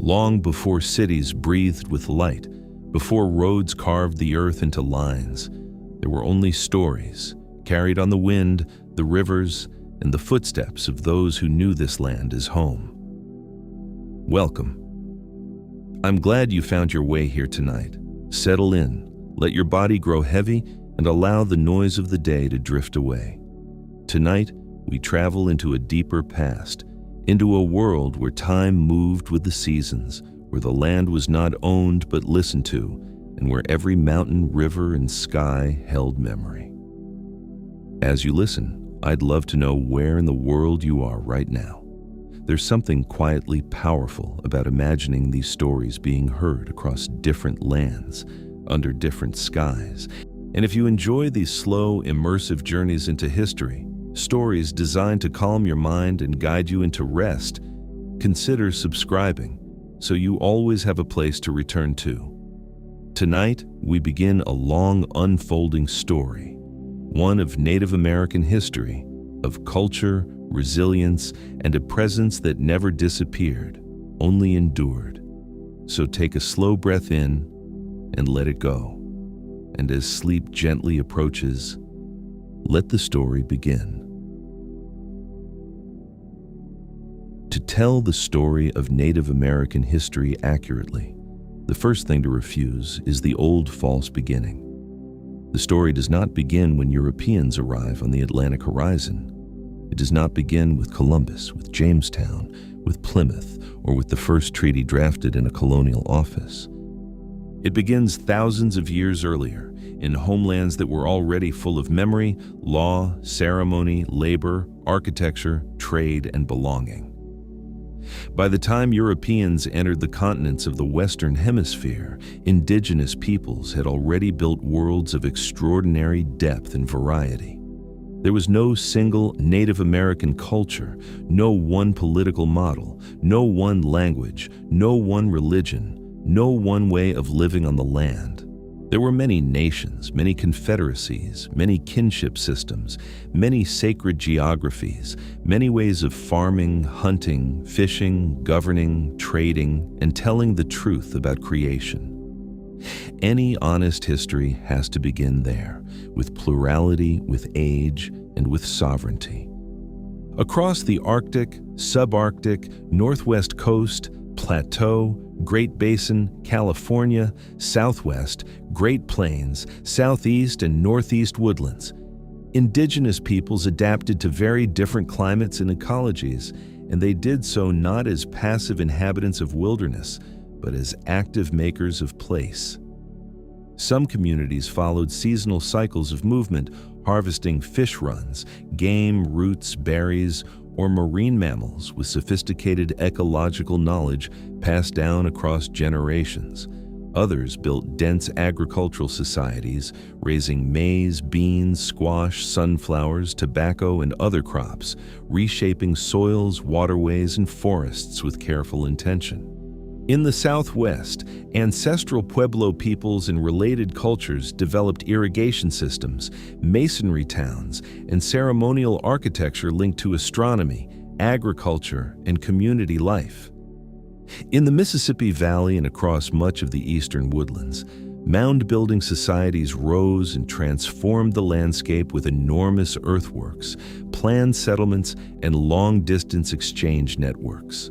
long before cities breathed with light, before roads carved the earth into lines. There were only stories, carried on the wind, the rivers, and the footsteps of those who knew this land as home. Welcome. I'm glad you found your way here tonight. Settle in, let your body grow heavy, and allow the noise of the day to drift away. Tonight, we travel into a deeper past, into a world where time moved with the seasons, where the land was not owned but listened to, and where every mountain, river, and sky held memory. As you listen, I'd love to know where in the world you are right now. There's something quietly powerful about imagining these stories being heard across different lands, under different skies. And if you enjoy these slow, immersive journeys into history, stories designed to calm your mind and guide you into rest, consider subscribing so you always have a place to return to. Tonight, we begin a long, unfolding story, one of Native American history, of culture, resilience, and a presence that never disappeared, only endured. So take a slow breath in and let it go. And as sleep gently approaches, let the story begin. To tell the story of Native American history accurately, the first thing to refuse is the old false beginning. The story does not begin when Europeans arrive on the Atlantic horizon. It does not begin with Columbus, with Jamestown, with Plymouth, or with the first treaty drafted in a colonial office. It begins thousands of years earlier, in homelands that were already full of memory, law, ceremony, labor, architecture, trade, and belonging. By the time Europeans entered the continents of the Western Hemisphere, indigenous peoples had already built worlds of extraordinary depth and variety. There was no single Native American culture, no one political model, no one language, no one religion, no one way of living on the land. There were many nations, many confederacies, many kinship systems, many sacred geographies, many ways of farming, hunting, fishing, governing, trading, and telling the truth about creation. Any honest history has to begin there, with plurality, with age, and with sovereignty. Across the Arctic, subarctic, northwest coast, plateau, Great Basin, California, Southwest, Great Plains, Southeast and Northeast woodlands, indigenous peoples adapted to very different climates and ecologies, and they did so not as passive inhabitants of wilderness, but as active makers of place. Some communities followed seasonal cycles of movement, harvesting fish runs, game, roots, berries, or marine mammals with sophisticated ecological knowledge passed down across generations. Others built dense agricultural societies, raising maize, beans, squash, sunflowers, tobacco, and other crops, reshaping soils, waterways, and forests with careful intention. In the Southwest, ancestral Pueblo peoples and related cultures developed irrigation systems, masonry towns, and ceremonial architecture linked to astronomy, agriculture, and community life. In the Mississippi Valley and across much of the eastern woodlands, mound-building societies rose and transformed the landscape with enormous earthworks, planned settlements, and long-distance exchange networks.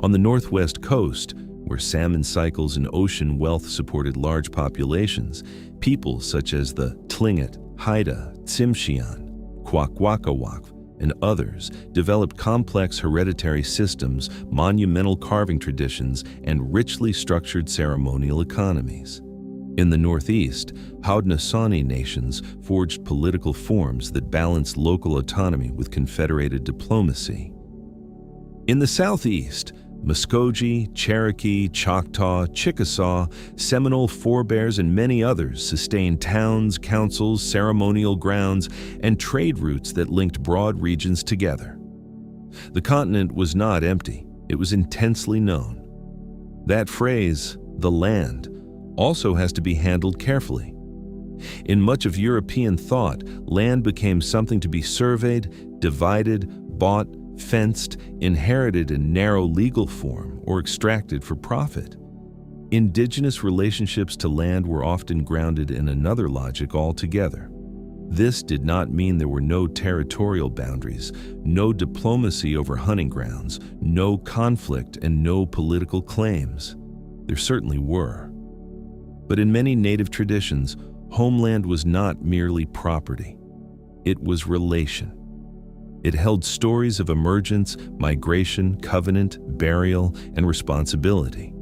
On the northwest coast, where salmon cycles and ocean wealth supported large populations, peoples such as the Tlingit, Haida, Tsimshian, Kwakwaka'wakw, and others developed complex hereditary systems, monumental carving traditions, and richly structured ceremonial economies. In the northeast, Haudenosaunee nations forged political forms that balanced local autonomy with confederated diplomacy. In the southeast, Muskogee, Cherokee, Choctaw, Chickasaw, Seminole forebears, and many others sustained towns, councils, ceremonial grounds, and trade routes that linked broad regions together. The continent was not empty, it was intensely known. That phrase, the land, also has to be handled carefully. In much of European thought, land became something to be surveyed, divided, bought, fenced, inherited in narrow legal form, or extracted for profit. Indigenous relationships to land were often grounded in another logic altogether. This did not mean there were no territorial boundaries, no diplomacy over hunting grounds, no conflict, and no political claims. There certainly were. But in many native traditions, homeland was not merely property. It was relation. It held stories of emergence, migration, covenant, burial, and responsibility.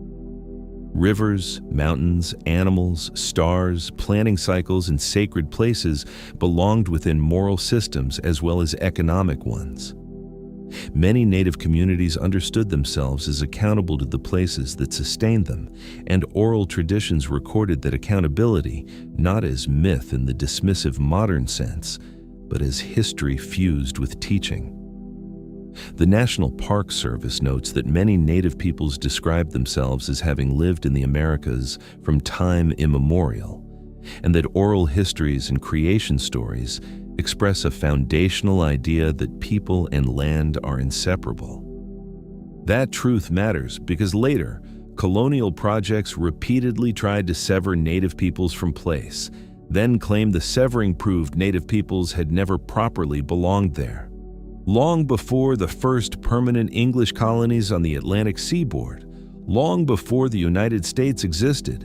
Rivers, mountains, animals, stars, planting cycles, and sacred places belonged within moral systems as well as economic ones. Many native communities understood themselves as accountable to the places that sustained them, and oral traditions recorded that accountability, not as myth in the dismissive modern sense, but as history fused with teaching. The National Park Service notes that many native peoples describe themselves as having lived in the Americas from time immemorial, and that oral histories and creation stories express a foundational idea that people and land are inseparable. That truth matters because later, colonial projects repeatedly tried to sever native peoples from place, then claimed the severing proved native peoples had never properly belonged there. Long before the first permanent English colonies on the Atlantic seaboard, long before the United States existed,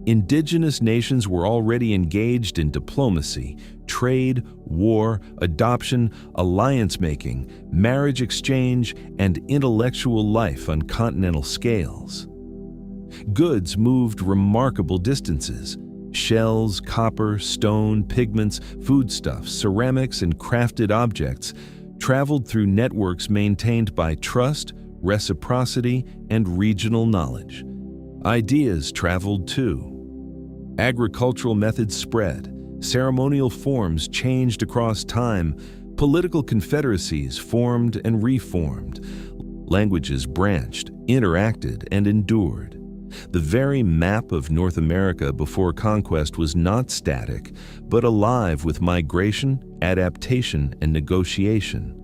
indigenous nations were already engaged in diplomacy, trade, war, adoption, alliance-making, marriage exchange, and intellectual life on continental scales. Goods moved remarkable distances. Shells, copper, stone, pigments, foodstuffs, ceramics, and crafted objects traveled through networks maintained by trust, reciprocity, and regional knowledge. Ideas traveled too. Agricultural methods spread, ceremonial forms changed across time, political confederacies formed and reformed, languages branched, interacted, and endured. The very map of North America before conquest was not static, but alive with migration, adaptation, and negotiation.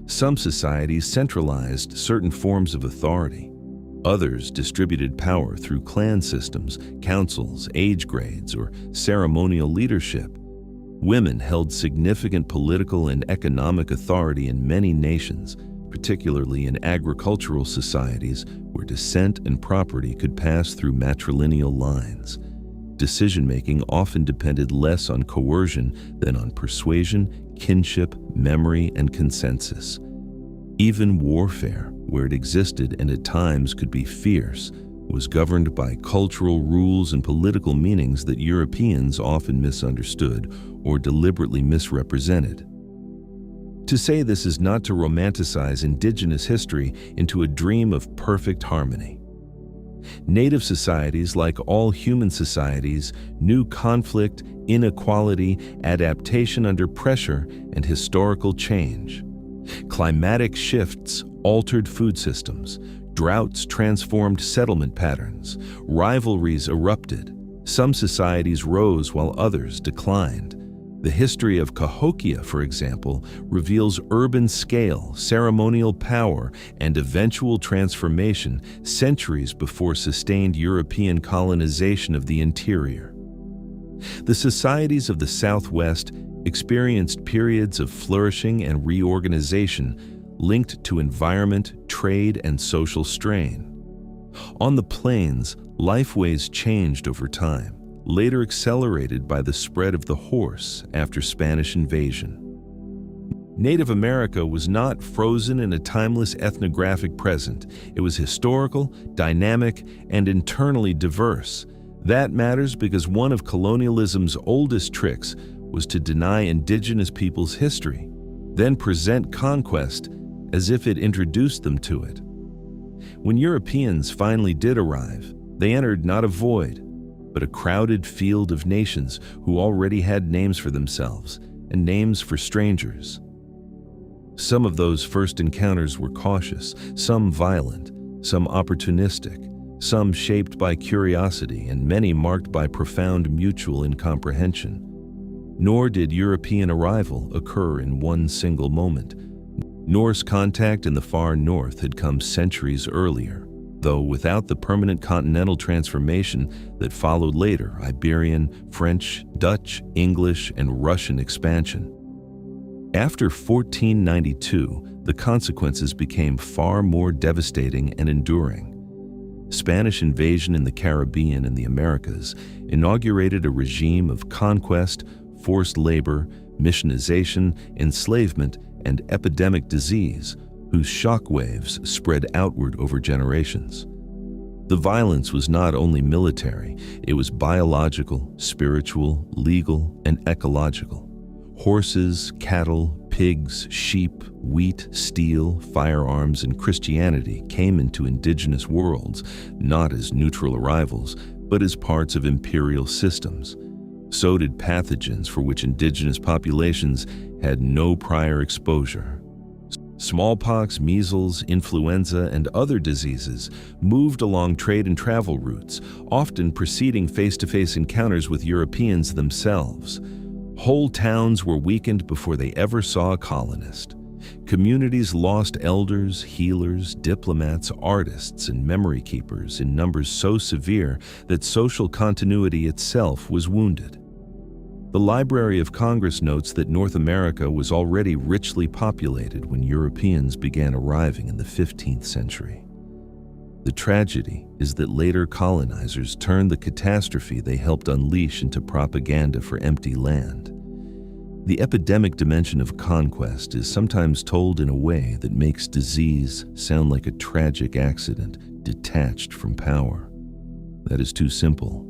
Some societies centralized certain forms of authority. Others distributed power through clan systems, councils, age grades, or ceremonial leadership. Women held significant political and economic authority in many nations, particularly in agricultural societies where descent and property could pass through matrilineal lines. Decision-making often depended less on coercion than on persuasion, kinship, memory, and consensus. Even warfare, where it existed and at times could be fierce, was governed by cultural rules and political meanings that Europeans often misunderstood or deliberately misrepresented. To say this is not to romanticize indigenous history into a dream of perfect harmony. Native societies, like all human societies, knew conflict, inequality, adaptation under pressure, and historical change. Climatic shifts altered food systems, droughts transformed settlement patterns, rivalries erupted. Some societies rose while others declined. The history of Cahokia, for example, reveals urban scale, ceremonial power, and eventual transformation centuries before sustained European colonization of the interior. The societies of the Southwest experienced periods of flourishing and reorganization linked to environment, trade, and social strain. On the plains, lifeways changed over time, later accelerated by the spread of the horse after Spanish invasion. Native America was not frozen in a timeless ethnographic present. It was historical, dynamic, and internally diverse. That matters because one of colonialism's oldest tricks was to deny indigenous peoples' history, then present conquest as if it introduced them to it. When Europeans finally did arrive, they entered not a void, but a crowded field of nations who already had names for themselves and names for strangers. Some of those first encounters were cautious, some violent, some opportunistic, some shaped by curiosity, and many marked by profound mutual incomprehension. Nor did European arrival occur in one single moment. Norse contact in the far north had come centuries earlier, though without the permanent continental transformation that followed later: Iberian, French, Dutch, English, and Russian expansion. After 1492, the consequences became far more devastating and enduring. Spanish invasion in the Caribbean and the Americas inaugurated a regime of conquest, forced labor, missionization, enslavement, and epidemic disease, whose shockwaves spread outward over generations. The violence was not only military, it was biological, spiritual, legal, and ecological. Horses, cattle, pigs, sheep, wheat, steel, firearms, and Christianity came into indigenous worlds not as neutral arrivals, but as parts of imperial systems. So did pathogens for which indigenous populations had no prior exposure. Smallpox, measles, influenza, and other diseases moved along trade and travel routes, often preceding face-to-face encounters with Europeans themselves. Whole towns were weakened before they ever saw a colonist. Communities lost elders, healers, diplomats, artists, and memory keepers in numbers so severe that social continuity itself was wounded. The Library of Congress notes that North America was already richly populated when Europeans began arriving in the 15th century. The tragedy is that later colonizers turned the catastrophe they helped unleash into propaganda for empty land. The epidemic dimension of conquest is sometimes told in a way that makes disease sound like a tragic accident detached from power. That is too simple.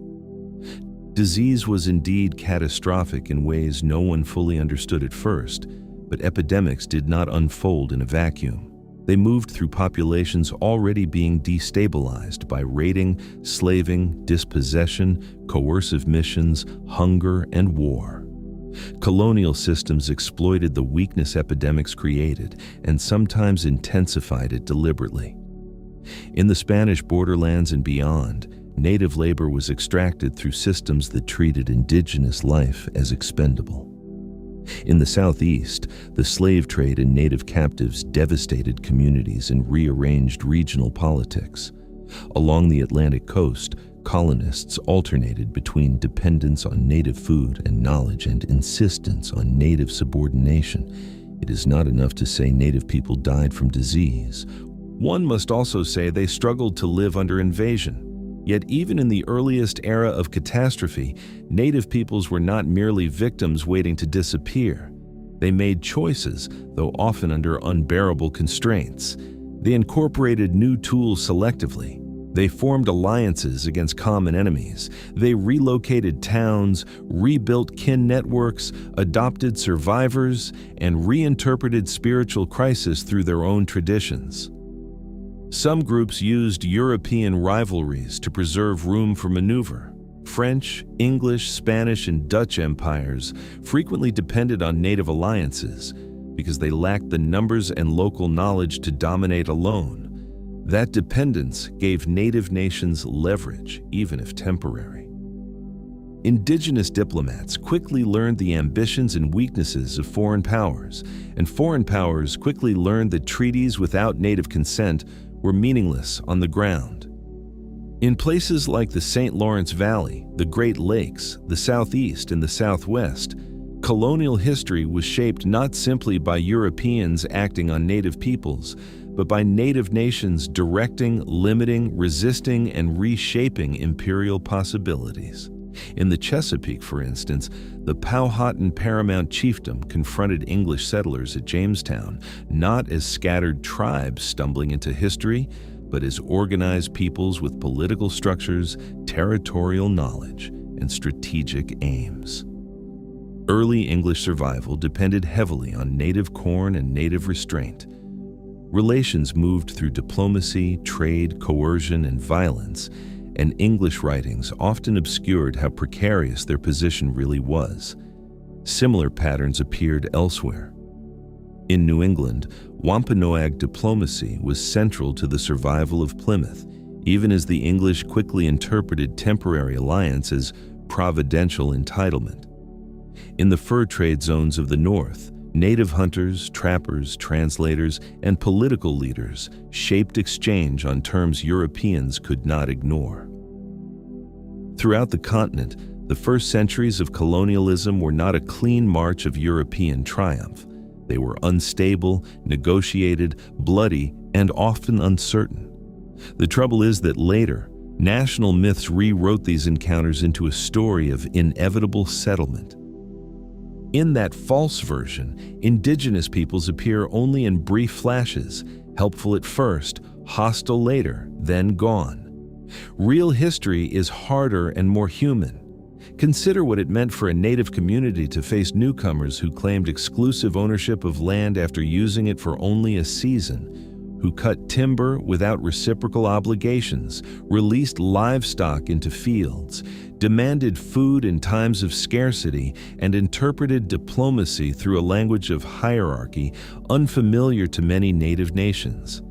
Disease was indeed catastrophic in ways no one fully understood at first, but epidemics did not unfold in a vacuum. They moved through populations already being destabilized by raiding, slaving, dispossession, coercive missions, hunger, and war. Colonial systems exploited the weakness epidemics created and sometimes intensified it deliberately. In the Spanish borderlands and beyond, native labor was extracted through systems that treated indigenous life as expendable. In the Southeast, the slave trade and native captives devastated communities and rearranged regional politics. Along the Atlantic coast, colonists alternated between dependence on native food and knowledge and insistence on native subordination. It is not enough to say native people died from disease. One must also say they struggled to live under invasion. Yet even in the earliest era of catastrophe, native peoples were not merely victims waiting to disappear. They made choices, though often under unbearable constraints. They incorporated new tools selectively. They formed alliances against common enemies. They relocated towns, rebuilt kin networks, adopted survivors, and reinterpreted spiritual crisis through their own traditions. Some groups used European rivalries to preserve room for maneuver. French, English, Spanish, and Dutch empires frequently depended on native alliances because they lacked the numbers and local knowledge to dominate alone. That dependence gave native nations leverage, even if temporary. Indigenous diplomats quickly learned the ambitions and weaknesses of foreign powers, and foreign powers quickly learned that treaties without native consent were meaningless on the ground. In places like the St. Lawrence Valley, the Great Lakes, the Southeast, and the Southwest, colonial history was shaped not simply by Europeans acting on native peoples, but by native nations directing, limiting, resisting, and reshaping imperial possibilities. In the Chesapeake, for instance, the Powhatan Paramount chiefdom confronted English settlers at Jamestown not as scattered tribes stumbling into history, but as organized peoples with political structures, territorial knowledge, and strategic aims. Early English survival depended heavily on native corn and native restraint. Relations moved through diplomacy, trade, coercion, and violence, and English writings often obscured how precarious their position really was. Similar patterns appeared elsewhere. In New England, Wampanoag diplomacy was central to the survival of Plymouth, even as the English quickly interpreted temporary alliance as providential entitlement. In the fur trade zones of the North, Native hunters, trappers, translators, and political leaders shaped exchange on terms Europeans could not ignore. Throughout the continent, the first centuries of colonialism were not a clean march of European triumph. They were unstable, negotiated, bloody, and often uncertain. The trouble is that later, national myths rewrote these encounters into a story of inevitable settlement. In that false version, indigenous peoples appear only in brief flashes, helpful at first, hostile later, then gone. Real history is harder and more human. Consider what it meant for a native community to face newcomers who claimed exclusive ownership of land after using it for only a season, who cut timber without reciprocal obligations, released livestock into fields, demanded food in times of scarcity, and interpreted diplomacy through a language of hierarchy unfamiliar to many native nations.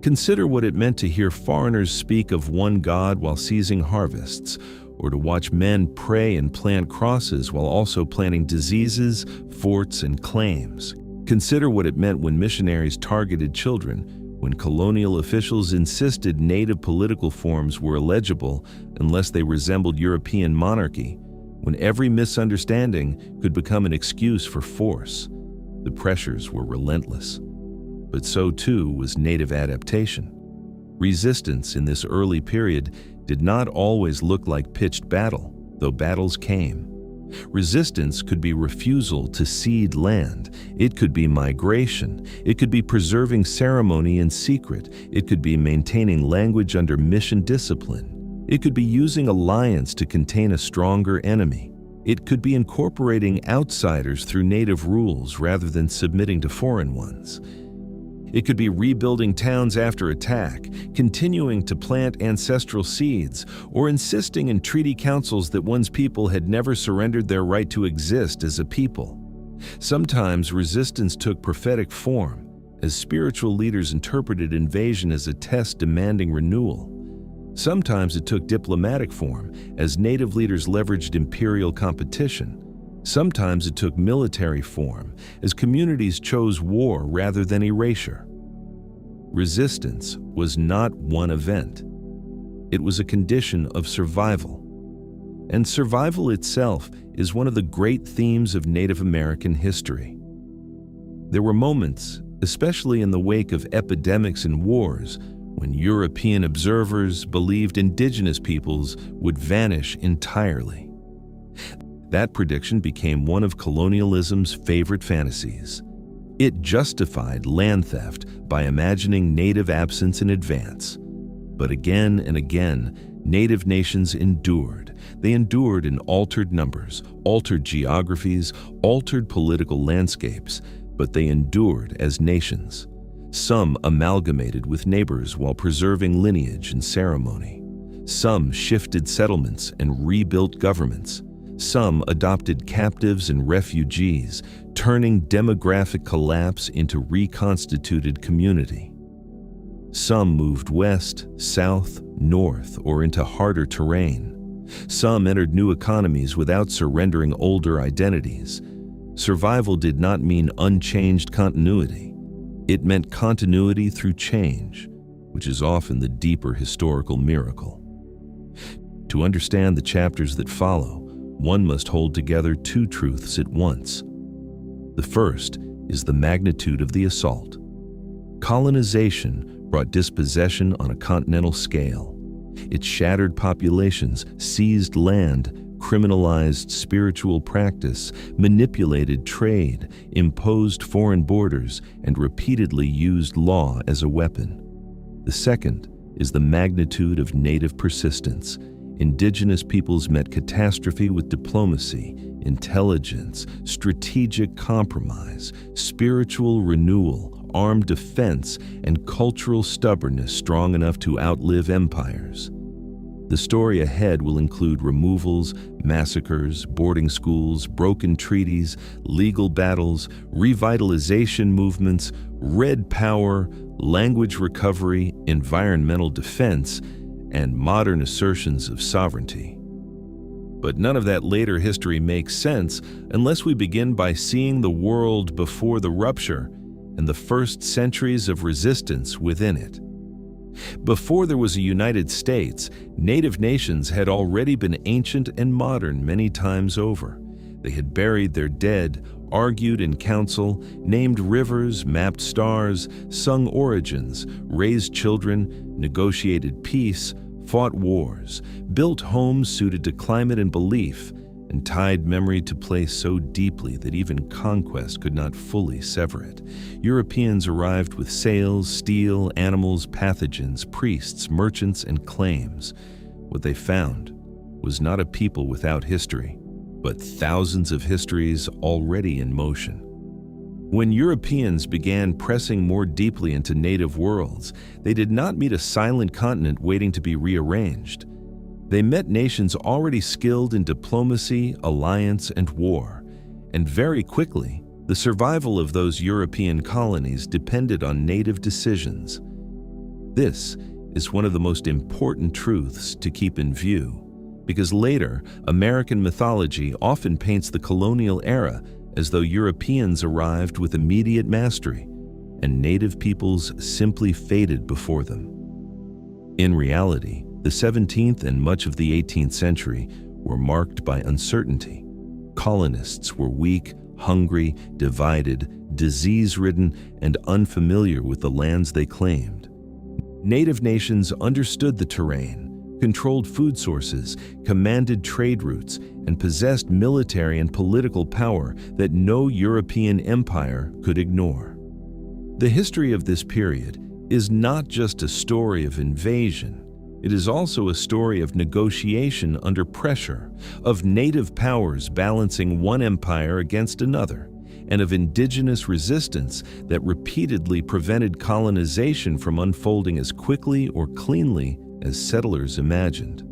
Consider what it meant to hear foreigners speak of one God while seizing harvests, or to watch men pray and plant crosses while also planting diseases, forts, and claims. Consider what it meant when missionaries targeted children, when colonial officials insisted native political forms were illegible unless they resembled European monarchy, when every misunderstanding could become an excuse for force. The pressures were relentless. But so too was native adaptation. Resistance in this early period did not always look like pitched battle, though battles came. Resistance could be refusal to cede land. It could be migration. It could be preserving ceremony in secret. It could be maintaining language under mission discipline. It could be using alliance to contain a stronger enemy. It could be incorporating outsiders through native rules rather than submitting to foreign ones. It could be rebuilding towns after attack, continuing to plant ancestral seeds, or insisting in treaty councils that one's people had never surrendered their right to exist as a people. Sometimes resistance took prophetic form, as spiritual leaders interpreted invasion as a test demanding renewal. Sometimes it took diplomatic form, as native leaders leveraged imperial competition. Sometimes it took military form, as communities chose war rather than erasure. Resistance was not one event. It was a condition of survival. And survival itself is one of the great themes of Native American history. There were moments, especially in the wake of epidemics and wars, when European observers believed indigenous peoples would vanish entirely. That prediction became one of colonialism's favorite fantasies. It justified land theft by imagining native absence in advance. But again and again, native nations endured. They endured in altered numbers, altered geographies, altered political landscapes, but they endured as nations. Some amalgamated with neighbors while preserving lineage and ceremony. Some shifted settlements and rebuilt governments. Some adopted captives and refugees, turning demographic collapse into reconstituted community. Some moved west, south, north, or into harder terrain. Some entered new economies without surrendering older identities. Survival did not mean unchanged continuity. It meant continuity through change, which is often the deeper historical miracle. To understand the chapters that follow, one must hold together two truths at once. The first is the magnitude of the assault. Colonization brought dispossession on a continental scale. It shattered populations, seized land, criminalized spiritual practice, manipulated trade, imposed foreign borders, and repeatedly used law as a weapon. The second is the magnitude of native persistence. Indigenous peoples met catastrophe with diplomacy, intelligence, strategic compromise, spiritual renewal, armed defense, and cultural stubbornness strong enough to outlive empires. The story ahead will include removals, massacres, boarding schools, broken treaties, legal battles, revitalization movements, red power, language recovery, environmental defense, and modern assertions of sovereignty. But none of that later history makes sense unless we begin by seeing the world before the rupture and the first centuries of resistance within it. Before there was a United States, native nations had already been ancient and modern many times over. They had buried their dead, argued in council, named rivers, mapped stars, sung origins, raised children, negotiated peace, fought wars, built homes suited to climate and belief, and tied memory to place so deeply that even conquest could not fully sever it. Europeans arrived with sails, steel, animals, pathogens, priests, merchants, and claims. What they found was not a people without history, but thousands of histories already in motion. When Europeans began pressing more deeply into native worlds, they did not meet a silent continent waiting to be rearranged. They met nations already skilled in diplomacy, alliance, and war, and very quickly, the survival of those European colonies depended on native decisions. This is one of the most important truths to keep in view, because later, American mythology often paints the colonial era as though Europeans arrived with immediate mastery, and native peoples simply faded before them. In reality, the 17th and much of the 18th century were marked by uncertainty. Colonists were weak, hungry, divided, disease-ridden, and unfamiliar with the lands they claimed. Native nations understood the terrain, controlled food sources, commanded trade routes, and possessed military and political power that no European empire could ignore. The history of this period is not just a story of invasion. It is also a story of negotiation under pressure, of native powers balancing one empire against another, and of indigenous resistance that repeatedly prevented colonization from unfolding as quickly or cleanly as settlers imagined.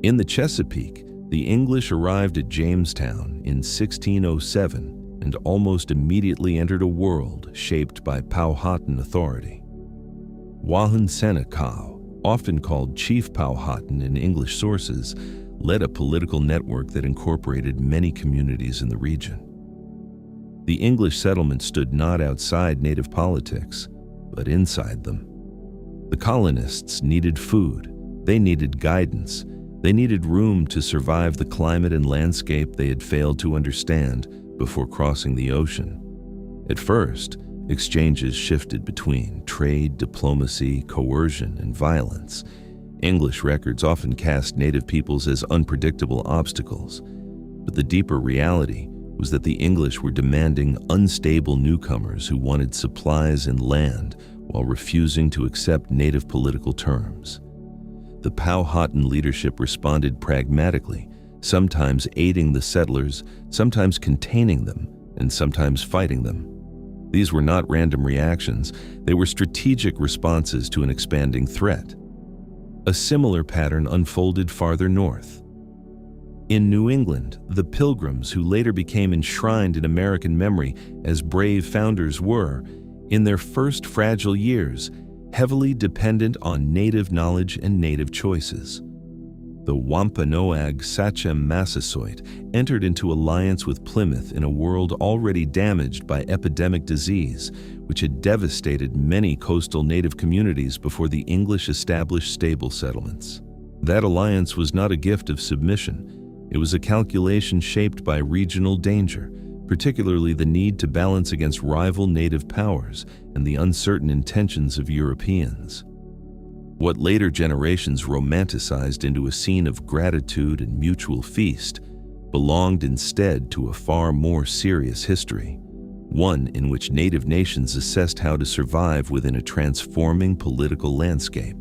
In the Chesapeake, the English arrived at Jamestown in 1607 and almost immediately entered a world shaped by Powhatan authority. Wahun Senekau, often called Chief Powhatan in English sources, led a political network that incorporated many communities in the region. The English settlement stood not outside native politics, but inside them. The colonists needed food, they needed guidance, they needed room to survive the climate and landscape they had failed to understand before crossing the ocean. At first, exchanges shifted between trade, diplomacy, coercion, and violence. English records often cast native peoples as unpredictable obstacles, but the deeper reality was that the English were demanding unstable newcomers who wanted supplies and land while refusing to accept native political terms. The Powhatan leadership responded pragmatically, sometimes aiding the settlers, sometimes containing them, and sometimes fighting them. These were not random reactions, they were strategic responses to an expanding threat. A similar pattern unfolded farther north. In New England, the Pilgrims, who later became enshrined in American memory as brave founders, were, in their first fragile years, heavily dependent on native knowledge and native choices. The Wampanoag Sachem Massasoit entered into alliance with Plymouth in a world already damaged by epidemic disease, which had devastated many coastal native communities before the English established stable settlements. That alliance was not a gift of submission. It was a calculation shaped by regional danger, particularly the need to balance against rival native powers and the uncertain intentions of Europeans. What later generations romanticized into a scene of gratitude and mutual feast belonged instead to a far more serious history, one in which native nations assessed how to survive within a transforming political landscape.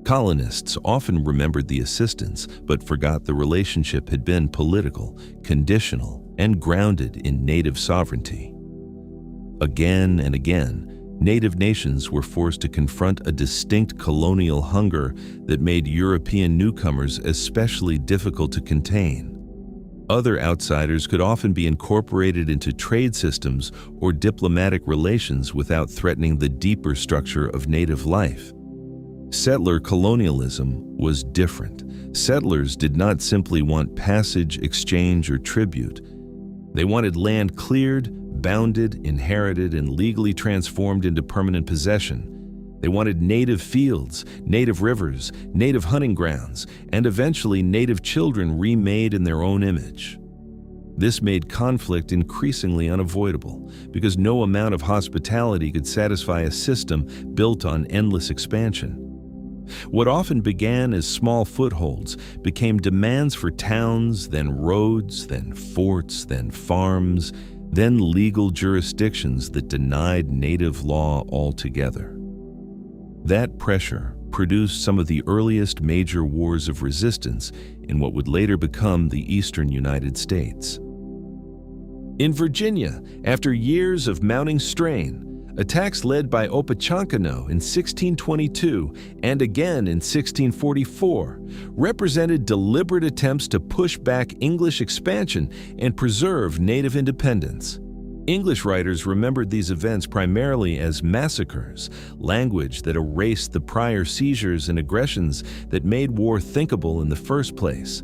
Colonists often remembered the assistance but forgot the relationship had been political, conditional, and grounded in native sovereignty. Again and again, native nations were forced to confront a distinct colonial hunger that made European newcomers especially difficult to contain. Other outsiders could often be incorporated into trade systems or diplomatic relations without threatening the deeper structure of native life. Settler colonialism was different. Settlers did not simply want passage, exchange, or tribute. They wanted land cleared, bounded, inherited, and legally transformed into permanent possession. They wanted native fields, native rivers, native hunting grounds, and eventually native children remade in their own image. This made conflict increasingly unavoidable because no amount of hospitality could satisfy a system built on endless expansion. What often began as small footholds became demands for towns, then roads, then forts, then farms, then legal jurisdictions that denied native law altogether. That pressure produced some of the earliest major wars of resistance in what would later become the eastern United States. In Virginia, after years of mounting strain, attacks led by Opechancanough in 1622 and again in 1644 represented deliberate attempts to push back English expansion and preserve native independence. English writers remembered these events primarily as massacres, language that erased the prior seizures and aggressions that made war thinkable in the first place.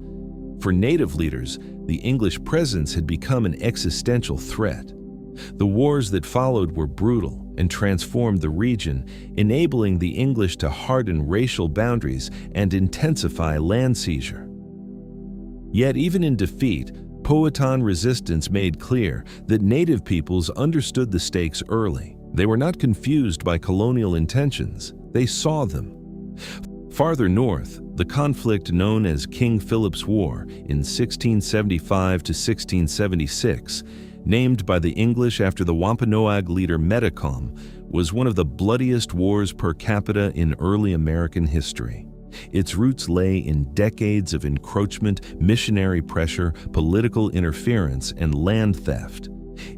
For native leaders, the English presence had become an existential threat. The wars that followed were brutal and transformed the region, enabling the English to harden racial boundaries and intensify land seizure. Yet even in defeat, Powhatan resistance made clear that native peoples understood the stakes early. They were not confused by colonial intentions. They saw them. Farther north, the conflict known as King Philip's War in 1675 to 1676, named by the English after the Wampanoag leader Metacom, was one of the bloodiest wars per capita in early American history. Its roots lay in decades of encroachment, missionary pressure, political interference, and land theft.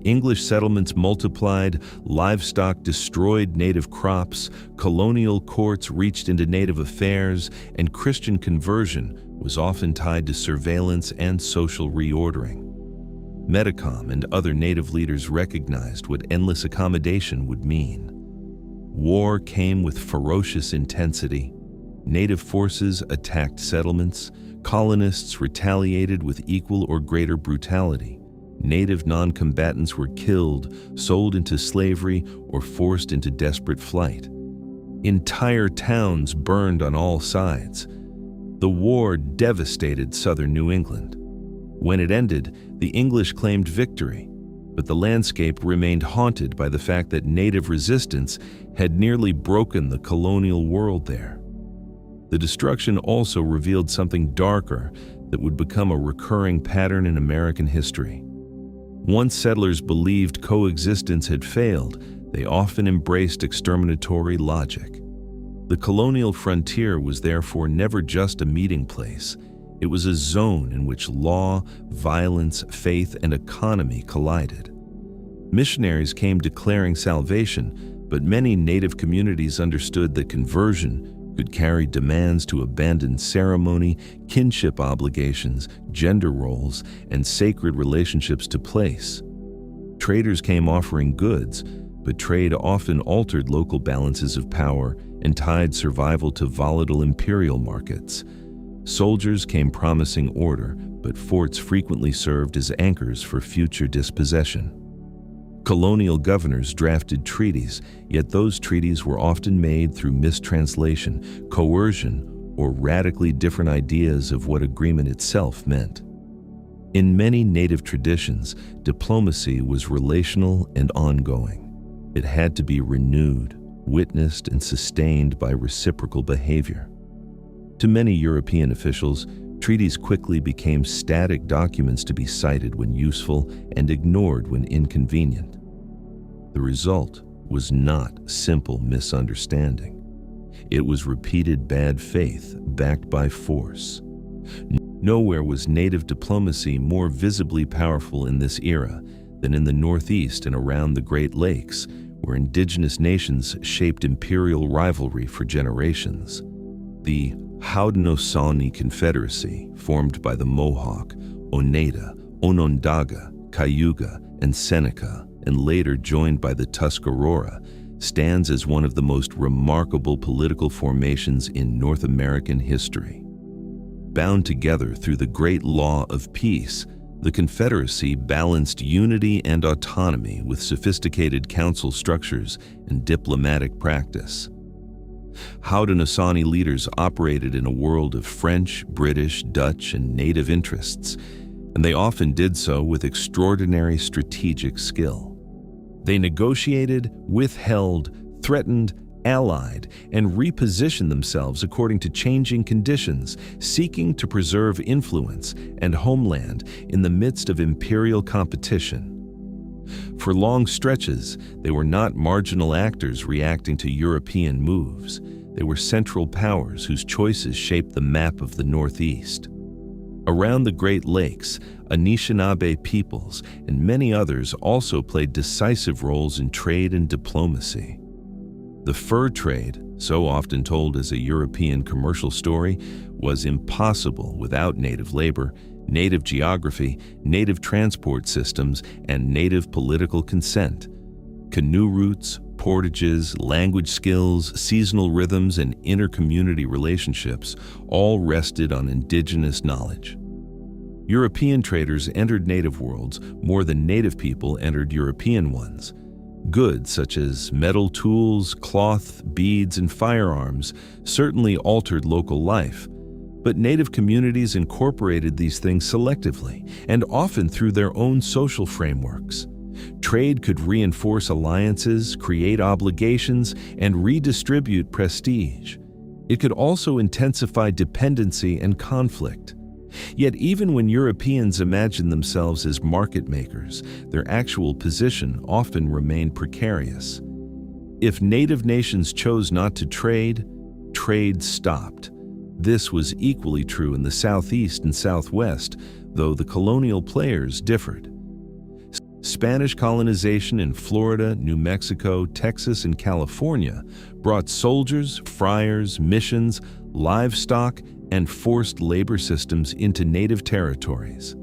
English settlements multiplied, livestock destroyed native crops, colonial courts reached into native affairs, and Christian conversion was often tied to surveillance and social reordering. Metacom and other native leaders recognized what endless accommodation would mean. War came with ferocious intensity. Native forces attacked settlements, colonists retaliated with equal or greater brutality. Native non-combatants were killed, sold into slavery, or forced into desperate flight. Entire towns burned on all sides. The war devastated southern New England. When it ended, the English claimed victory, but the landscape remained haunted by the fact that native resistance had nearly broken the colonial world there. The destruction also revealed something darker that would become a recurring pattern in American history. Once settlers believed coexistence had failed, they often embraced exterminatory logic. The colonial frontier was therefore never just a meeting place. It was a zone in which law, violence, faith, and economy collided. Missionaries came declaring salvation, but many native communities understood that conversion could carry demands to abandon ceremony, kinship obligations, gender roles, and sacred relationships to place. Traders came offering goods, but trade often altered local balances of power and tied survival to volatile imperial markets. Soldiers came promising order, but forts frequently served as anchors for future dispossession. Colonial governors drafted treaties, yet those treaties were often made through mistranslation, coercion, or radically different ideas of what agreement itself meant. In many native traditions, diplomacy was relational and ongoing. It had to be renewed, witnessed, and sustained by reciprocal behavior. To many European officials, treaties quickly became static documents to be cited when useful and ignored when inconvenient. The result was not simple misunderstanding. It was repeated bad faith backed by force. Nowhere was native diplomacy more visibly powerful in this era than in the Northeast and around the Great Lakes, where indigenous nations shaped imperial rivalry for generations. The Haudenosaunee Confederacy, formed by the Mohawk, Oneida, Onondaga, Cayuga, and Seneca, and later joined by the Tuscarora, stands as one of the most remarkable political formations in North American history. Bound together through the Great Law of Peace, the Confederacy balanced unity and autonomy with sophisticated council structures and diplomatic practice. Haudenosaunee leaders operated in a world of French, British, Dutch, and native interests, and they often did so with extraordinary strategic skill. They negotiated, withheld, threatened, allied, and repositioned themselves according to changing conditions, seeking to preserve influence and homeland in the midst of imperial competition. For long stretches, they were not marginal actors reacting to European moves. They were central powers whose choices shaped the map of the Northeast. Around the Great Lakes, Anishinaabe peoples and many others also played decisive roles in trade and diplomacy. The fur trade, so often told as a European commercial story, was impossible without native labor, native geography, native transport systems, and native political consent. Canoe routes, portages, language skills, seasonal rhythms, and inter-community relationships all rested on indigenous knowledge. European traders entered native worlds more than native people entered European ones. Goods such as metal tools, cloth, beads, and firearms certainly altered local life, but native communities incorporated these things selectively and often through their own social frameworks. Trade could reinforce alliances, create obligations, and redistribute prestige. It could also intensify dependency and conflict. Yet even when Europeans imagined themselves as market makers, their actual position often remained precarious. If native nations chose not to trade, trade stopped. This was equally true in the Southeast and Southwest, though the colonial players differed. Spanish colonization in Florida, New Mexico, Texas, and California brought soldiers, friars, missions, livestock, and forced labor systems into native territories.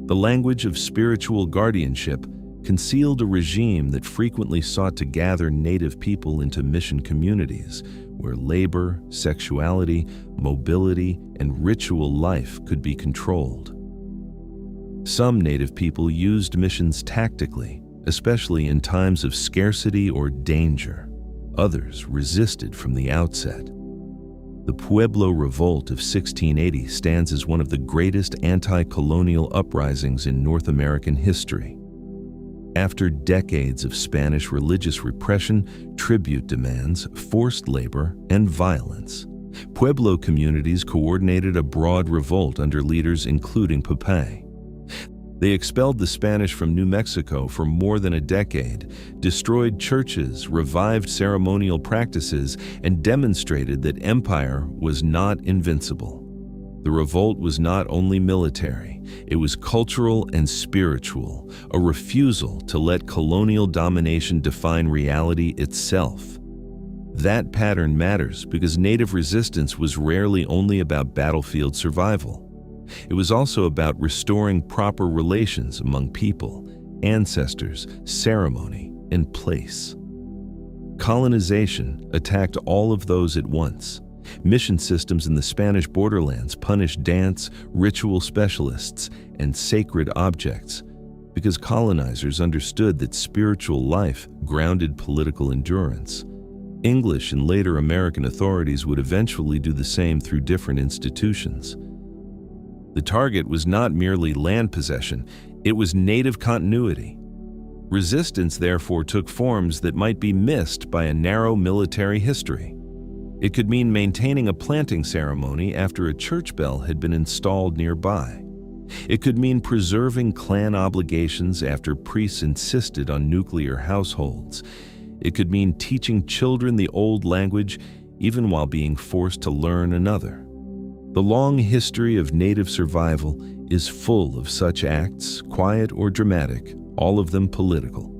The language of spiritual guardianship concealed a regime that frequently sought to gather native people into mission communities, where labor, sexuality, mobility, and ritual life could be controlled. Some native people used missions tactically, especially in times of scarcity or danger. Others resisted from the outset. The Pueblo Revolt of 1680 stands as one of the greatest anti-colonial uprisings in North American history. After decades of Spanish religious repression, tribute demands, forced labor, and violence, Pueblo communities coordinated a broad revolt under leaders including Papay. They expelled the Spanish from New Mexico for more than a decade, destroyed churches, revived ceremonial practices, and demonstrated that empire was not invincible. The revolt was not only military, it was cultural and spiritual, a refusal to let colonial domination define reality itself. That pattern matters because native resistance was rarely only about battlefield survival. It was also about restoring proper relations among people, ancestors, ceremony, and place. Colonization attacked all of those at once. Mission systems in the Spanish borderlands punished dance, ritual specialists, and sacred objects because colonizers understood that spiritual life grounded political endurance. English and later American authorities would eventually do the same through different institutions. The target was not merely land possession, it was native continuity. Resistance therefore took forms that might be missed by a narrow military history. It could mean maintaining a planting ceremony after a church bell had been installed nearby. It could mean preserving clan obligations after priests insisted on nuclear households. It could mean teaching children the old language even while being forced to learn another. The long history of native survival is full of such acts, quiet or dramatic, all of them political.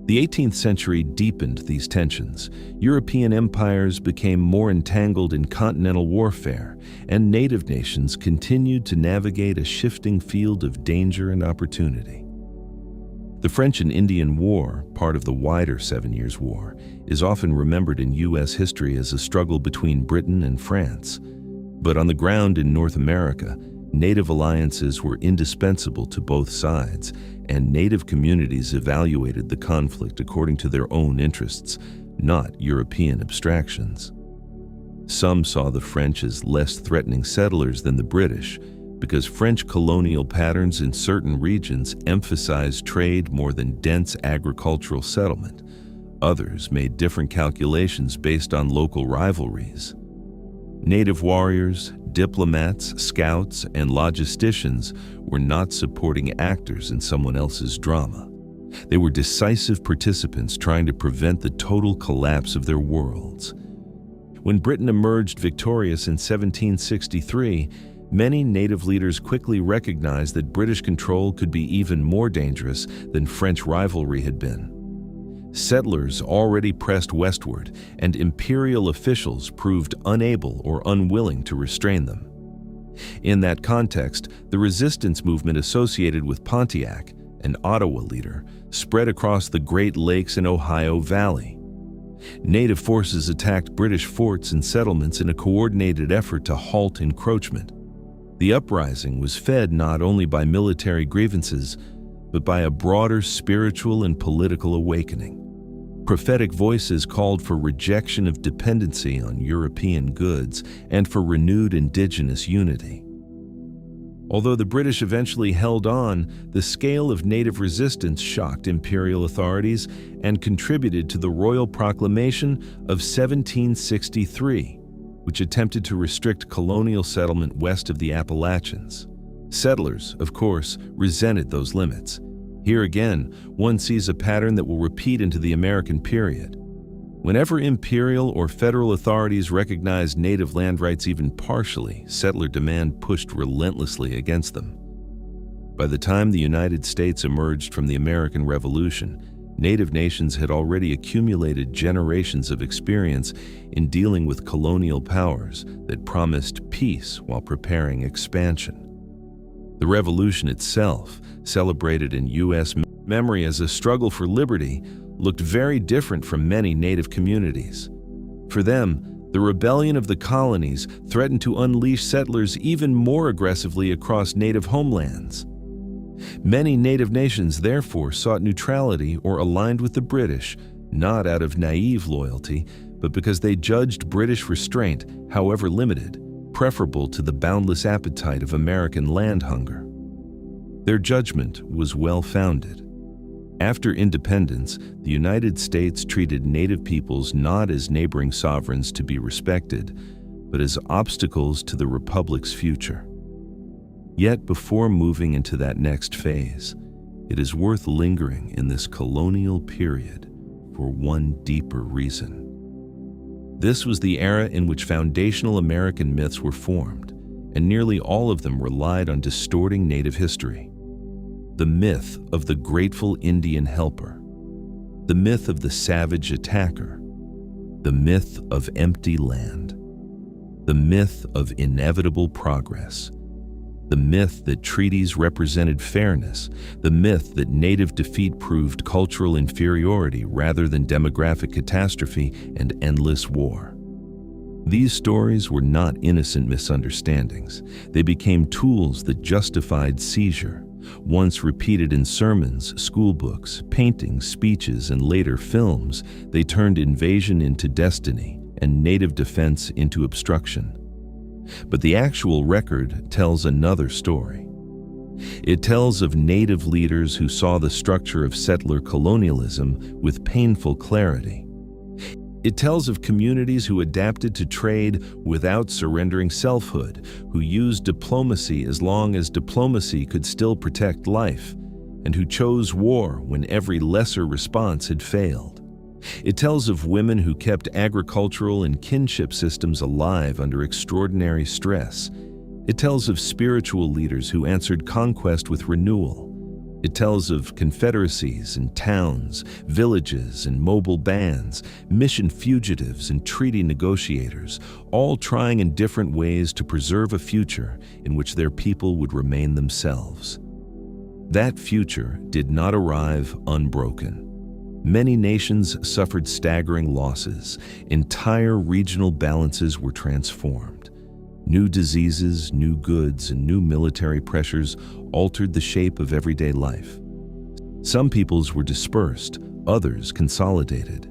The 18th century deepened these tensions. European empires became more entangled in continental warfare, and native nations continued to navigate a shifting field of danger and opportunity. The French and Indian War, part of the wider 7 Years' War, is often remembered in U.S. history as a struggle between Britain and France. But on the ground in North America, Native alliances were indispensable to both sides, and Native communities evaluated the conflict according to their own interests, not European abstractions. Some saw the French as less threatening settlers than the British, because French colonial patterns in certain regions emphasized trade more than dense agricultural settlement. Others made different calculations based on local rivalries. Native warriors, diplomats, scouts, and logisticians were not supporting actors in someone else's drama. They were decisive participants trying to prevent the total collapse of their worlds. When Britain emerged victorious in 1763, many Native leaders quickly recognized that British control could be even more dangerous than French rivalry had been. Settlers already pressed westward, and imperial officials proved unable or unwilling to restrain them. In that context, the resistance movement associated with Pontiac, an Ottawa leader, spread across the Great Lakes and Ohio Valley. Native forces attacked British forts and settlements in a coordinated effort to halt encroachment. The uprising was fed not only by military grievances, but by a broader spiritual and political awakening. Prophetic voices called for rejection of dependency on European goods and for renewed indigenous unity. Although the British eventually held on, the scale of Native resistance shocked imperial authorities and contributed to the Royal Proclamation of 1763, which attempted to restrict colonial settlement west of the Appalachians. Settlers, of course, resented those limits. Here again, one sees a pattern that will repeat into the American period. Whenever imperial or federal authorities recognized Native land rights even partially, settler demand pushed relentlessly against them. By the time the United States emerged from the American Revolution, Native nations had already accumulated generations of experience in dealing with colonial powers that promised peace while preparing expansion. The Revolution itself, celebrated in U.S. memory as a struggle for liberty, looked very different from many Native communities. For them, the rebellion of the colonies threatened to unleash settlers even more aggressively across Native homelands. Many Native nations therefore sought neutrality or aligned with the British, not out of naive loyalty, but because they judged British restraint, however limited, preferable to the boundless appetite of American land hunger. Their judgment was well-founded. After independence, the United States treated Native peoples not as neighboring sovereigns to be respected, but as obstacles to the Republic's future. Yet before moving into that next phase, it is worth lingering in this colonial period for one deeper reason. This was the era in which foundational American myths were formed, and nearly all of them relied on distorting Native history. The myth of the grateful Indian helper, the myth of the savage attacker, the myth of empty land, the myth of inevitable progress, the myth that treaties represented fairness, the myth that Native defeat proved cultural inferiority rather than demographic catastrophe and endless war. These stories were not innocent misunderstandings. They became tools that justified seizure. Once repeated in sermons, school books, paintings, speeches, and later films, they turned invasion into destiny and Native defense into obstruction. But the actual record tells another story. It tells of Native leaders who saw the structure of settler colonialism with painful clarity. It tells of communities who adapted to trade without surrendering selfhood, who used diplomacy as long as diplomacy could still protect life, and who chose war when every lesser response had failed. It tells of women who kept agricultural and kinship systems alive under extraordinary stress. It tells of spiritual leaders who answered conquest with renewal. It tells of confederacies and towns, villages and mobile bands, mission fugitives and treaty negotiators, all trying in different ways to preserve a future in which their people would remain themselves. That future did not arrive unbroken. Many nations suffered staggering losses. Entire regional balances were transformed. New diseases, new goods, and new military pressures altered the shape of everyday life. Some peoples were dispersed, others consolidated.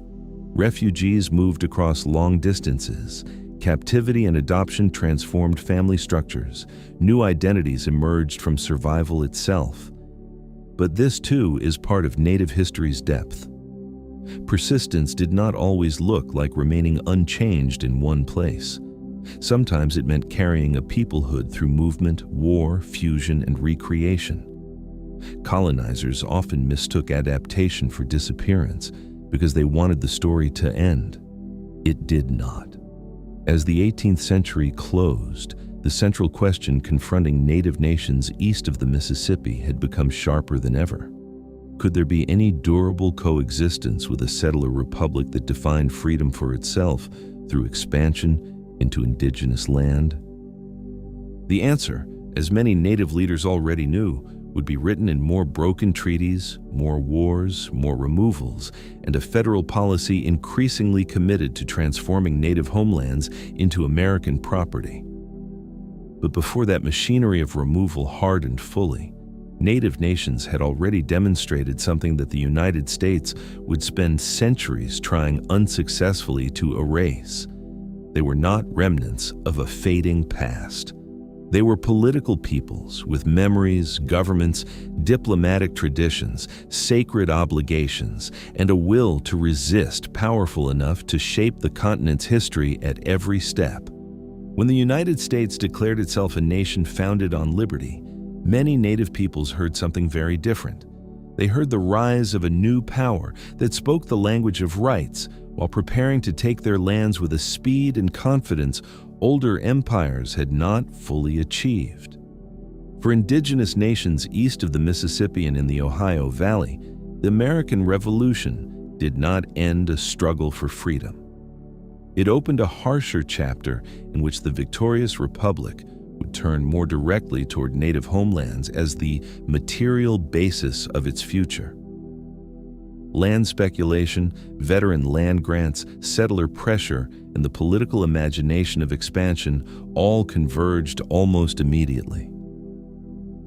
Refugees moved across long distances. Captivity and adoption transformed family structures. New identities emerged from survival itself. But this, too, is part of Native history's depth. Persistence did not always look like remaining unchanged in one place. Sometimes it meant carrying a peoplehood through movement, war, fusion, and recreation. Colonizers often mistook adaptation for disappearance because they wanted the story to end. It did not. As the 18th century closed, the central question confronting Native nations east of the Mississippi had become sharper than ever. Could there be any durable coexistence with a settler republic that defined freedom for itself through expansion into indigenous land? The answer, as many Native leaders already knew, would be written in more broken treaties, more wars, more removals, and a federal policy increasingly committed to transforming Native homelands into American property. But before that machinery of removal hardened fully, Native nations had already demonstrated something that the United States would spend centuries trying unsuccessfully to erase. They were not remnants of a fading past. They were political peoples with memories, governments, diplomatic traditions, sacred obligations, and a will to resist powerful enough to shape the continent's history at every step. When the United States declared itself a nation founded on liberty, many Native peoples heard something very different. They heard the rise of a new power that spoke the language of rights, while preparing to take their lands with a speed and confidence older empires had not fully achieved. For indigenous nations east of the Mississippi and in the Ohio Valley, the American Revolution did not end a struggle for freedom. It opened a harsher chapter in which the victorious republic would turn more directly toward Native homelands as the material basis of its future. Land speculation, veteran land grants, settler pressure, and the political imagination of expansion all converged almost immediately.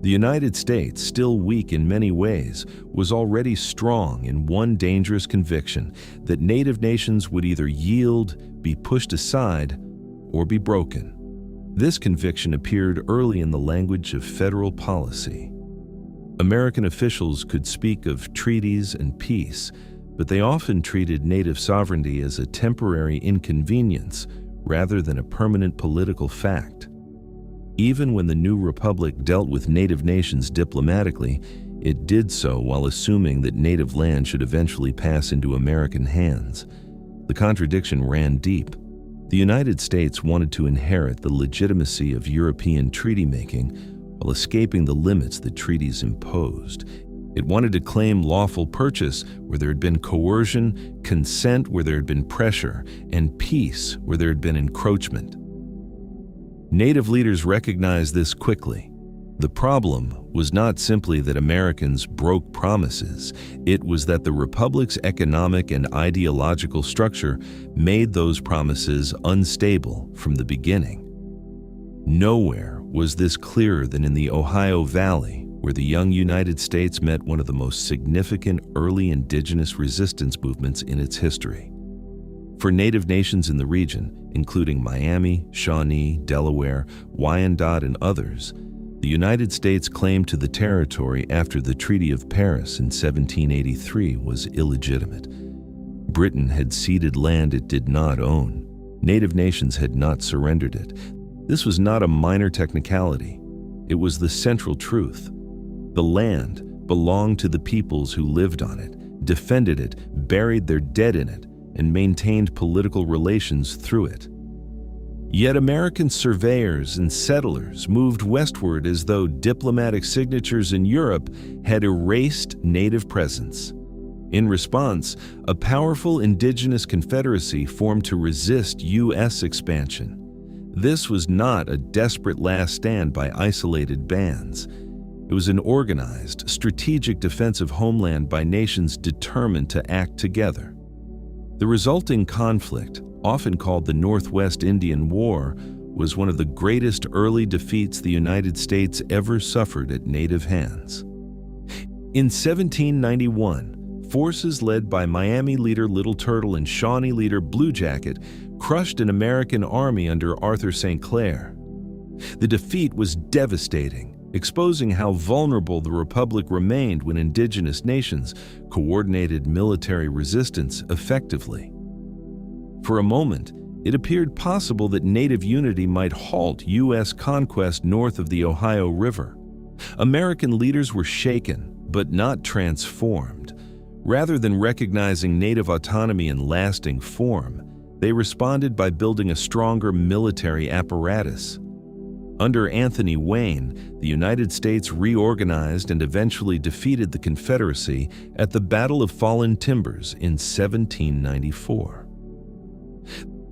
The United States, still weak in many ways, was already strong in one dangerous conviction that Native nations would either yield, be pushed aside, or be broken. This conviction appeared early in the language of federal policy. American officials could speak of treaties and peace, but they often treated Native sovereignty as a temporary inconvenience rather than a permanent political fact. Even when the new republic dealt with Native nations diplomatically, it did so while assuming that Native land should eventually pass into American hands. The contradiction ran deep. The United States wanted to inherit the legitimacy of European treaty-making while escaping the limits that treaties imposed. It wanted to claim lawful purchase where there had been coercion, consent where there had been pressure, and peace where there had been encroachment. Native leaders recognized this quickly. The problem was not simply that Americans broke promises, it was that the Republic's economic and ideological structure made those promises unstable from the beginning. Nowhere was this clearer than in the Ohio Valley, where the young United States met one of the most significant early indigenous resistance movements in its history. For Native nations in the region, including Miami, Shawnee, Delaware, Wyandot, and others, the United States' claim to the territory after the Treaty of Paris in 1783 was illegitimate. Britain had ceded land it did not own. Native nations had not surrendered it. This was not a minor technicality. It was the central truth. The land belonged to the peoples who lived on it, defended it, buried their dead in it, and maintained political relations through it. Yet American surveyors and settlers moved westward as though diplomatic signatures in Europe had erased Native presence. In response, a powerful indigenous confederacy formed to resist U.S. expansion. This was not a desperate last stand by isolated bands. It was an organized, strategic defensive homeland by nations determined to act together. The resulting conflict, often called the Northwest Indian War, was one of the greatest early defeats the United States ever suffered at native hands. In 1791, forces led by Miami leader Little Turtle and Shawnee leader Blue Jacket crushed an American army under Arthur St. Clair. The defeat was devastating, exposing how vulnerable the Republic remained when indigenous nations coordinated military resistance effectively. For a moment, it appeared possible that native unity might halt U.S. conquest north of the Ohio River. American leaders were shaken, but not transformed. Rather than recognizing native autonomy in lasting form, they responded by building a stronger military apparatus. Under Anthony Wayne, the United States reorganized and eventually defeated the Confederacy at the Battle of Fallen Timbers in 1794.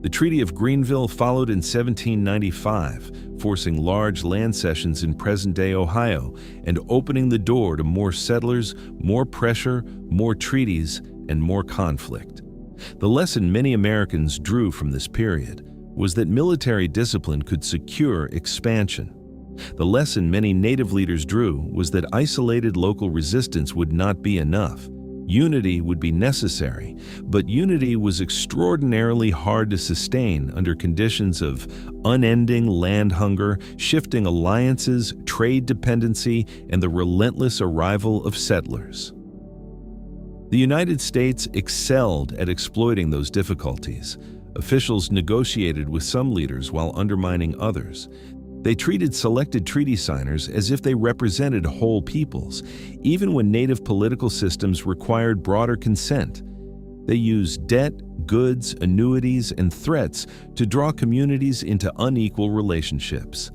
The Treaty of Greenville followed in 1795, forcing large land cessions in present-day Ohio and opening the door to more settlers, more pressure, more treaties, and more conflict. The lesson many Americans drew from this period was that military discipline could secure expansion. The lesson many Native leaders drew was that isolated local resistance would not be enough. Unity would be necessary, but unity was extraordinarily hard to sustain under conditions of unending land hunger, shifting alliances, trade dependency, and the relentless arrival of settlers. The United States excelled at exploiting those difficulties. Officials negotiated with some leaders while undermining others. They treated selected treaty signers as if they represented whole peoples, even when native political systems required broader consent. They used debt, goods, annuities, and threats to draw communities into unequal relationships.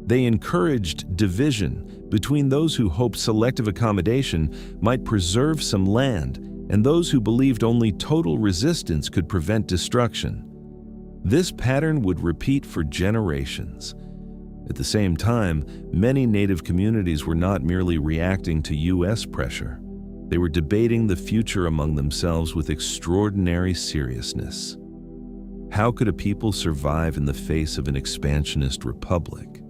They encouraged division between those who hoped selective accommodation might preserve some land and those who believed only total resistance could prevent destruction. This pattern would repeat for generations. At the same time, many Native communities were not merely reacting to U.S. pressure. They were debating the future among themselves with extraordinary seriousness. How could a people survive in the face of an expansionist republic?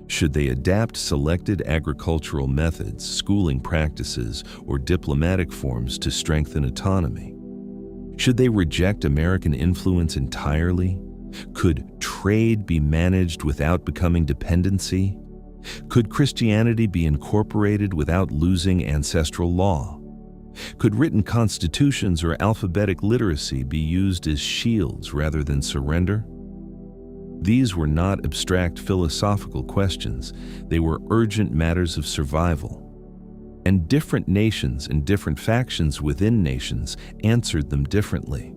Should they adapt selected agricultural methods, schooling practices, or diplomatic forms to strengthen autonomy? Should they reject American influence entirely? Could trade be managed without becoming dependency? Could Christianity be incorporated without losing ancestral law? Could written constitutions or alphabetic literacy be used as shields rather than surrender? These were not abstract philosophical questions. They were urgent matters of survival. And different nations and different factions within nations answered them differently.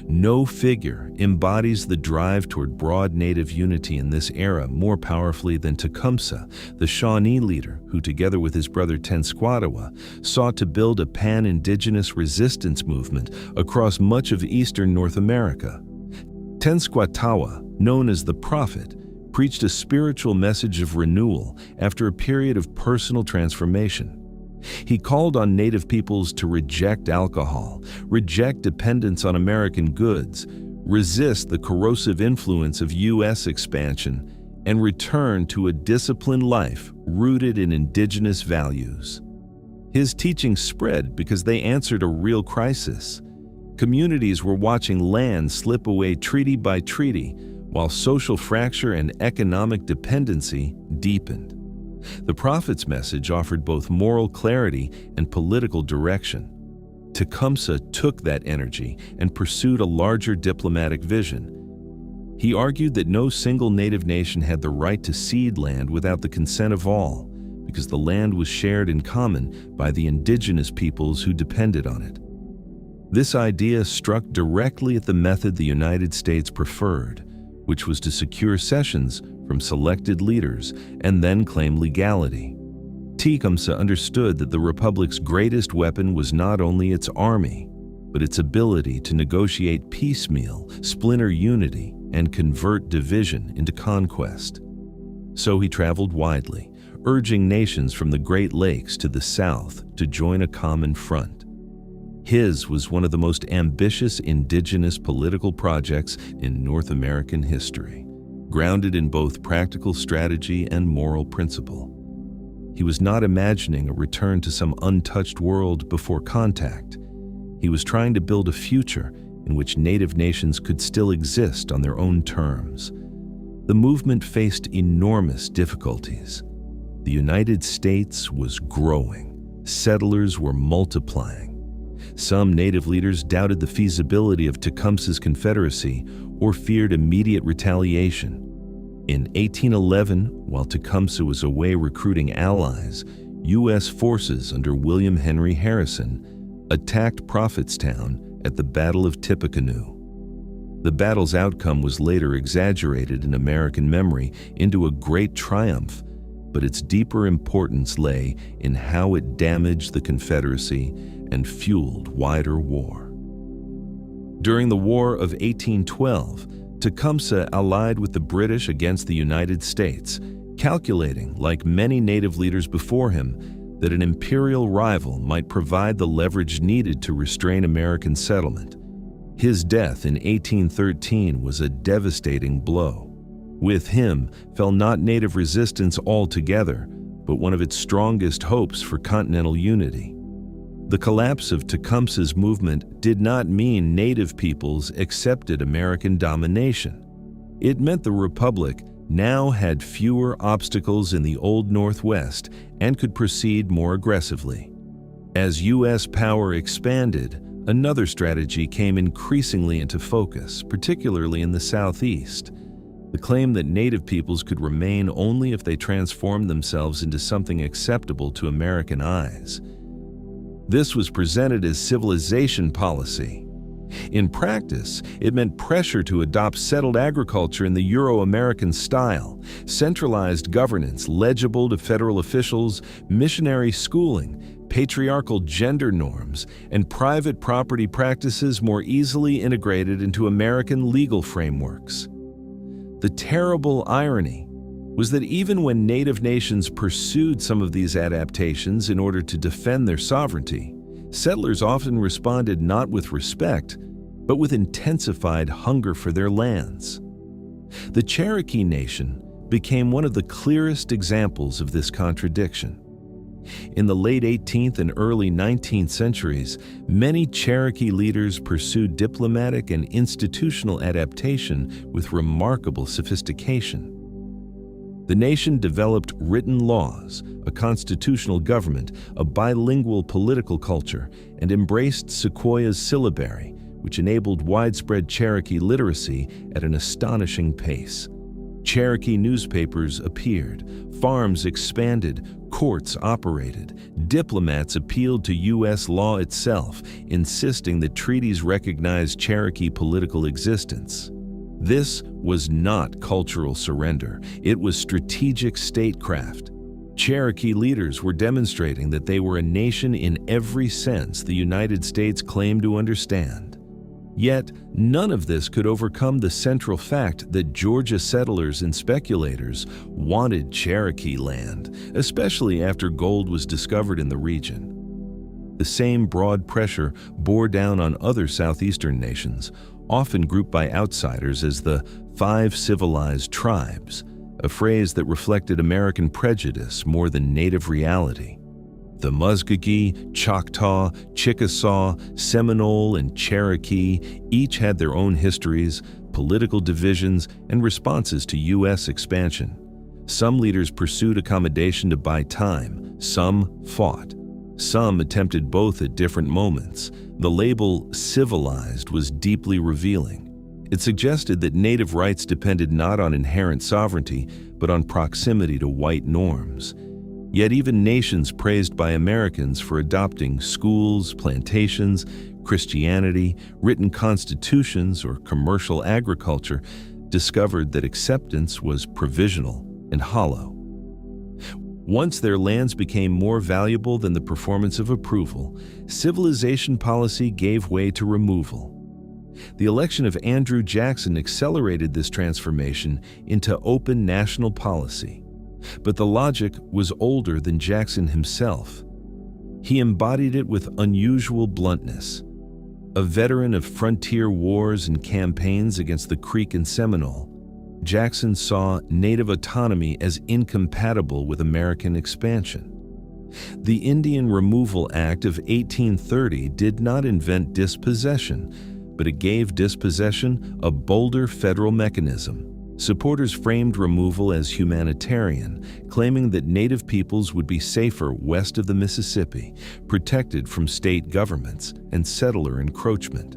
No figure embodies the drive toward broad Native unity in this era more powerfully than Tecumseh, the Shawnee leader who, together with his brother Tenskwatawa, sought to build a pan-Indigenous resistance movement across much of eastern North America. Tenskwatawa, known as the Prophet, preached a spiritual message of renewal after a period of personal transformation. He called on Native peoples to reject alcohol, reject dependence on American goods, resist the corrosive influence of U.S. expansion, and return to a disciplined life rooted in indigenous values. His teachings spread because they answered a real crisis. Communities were watching land slip away treaty by treaty, while social fracture and economic dependency deepened. The prophet's message offered both moral clarity and political direction. Tecumseh took that energy and pursued a larger diplomatic vision. He argued that no single Native nation had the right to cede land without the consent of all, because the land was shared in common by the indigenous peoples who depended on it. This idea struck directly at the method the United States preferred, which was to secure cessions from selected leaders and then claim legality. Tecumseh understood that the Republic's greatest weapon was not only its army, but its ability to negotiate piecemeal, splinter unity, and convert division into conquest. So he traveled widely, urging nations from the Great Lakes to the south to join a common front. His was one of the most ambitious indigenous political projects in North American history, grounded in both practical strategy and moral principle. He was not imagining a return to some untouched world before contact. He was trying to build a future in which native nations could still exist on their own terms. The movement faced enormous difficulties. The United States was growing. Settlers were multiplying. Some native leaders doubted the feasibility of Tecumseh's Confederacy or feared immediate retaliation. In 1811, while Tecumseh was away recruiting allies, U.S. forces under William Henry Harrison attacked Prophetstown at the Battle of Tippecanoe. The battle's outcome was later exaggerated in American memory into a great triumph, but its deeper importance lay in how it damaged the Confederacy and fueled wider war. During the War of 1812, Tecumseh allied with the British against the United States, calculating, like many native leaders before him, that an imperial rival might provide the leverage needed to restrain American settlement. His death in 1813 was a devastating blow. With him fell not native resistance altogether, but one of its strongest hopes for continental unity. The collapse of Tecumseh's movement did not mean native peoples accepted American domination. It meant the Republic now had fewer obstacles in the Old Northwest and could proceed more aggressively. As U.S. power expanded, another strategy came increasingly into focus, particularly in the Southeast. The claim that native peoples could remain only if they transformed themselves into something acceptable to American eyes. This was presented as civilization policy. In practice, it meant pressure to adopt settled agriculture in the Euro-American style, centralized governance legible to federal officials, missionary schooling, patriarchal gender norms, and private property practices more easily integrated into American legal frameworks. The terrible irony was that even when native nations pursued some of these adaptations in order to defend their sovereignty, settlers often responded not with respect, but with intensified hunger for their lands. The Cherokee Nation became one of the clearest examples of this contradiction. In the late 18th and early 19th centuries, many Cherokee leaders pursued diplomatic and institutional adaptation with remarkable sophistication. The nation developed written laws, a constitutional government, a bilingual political culture, and embraced Sequoyah's syllabary, which enabled widespread Cherokee literacy at an astonishing pace. Cherokee newspapers appeared, farms expanded, courts operated, diplomats appealed to U.S. law itself, insisting that treaties recognize Cherokee political existence. This was not cultural surrender, it was strategic statecraft. Cherokee leaders were demonstrating that they were a nation in every sense the United States claimed to understand. Yet, none of this could overcome the central fact that Georgia settlers and speculators wanted Cherokee land, especially after gold was discovered in the region. The same broad pressure bore down on other southeastern nations, often grouped by outsiders as the Five Civilized Tribes, a phrase that reflected American prejudice more than native reality. The Muskogee, Choctaw, Chickasaw, Seminole, and Cherokee each had their own histories, political divisions, and responses to U.S. expansion. Some leaders pursued accommodation to buy time, some fought. Some attempted both at different moments. The label civilized was deeply revealing. It suggested that native rights depended not on inherent sovereignty, but on proximity to white norms. Yet even nations praised by Americans for adopting schools, plantations, Christianity, written constitutions, or commercial agriculture discovered that acceptance was provisional and hollow. Once their lands became more valuable than the performance of approval, civilization policy gave way to removal. The election of Andrew Jackson accelerated this transformation into open national policy. But the logic was older than Jackson himself. He embodied it with unusual bluntness. A veteran of frontier wars and campaigns against the Creek and Seminole, Jackson saw Native autonomy as incompatible with American expansion. The Indian Removal Act of 1830 did not invent dispossession, but it gave dispossession a bolder federal mechanism. Supporters framed removal as humanitarian, claiming that Native peoples would be safer west of the Mississippi, protected from state governments and settler encroachment.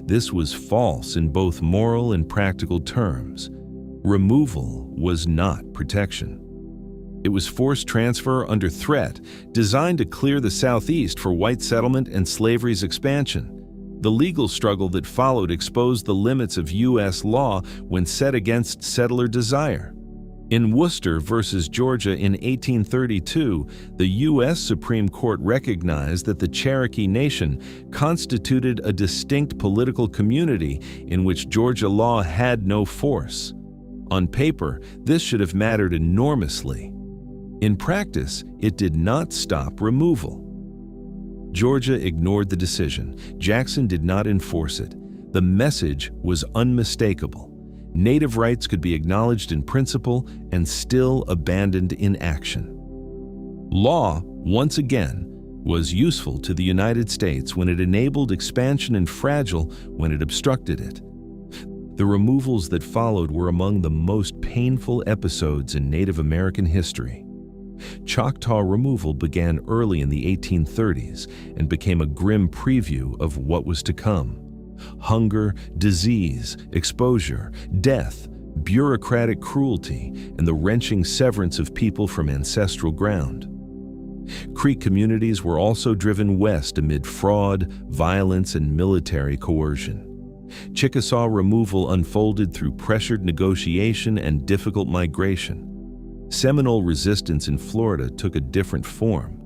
This was false in both moral and practical terms. Removal was not protection. It was forced transfer under threat, designed to clear the Southeast for white settlement and slavery's expansion. The legal struggle that followed exposed the limits of U.S. law when set against settler desire. In Worcester versus Georgia in 1832, the U.S. Supreme Court recognized that the Cherokee Nation constituted a distinct political community in which Georgia law had no force. On paper, this should have mattered enormously. In practice, it did not stop removal. Georgia ignored the decision. Jackson did not enforce it. The message was unmistakable. Native rights could be acknowledged in principle and still abandoned in action. Law, once again, was useful to the United States when it enabled expansion and fragile when it obstructed it. The removals that followed were among the most painful episodes in Native American history. Choctaw removal began early in the 1830s and became a grim preview of what was to come. Hunger, disease, exposure, death, bureaucratic cruelty, and the wrenching severance of people from ancestral ground. Creek communities were also driven west amid fraud, violence, and military coercion. Chickasaw removal unfolded through pressured negotiation and difficult migration. Seminole resistance in Florida took a different form.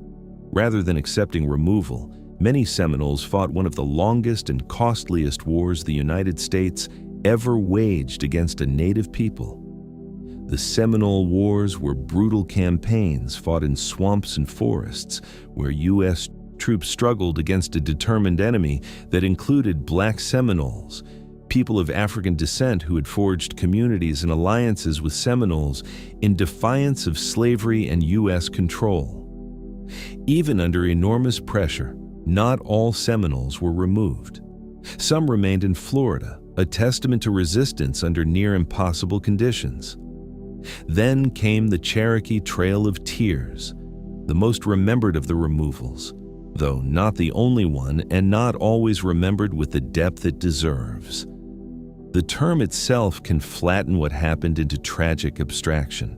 Rather than accepting removal, many Seminoles fought one of the longest and costliest wars the United States ever waged against a native people. The Seminole Wars were brutal campaigns fought in swamps and forests, where U.S. troops struggled against a determined enemy that included Black Seminoles, people of African descent who had forged communities and alliances with Seminoles in defiance of slavery and U.S. control. Even under enormous pressure, not all Seminoles were removed. Some remained in Florida, a testament to resistance under near impossible conditions. Then came the Cherokee Trail of Tears, the most remembered of the removals, though not the only one and not always remembered with the depth it deserves. The term itself can flatten what happened into tragic abstraction.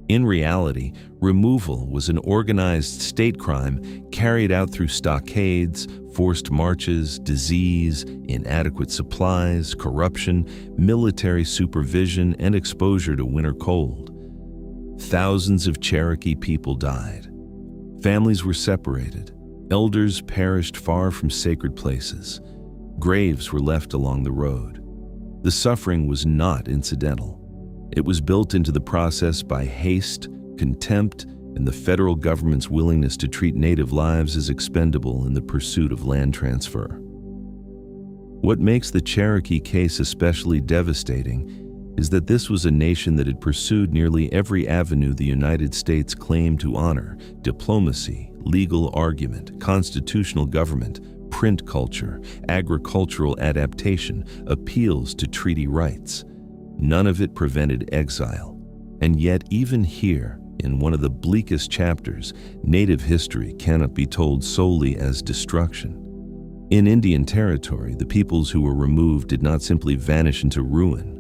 In reality, removal was an organized state crime carried out through stockades, forced marches, disease, inadequate supplies, corruption, military supervision, and exposure to winter cold. Thousands of Cherokee people died. Families were separated. Elders perished far from sacred places. Graves were left along the road. The suffering was not incidental. It was built into the process by haste, contempt, and the federal government's willingness to treat Native lives as expendable in the pursuit of land transfer. What makes the Cherokee case especially devastating is that this was a nation that had pursued nearly every avenue the United States claimed to honor: diplomacy, legal argument, constitutional government, print culture, agricultural adaptation, appeals to treaty rights. None of it prevented exile. And yet, even here, in one of the bleakest chapters, Native history cannot be told solely as destruction. In Indian Territory, the peoples who were removed did not simply vanish into ruin.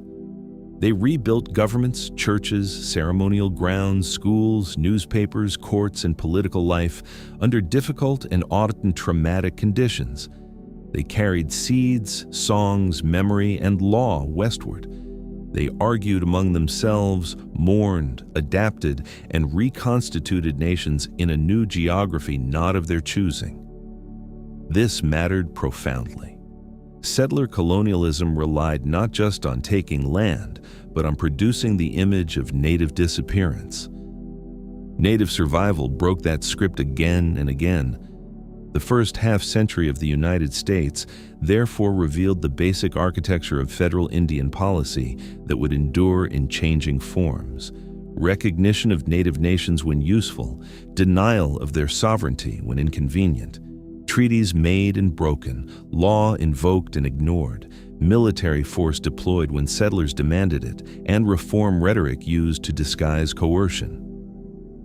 They rebuilt governments, churches, ceremonial grounds, schools, newspapers, courts, and political life under difficult and often traumatic conditions. They carried seeds, songs, memory, and law westward. They argued among themselves, mourned, adapted, and reconstituted nations in a new geography not of their choosing. This mattered profoundly. Settler colonialism relied not just on taking land, but on producing the image of native disappearance. Native survival broke that script again and again. The first half-century of the United States therefore revealed the basic architecture of federal Indian policy that would endure in changing forms. Recognition of native nations when useful, denial of their sovereignty when inconvenient, treaties made and broken, law invoked and ignored, military force deployed when settlers demanded it, and reform rhetoric used to disguise coercion.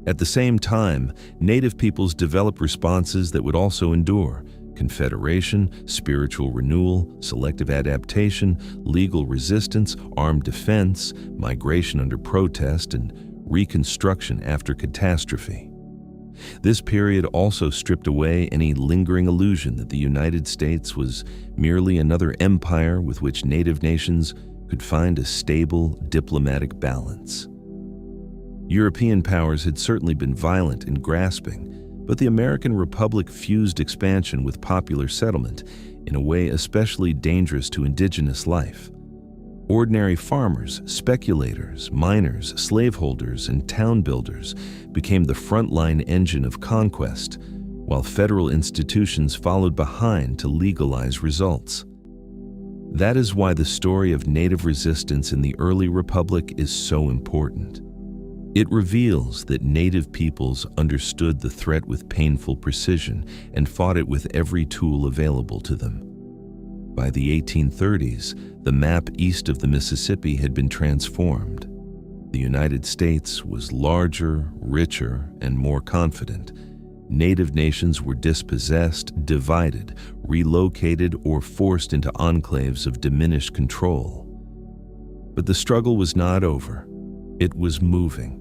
At the same time, native peoples developed responses that would also endure: confederation, spiritual renewal, selective adaptation, legal resistance, armed defense, migration under protest, and reconstruction after catastrophe. This period also stripped away any lingering illusion that the United States was merely another empire with which native nations could find a stable diplomatic balance. European powers had certainly been violent and grasping, but the American Republic fused expansion with popular settlement in a way especially dangerous to indigenous life. Ordinary farmers, speculators, miners, slaveholders, and town builders became the frontline engine of conquest, while federal institutions followed behind to legalize results. That is why the story of native resistance in the early republic is so important. It reveals that native peoples understood the threat with painful precision and fought it with every tool available to them. By the 1830s, the map east of the Mississippi had been transformed. The United States was larger, richer, and more confident. Native nations were dispossessed, divided, relocated, or forced into enclaves of diminished control. But the struggle was not over. It was moving.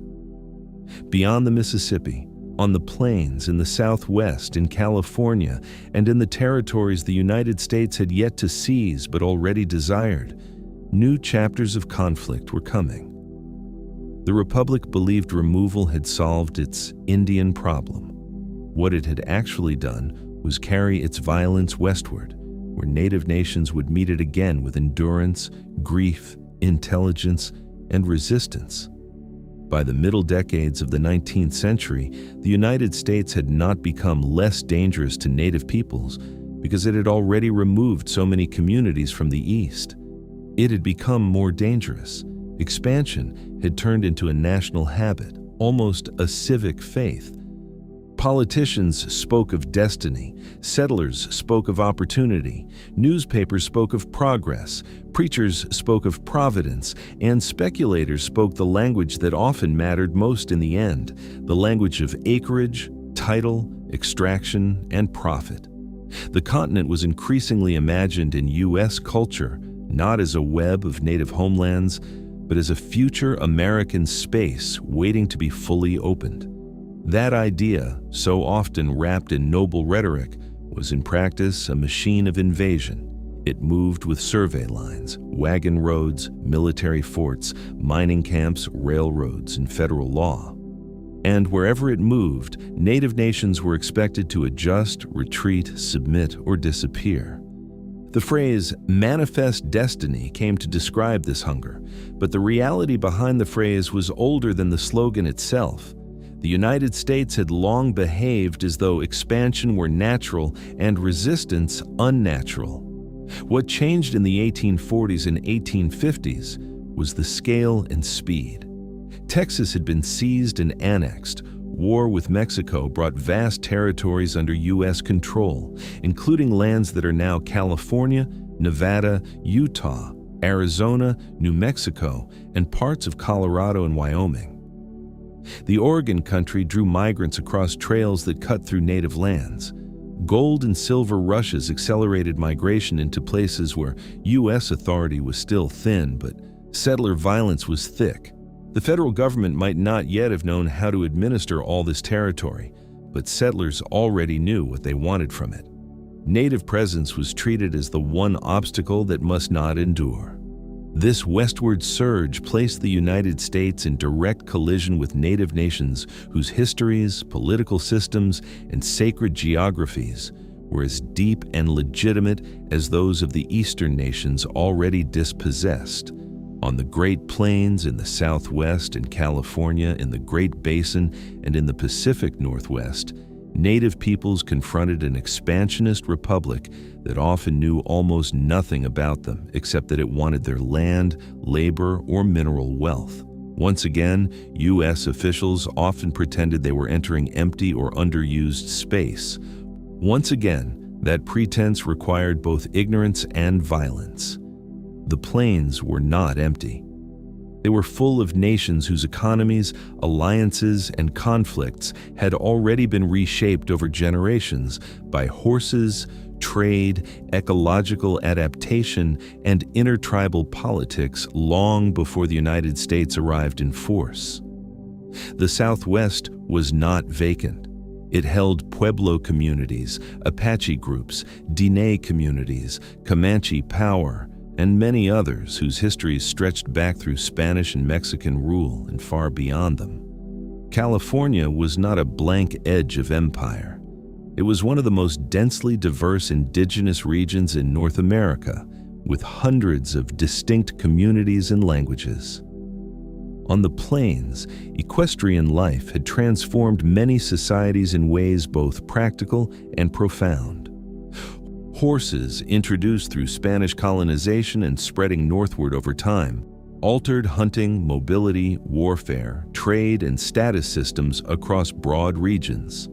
Beyond the Mississippi, on the plains in the Southwest, in California, and in the territories the United States had yet to seize but already desired, new chapters of conflict were coming. The Republic believed removal had solved its Indian problem. What it had actually done was carry its violence westward, where native nations would meet it again with endurance, grief, intelligence, and resistance. By the middle decades of the 19th century, the United States had not become less dangerous to native peoples because it had already removed so many communities from the East. It had become more dangerous. Expansion had turned into a national habit, almost a civic faith. Politicians spoke of destiny, settlers spoke of opportunity, newspapers spoke of progress, preachers spoke of providence, and speculators spoke the language that often mattered most in the end, the language of acreage, title, extraction, and profit. The continent was increasingly imagined in U.S. culture, not as a web of native homelands, but as a future American space waiting to be fully opened. That idea, so often wrapped in noble rhetoric, was in practice a machine of invasion. It moved with survey lines, wagon roads, military forts, mining camps, railroads, and federal law. And wherever it moved, native nations were expected to adjust, retreat, submit, or disappear. The phrase manifest destiny came to describe this hunger, but the reality behind the phrase was older than the slogan itself. The United States had long behaved as though expansion were natural and resistance unnatural. What changed in the 1840s and 1850s was the scale and speed. Texas had been seized and annexed. War with Mexico brought vast territories under U.S. control, including lands that are now California, Nevada, Utah, Arizona, New Mexico, and parts of Colorado and Wyoming. The Oregon Country drew migrants across trails that cut through native lands. Gold and silver rushes accelerated migration into places where U.S. authority was still thin, but settler violence was thick. The federal government might not yet have known how to administer all this territory, but settlers already knew what they wanted from it. Native presence was treated as the one obstacle that must not endure. This westward surge placed the United States in direct collision with native nations whose histories, political systems, and sacred geographies were as deep and legitimate as those of the Eastern nations already dispossessed. On the Great Plains in the Southwest, in California, in the Great Basin, and in the Pacific Northwest, Native peoples confronted an expansionist republic that often knew almost nothing about them except that it wanted their land, labor, or mineral wealth. Once again, U.S. officials often pretended they were entering empty or underused space. Once again, that pretense required both ignorance and violence. The plains were not empty. They were full of nations whose economies, alliances, and conflicts had already been reshaped over generations by horses, trade, ecological adaptation, and intertribal politics long before the United States arrived in force. The Southwest was not vacant. It held Pueblo communities, Apache groups, Diné communities, Comanche power, and many others whose histories stretched back through Spanish and Mexican rule and far beyond them. California was not a blank edge of empire. It was one of the most densely diverse indigenous regions in North America, with hundreds of distinct communities and languages. On the plains, equestrian life had transformed many societies in ways both practical and profound. Horses, introduced through Spanish colonization and spreading northward over time, altered hunting, mobility, warfare, trade, and status systems across broad regions.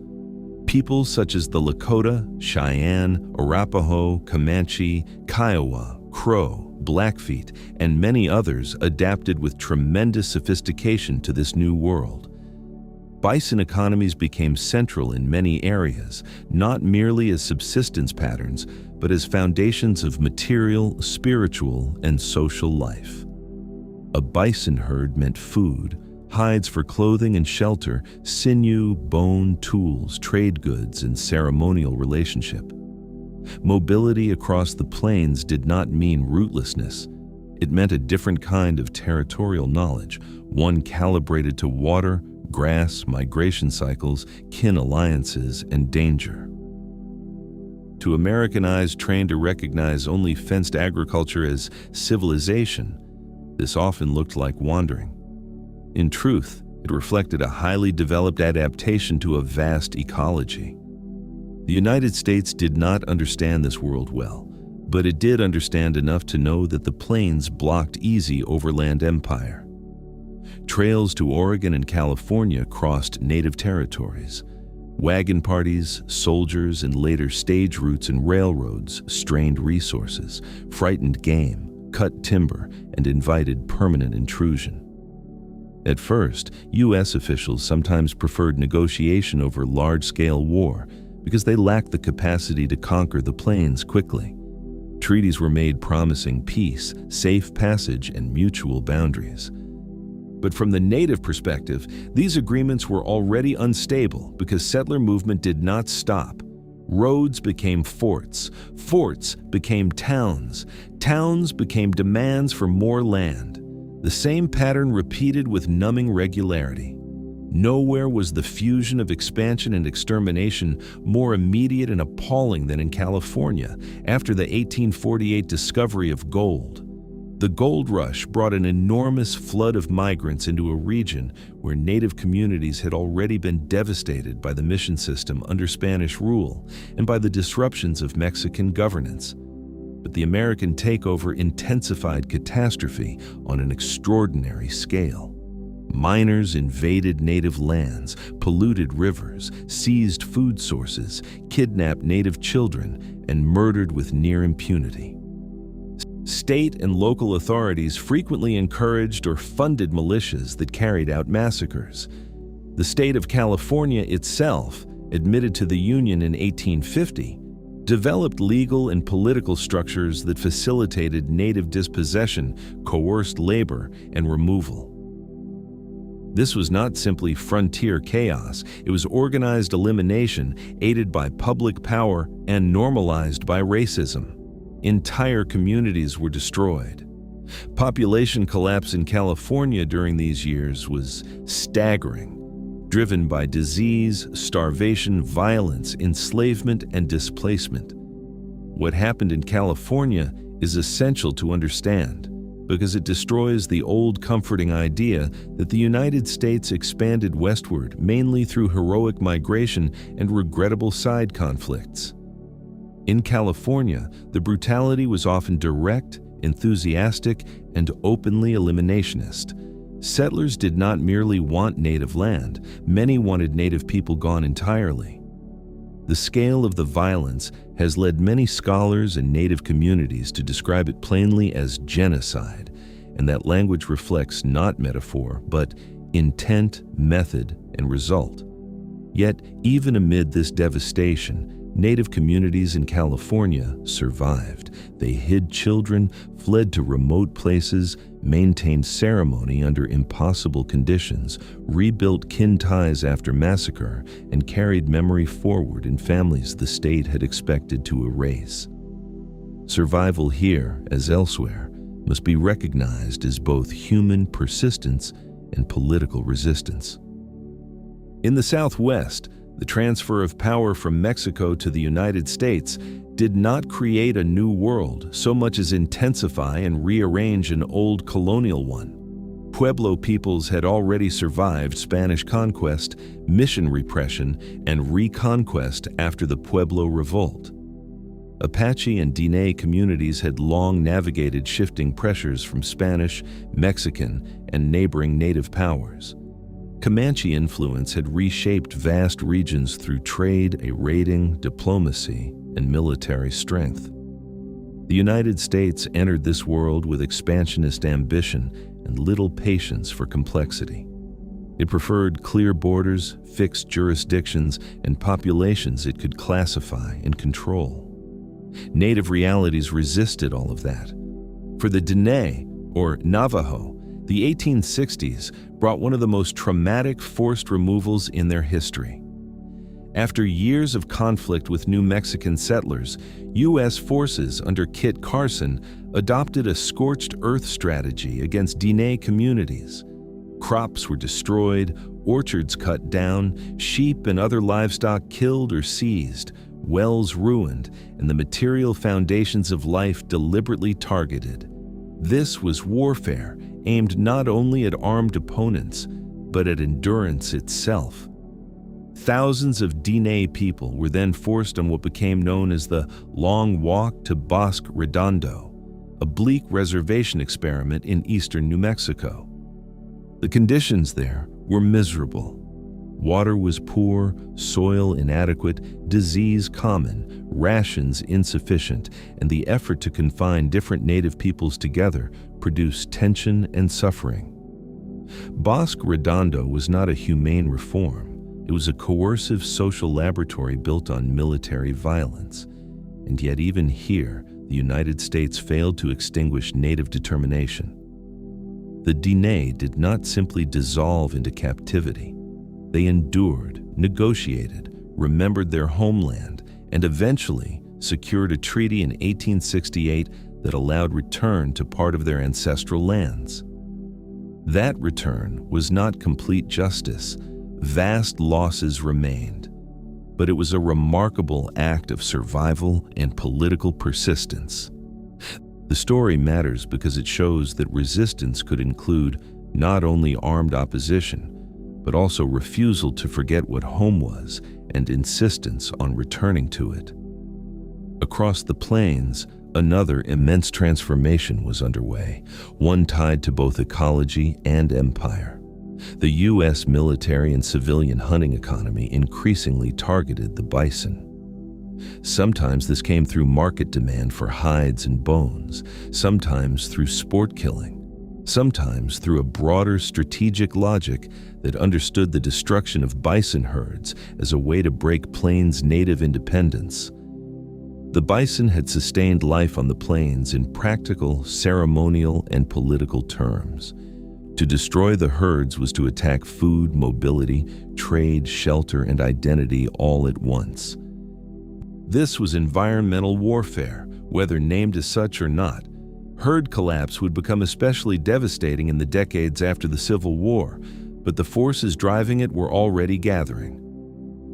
Peoples such as the Lakota, Cheyenne, Arapaho, Comanche, Kiowa, Crow, Blackfeet, and many others adapted with tremendous sophistication to this new world. Bison economies became central in many areas, not merely as subsistence patterns, but as foundations of material, spiritual, and social life. A bison herd meant food, hides for clothing and shelter, sinew, bone, tools, trade goods, and ceremonial relationship. Mobility across the plains did not mean rootlessness. It meant a different kind of territorial knowledge, one calibrated to water, grass, migration cycles, kin alliances, and danger. To American eyes trained to recognize only fenced agriculture as civilization, this often looked like wandering. In truth, it reflected a highly developed adaptation to a vast ecology. The United States did not understand this world well, but it did understand enough to know that the plains blocked easy overland empire. Trails to Oregon and California crossed native territories. Wagon parties, soldiers, and later stage routes and railroads strained resources, frightened game, cut timber, and invited permanent intrusion. At first, U.S. officials sometimes preferred negotiation over large-scale war because they lacked the capacity to conquer the plains quickly. Treaties were made promising peace, safe passage, and mutual boundaries. But from the native perspective, these agreements were already unstable because settler movement did not stop. Roads became forts, forts became towns, towns became demands for more land. The same pattern repeated with numbing regularity. Nowhere was the fusion of expansion and extermination more immediate and appalling than in California after the 1848 discovery of gold. The gold rush brought an enormous flood of migrants into a region where native communities had already been devastated by the mission system under Spanish rule and by the disruptions of Mexican governance. But the American takeover intensified catastrophe on an extraordinary scale. Miners invaded native lands, polluted rivers, seized food sources, kidnapped native children, and murdered with near impunity. State and local authorities frequently encouraged or funded militias that carried out massacres. The state of California itself, admitted to the Union in 1850, developed legal and political structures that facilitated native dispossession, coerced labor, and removal. This was not simply frontier chaos, it was organized elimination aided by public power and normalized by racism. Entire communities were destroyed. Population collapse in California during these years was staggering, driven by disease, starvation, violence, enslavement, and displacement. What happened in California is essential to understand. because it destroys the old comforting idea that the United States expanded westward mainly through heroic migration and regrettable side conflicts. In California, the brutality was often direct, enthusiastic, and openly eliminationist. Settlers did not merely want native land, many wanted native people gone entirely. The scale of the violence has led many scholars and native communities to describe it plainly as genocide, and that language reflects not metaphor, but intent, method, and result. Yet, even amid this devastation, Native communities in California survived. They hid children, fled to remote places, maintained ceremony under impossible conditions, rebuilt kin ties after massacre, and carried memory forward in families the state had expected to erase. Survival here, as elsewhere, must be recognized as both human persistence and political resistance. In the Southwest, the transfer of power from Mexico to the United States did not create a new world so much as intensify and rearrange an old colonial one. Pueblo peoples had already survived Spanish conquest, mission repression, and reconquest after the Pueblo Revolt. Apache and Diné communities had long navigated shifting pressures from Spanish, Mexican, and neighboring native powers. Comanche influence had reshaped vast regions through trade, raiding, diplomacy, and military strength. The United States entered this world with expansionist ambition and little patience for complexity. It preferred clear borders, fixed jurisdictions, and populations it could classify and control. Native realities resisted all of that. For the Diné, or Navajo, the 1860s brought one of the most traumatic forced removals in their history. After years of conflict with New Mexican settlers, U.S. forces under Kit Carson adopted a scorched earth strategy against Diné communities. Crops were destroyed, orchards cut down, sheep and other livestock killed or seized, wells ruined, and the material foundations of life deliberately targeted. This was warfare aimed not only at armed opponents, but at endurance itself. Thousands of Diné people were then forced on what became known as the Long Walk to Bosque Redondo, a bleak reservation experiment in eastern New Mexico. The conditions there were miserable. Water was poor, soil inadequate, disease common, rations insufficient, and the effort to confine different native peoples together produced tension and suffering. Bosque Redondo was not a humane reform. It was a coercive social laboratory built on military violence. And yet even here, the United States failed to extinguish native determination. The Diné did not simply dissolve into captivity. They endured, negotiated, remembered their homeland, and eventually secured a treaty in 1868 that allowed return to part of their ancestral lands. That return was not complete justice. Vast losses remained, but it was a remarkable act of survival and political persistence. The story matters because it shows that resistance could include not only armed opposition, but also refusal to forget what home was and insistence on returning to it. Across the plains, another immense transformation was underway, one tied to both ecology and empire. The U.S. military and civilian hunting economy increasingly targeted the bison. Sometimes this came through market demand for hides and bones, sometimes through sport killing, sometimes through a broader strategic logic that understood the destruction of bison herds as a way to break plains' native independence. The bison had sustained life on the plains in practical, ceremonial, and political terms. To destroy the herds was to attack food, mobility, trade, shelter, and identity all at once. This was environmental warfare, whether named as such or not. Herd collapse would become especially devastating in the decades after the Civil War, but the forces driving it were already gathering.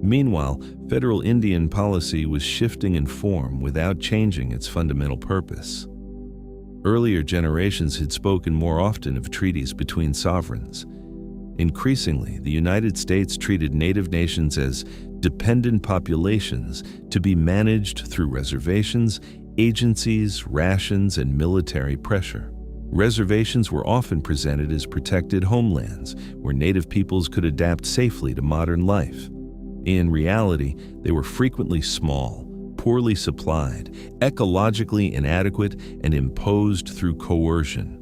Meanwhile, federal Indian policy was shifting in form without changing its fundamental purpose. Earlier generations had spoken more often of treaties between sovereigns. Increasingly, the United States treated native nations as dependent populations to be managed through reservations, agencies, rations, and military pressure. Reservations were often presented as protected homelands where native peoples could adapt safely to modern life. In reality, they were frequently small, poorly supplied, ecologically inadequate, and imposed through coercion.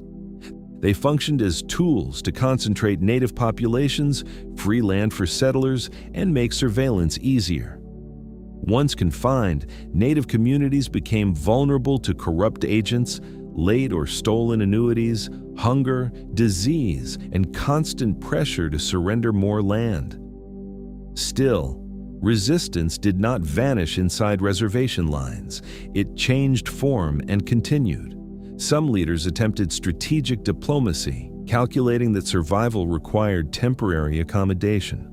They functioned as tools to concentrate native populations, free land for settlers, and make surveillance easier. Once confined, native communities became vulnerable to corrupt agents, late or stolen annuities, hunger, disease, and constant pressure to surrender more land. Still, resistance did not vanish inside reservation lines. It changed form and continued. Some leaders attempted strategic diplomacy, calculating that survival required temporary accommodation.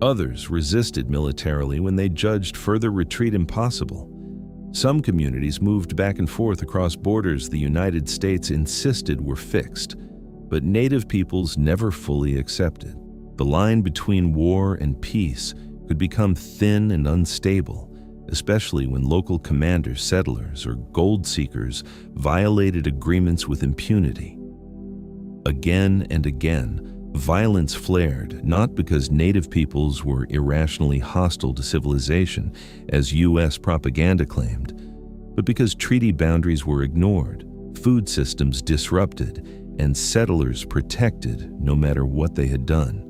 Others resisted militarily when they judged further retreat impossible. Some communities moved back and forth across borders the United States insisted were fixed, but native peoples never fully accepted. The line between war and peace could become thin and unstable, especially when local commanders, settlers, or gold seekers violated agreements with impunity. Again and again, violence flared, not because native peoples were irrationally hostile to civilization, as U.S. propaganda claimed, but because treaty boundaries were ignored, food systems disrupted, and settlers protected no matter what they had done.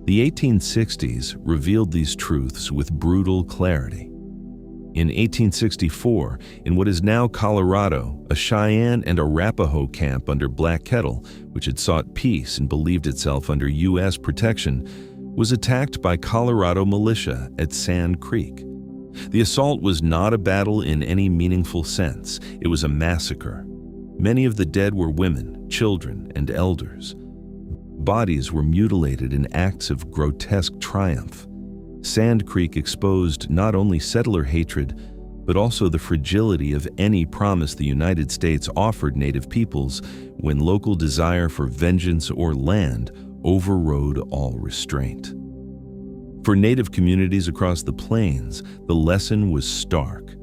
The 1860s revealed these truths with brutal clarity. In 1864, in what is now Colorado, a Cheyenne and Arapaho camp under Black Kettle, which had sought peace and believed itself under U.S. protection, was attacked by Colorado militia at Sand Creek. The assault was not a battle in any meaningful sense. It was a massacre. Many of the dead were women, children, and elders. Bodies were mutilated in acts of grotesque triumph. Sand Creek exposed not only settler hatred, but also the fragility of any promise the United States offered native peoples when local desire for vengeance or land overrode all restraint. For native communities across the plains, the lesson was stark.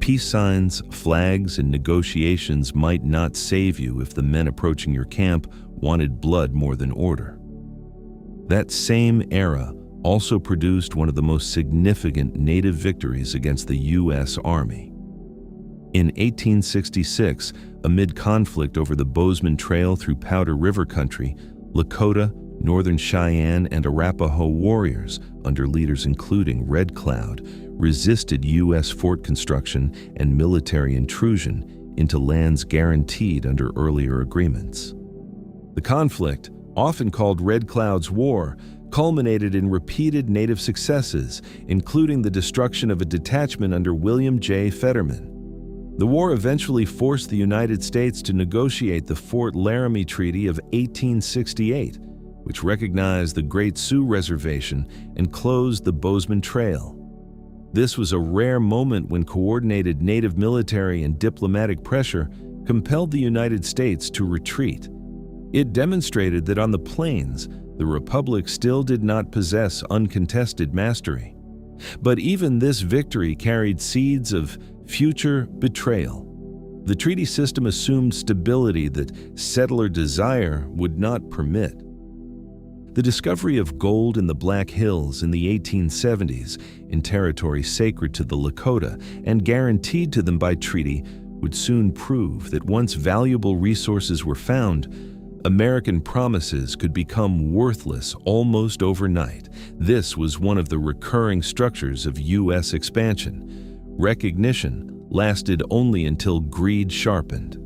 Peace signs, flags, and negotiations might not save you if the men approaching your camp wanted blood more than order. That same era also produced one of the most significant native victories against the U.S. Army. In 1866, amid conflict over the Bozeman Trail through Powder River Country, Lakota, Northern Cheyenne, and Arapaho warriors, under leaders including Red Cloud, resisted U.S. fort construction and military intrusion into lands guaranteed under earlier agreements. The conflict, often called Red Cloud's War, culminated in repeated native successes, including the destruction of a detachment under William J. Fetterman. The war eventually forced the United States to negotiate the Fort Laramie Treaty of 1868, which recognized the Great Sioux Reservation and closed the Bozeman Trail. This was a rare moment when coordinated native military and diplomatic pressure compelled the United States to retreat. It demonstrated that on the plains, the Republic still did not possess uncontested mastery. But even this victory carried seeds of future betrayal. The treaty system assumed stability that settler desire would not permit. The discovery of gold in the Black Hills in the 1870s, in territory sacred to the Lakota and guaranteed to them by treaty, would soon prove that once valuable resources were found, American promises could become worthless almost overnight. This was one of the recurring structures of U.S. expansion. Recognition lasted only until greed sharpened.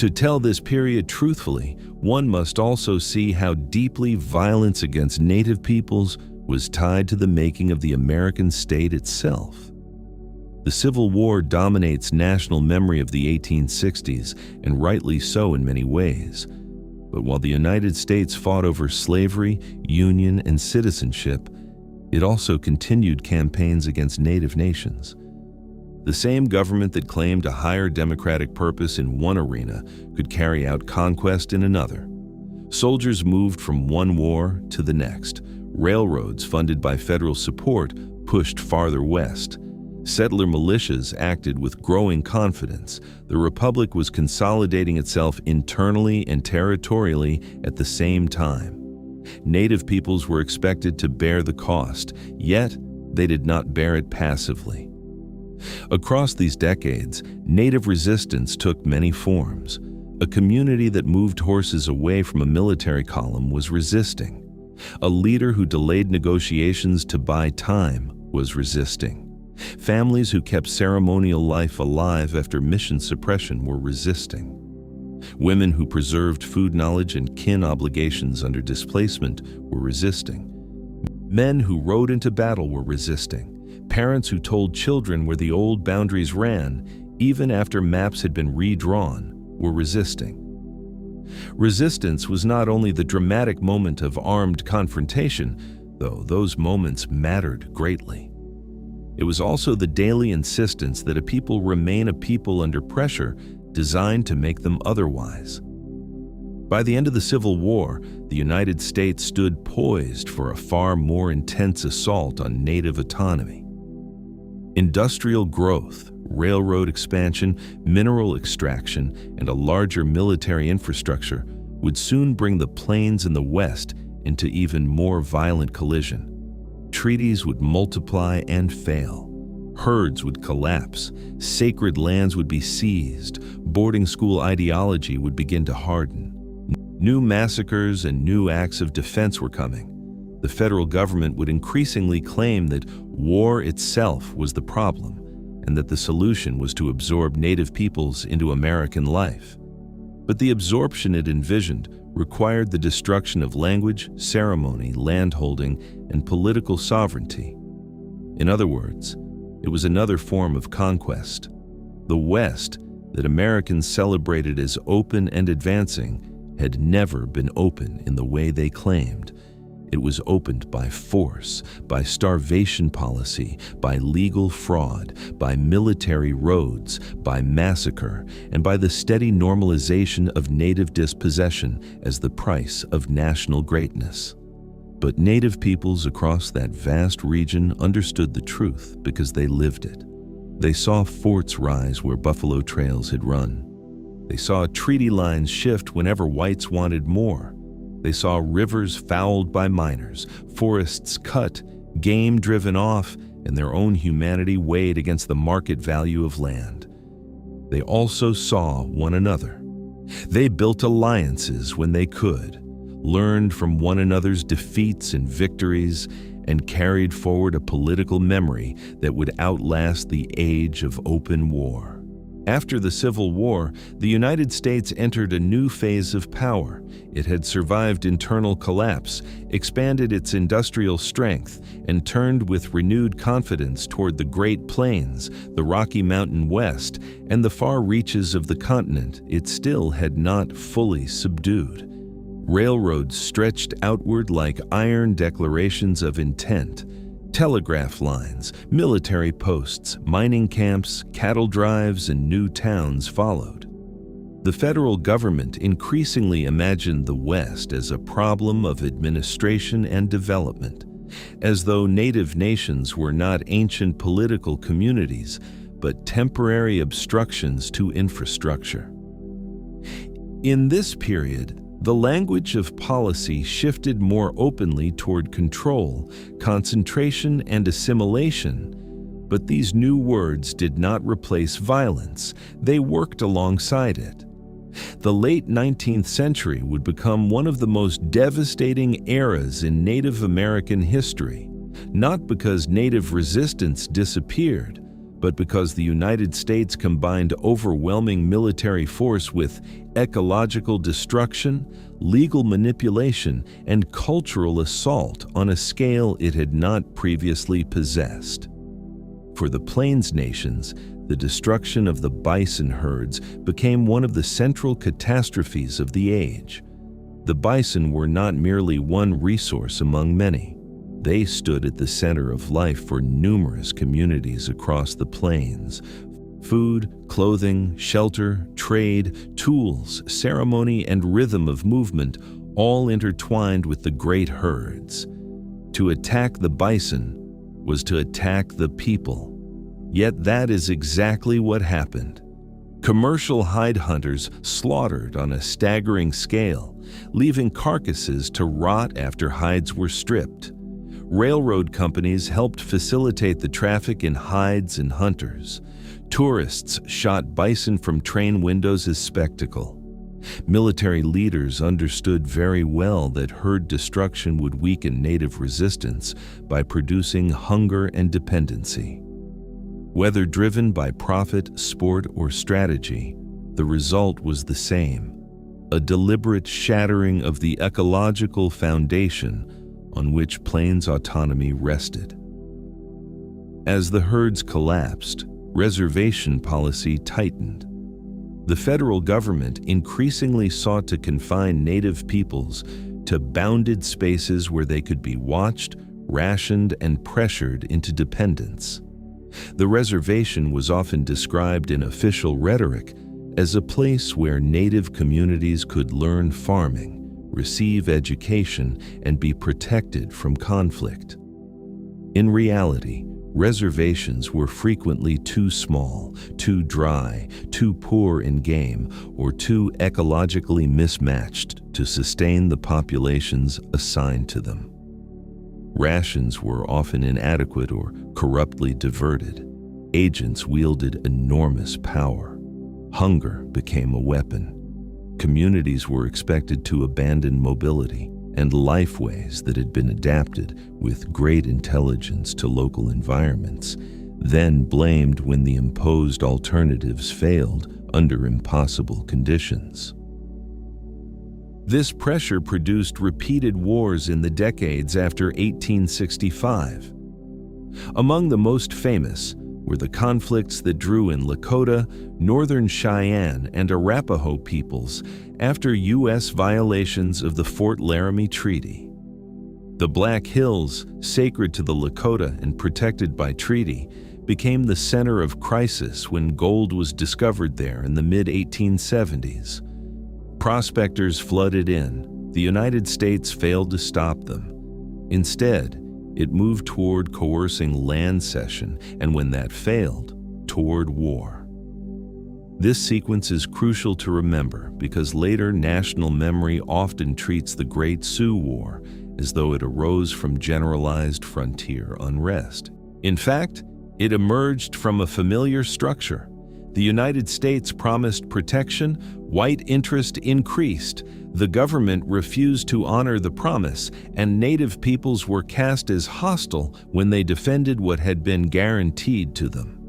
To tell this period truthfully, one must also see how deeply violence against native peoples was tied to the making of the American state itself. The Civil War dominates national memory of the 1860s, and rightly so in many ways. But while the United States fought over slavery, union, and citizenship, it also continued campaigns against native nations. The same government that claimed a higher democratic purpose in one arena could carry out conquest in another. Soldiers moved from one war to the next. Railroads funded by federal support pushed farther west. Settler militias acted with growing confidence. The republic was consolidating itself internally and territorially at the same time. Native peoples were expected to bear the cost, yet they did not bear it passively. Across these decades, Native resistance took many forms. A community that moved horses away from a military column was resisting. A leader who delayed negotiations to buy time was resisting. Families who kept ceremonial life alive after mission suppression were resisting. Women who preserved food knowledge and kin obligations under displacement were resisting. Men who rode into battle were resisting. Parents who told children where the old boundaries ran, even after maps had been redrawn, were resisting. Resistance was not only the dramatic moment of armed confrontation, though those moments mattered greatly. It was also the daily insistence that a people remain a people under pressure designed to make them otherwise. By the end of the Civil War, the United States stood poised for a far more intense assault on Native autonomy. Industrial growth, railroad expansion, mineral extraction, and a larger military infrastructure would soon bring the plains in the West into even more violent collision. Treaties would multiply and fail. Herds would collapse. Sacred lands would be seized. Boarding school ideology would begin to harden. New massacres and new acts of defense were coming. The federal government would increasingly claim that war itself was the problem, and that the solution was to absorb Native peoples into American life. But the absorption it envisioned required the destruction of language, ceremony, landholding, and political sovereignty. In other words, it was another form of conquest. The West, that Americans celebrated as open and advancing, had never been open in the way they claimed. It was opened by force, by starvation policy, by legal fraud, by military roads, by massacre, and by the steady normalization of Native dispossession as the price of national greatness. But Native peoples across that vast region understood the truth because they lived it. They saw forts rise where buffalo trails had run. They saw treaty lines shift whenever whites wanted more. They saw rivers fouled by miners, forests cut, game driven off, and their own humanity weighed against the market value of land. They also saw one another. They built alliances when they could, learned from one another's defeats and victories, and carried forward a political memory that would outlast the age of open war. After the Civil War, the United States entered a new phase of power. It had survived internal collapse, expanded its industrial strength, and turned with renewed confidence toward the Great Plains, the Rocky Mountain West, and the far reaches of the continent it still had not fully subdued. Railroads stretched outward like iron declarations of intent. Telegraph lines, military posts, mining camps, cattle drives, and new towns followed. The federal government increasingly imagined the West as a problem of administration and development, as though Native nations were not ancient political communities, but temporary obstructions to infrastructure. In this period, the language of policy shifted more openly toward control, concentration, and assimilation, but these new words did not replace violence. They worked alongside it. The late 19th century would become one of the most devastating eras in Native American history, not because Native resistance disappeared, but because the United States combined overwhelming military force with ecological destruction, legal manipulation, and cultural assault on a scale it had not previously possessed. For the Plains nations, the destruction of the bison herds became one of the central catastrophes of the age. The bison were not merely one resource among many. They stood at the center of life for numerous communities across the plains. Food, clothing, shelter, trade, tools, ceremony, and rhythm of movement all intertwined with the great herds. To attack the bison was to attack the people. Yet that is exactly what happened. Commercial hide hunters slaughtered on a staggering scale, leaving carcasses to rot after hides were stripped. Railroad companies helped facilitate the traffic in hides and hunters. Tourists shot bison from train windows as spectacle. Military leaders understood very well that herd destruction would weaken native resistance by producing hunger and dependency. Whether driven by profit, sport, or strategy, the result was the same: a deliberate shattering of the ecological foundation on which Plains autonomy rested. As the herds collapsed, reservation policy tightened. The federal government increasingly sought to confine native peoples to bounded spaces where they could be watched, rationed, and pressured into dependence. The reservation was often described in official rhetoric as a place where native communities could learn farming, receive education, and be protected from conflict. In reality, reservations were frequently too small, too dry, too poor in game, or too ecologically mismatched to sustain the populations assigned to them. Rations were often inadequate or corruptly diverted. Agents wielded enormous power. Hunger became a weapon. Communities were expected to abandon mobility and lifeways that had been adapted with great intelligence to local environments, then blamed when the imposed alternatives failed under impossible conditions. This pressure produced repeated wars in the decades after 1865. Among the most famous were the conflicts that drew in Lakota, Northern Cheyenne, and Arapaho peoples after U.S. violations of the Fort Laramie Treaty. The Black Hills, sacred to the Lakota and protected by treaty, became the center of crisis when gold was discovered there in the mid-1870s. Prospectors flooded in. The United States failed to stop them. Instead, it moved toward coercing land cession, and when that failed, toward war. This sequence is crucial to remember because later national memory often treats the Great Sioux War as though it arose from generalized frontier unrest. In fact, it emerged from a familiar structure. The United States promised protection, white interest increased, the government refused to honor the promise, and native peoples were cast as hostile when they defended what had been guaranteed to them.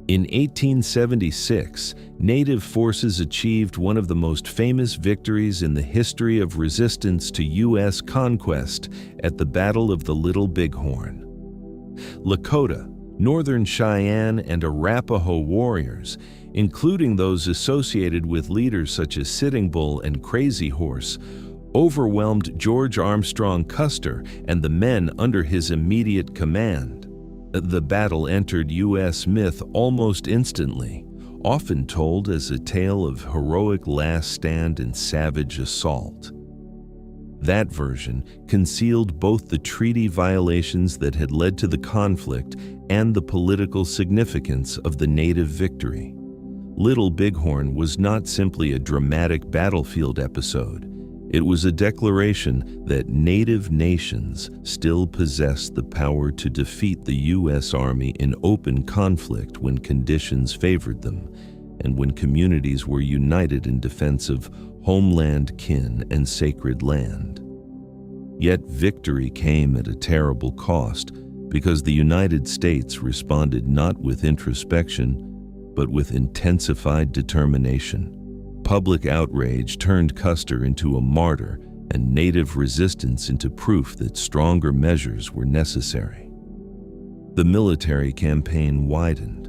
In 1876, native forces achieved one of the most famous victories in the history of resistance to U.S. conquest at the Battle of the Little Bighorn. Lakota, Northern Cheyenne, and Arapaho warriors, including those associated with leaders such as Sitting Bull and Crazy Horse, overwhelmed George Armstrong Custer and the men under his immediate command. The battle entered U.S. myth almost instantly, often told as a tale of heroic last stand and savage assault. That version concealed both the treaty violations that had led to the conflict and the political significance of the native victory. Little Bighorn was not simply a dramatic battlefield episode. It was a declaration that native nations still possessed the power to defeat the U.S. Army in open conflict when conditions favored them, and when communities were united in defense of homeland, kin, and sacred land. Yet victory came at a terrible cost because the United States responded not with introspection, but with intensified determination. Public outrage turned Custer into a martyr and native resistance into proof that stronger measures were necessary. The military campaign widened.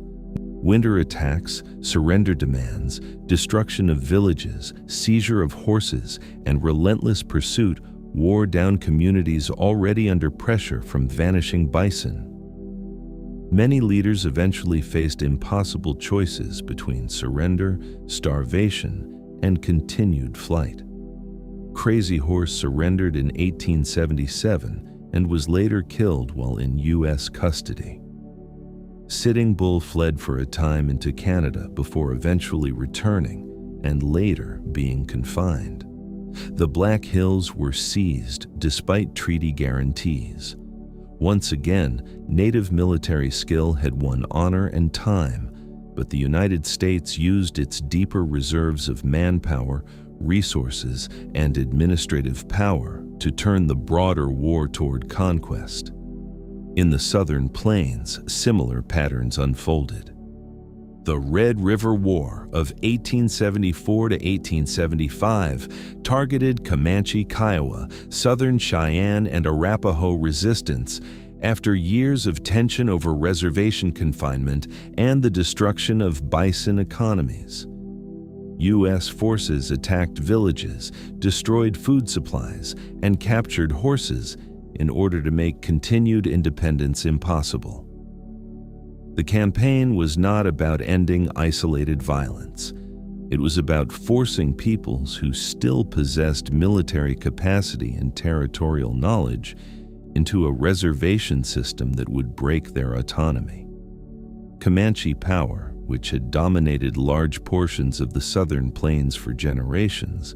Winter attacks, surrender demands, destruction of villages, seizure of horses, and relentless pursuit wore down communities already under pressure from vanishing bison. Many leaders eventually faced impossible choices between surrender, starvation, and continued flight. Crazy Horse surrendered in 1877 and was later killed while in U.S. custody. Sitting Bull fled for a time into Canada before eventually returning and later being confined. The Black Hills were seized despite treaty guarantees. Once again, Native military skill had won honor and time, but the United States used its deeper reserves of manpower, resources, and administrative power to turn the broader war toward conquest. In the Southern Plains, similar patterns unfolded. The Red River War of 1874 to 1875 targeted Comanche, Kiowa, Southern Cheyenne, and Arapaho resistance after years of tension over reservation confinement and the destruction of bison economies. U.S. forces attacked villages, destroyed food supplies, and captured horses in order to make continued independence impossible. The campaign was not about ending isolated violence. It was about forcing peoples who still possessed military capacity and territorial knowledge into a reservation system that would break their autonomy. Comanche power, which had dominated large portions of the Southern Plains for generations,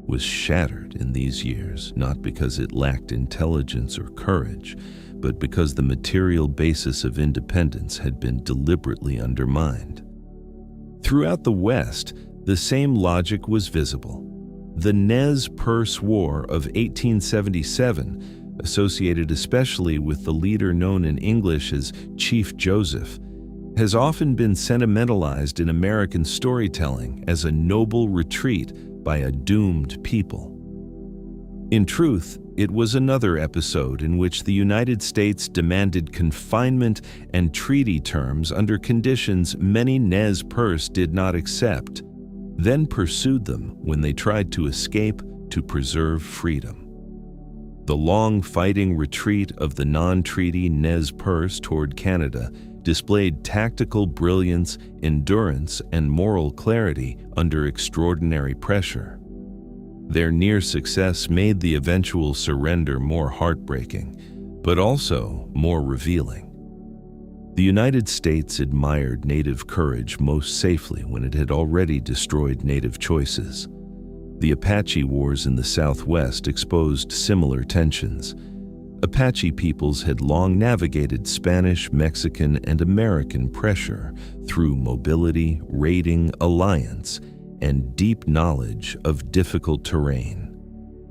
was shattered in these years, not because it lacked intelligence or courage, but because the material basis of independence had been deliberately undermined. Throughout the West, the same logic was visible. The Nez Perce War of 1877, associated especially with the leader known in English as Chief Joseph, has often been sentimentalized in American storytelling as a noble retreat by a doomed people. In truth, it was another episode in which the United States demanded confinement and treaty terms under conditions many Nez Perce did not accept, then pursued them when they tried to escape to preserve freedom. The long fighting retreat of the non-treaty Nez Perce toward Canada displayed tactical brilliance, endurance, and moral clarity under extraordinary pressure. Their near success made the eventual surrender more heartbreaking, but also more revealing. The United States admired Native courage most safely when it had already destroyed Native choices. The Apache Wars in the Southwest exposed similar tensions. Apache peoples had long navigated Spanish, Mexican, and American pressure through mobility, raiding, alliance, and deep knowledge of difficult terrain.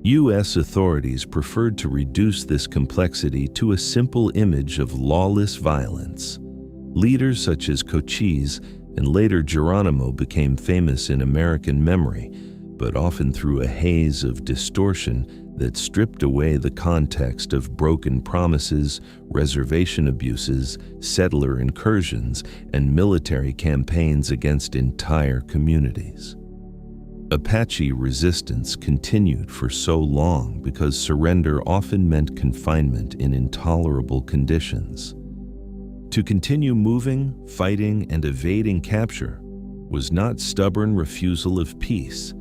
U.S. authorities preferred to reduce this complexity to a simple image of lawless violence. Leaders such as Cochise and later Geronimo became famous in American memory, but often through a haze of distortion that stripped away the context of broken promises, reservation abuses, settler incursions, and military campaigns against entire communities. Apache resistance continued for so long because surrender often meant confinement in intolerable conditions. To continue moving, fighting, and evading capture was not stubborn refusal of peace.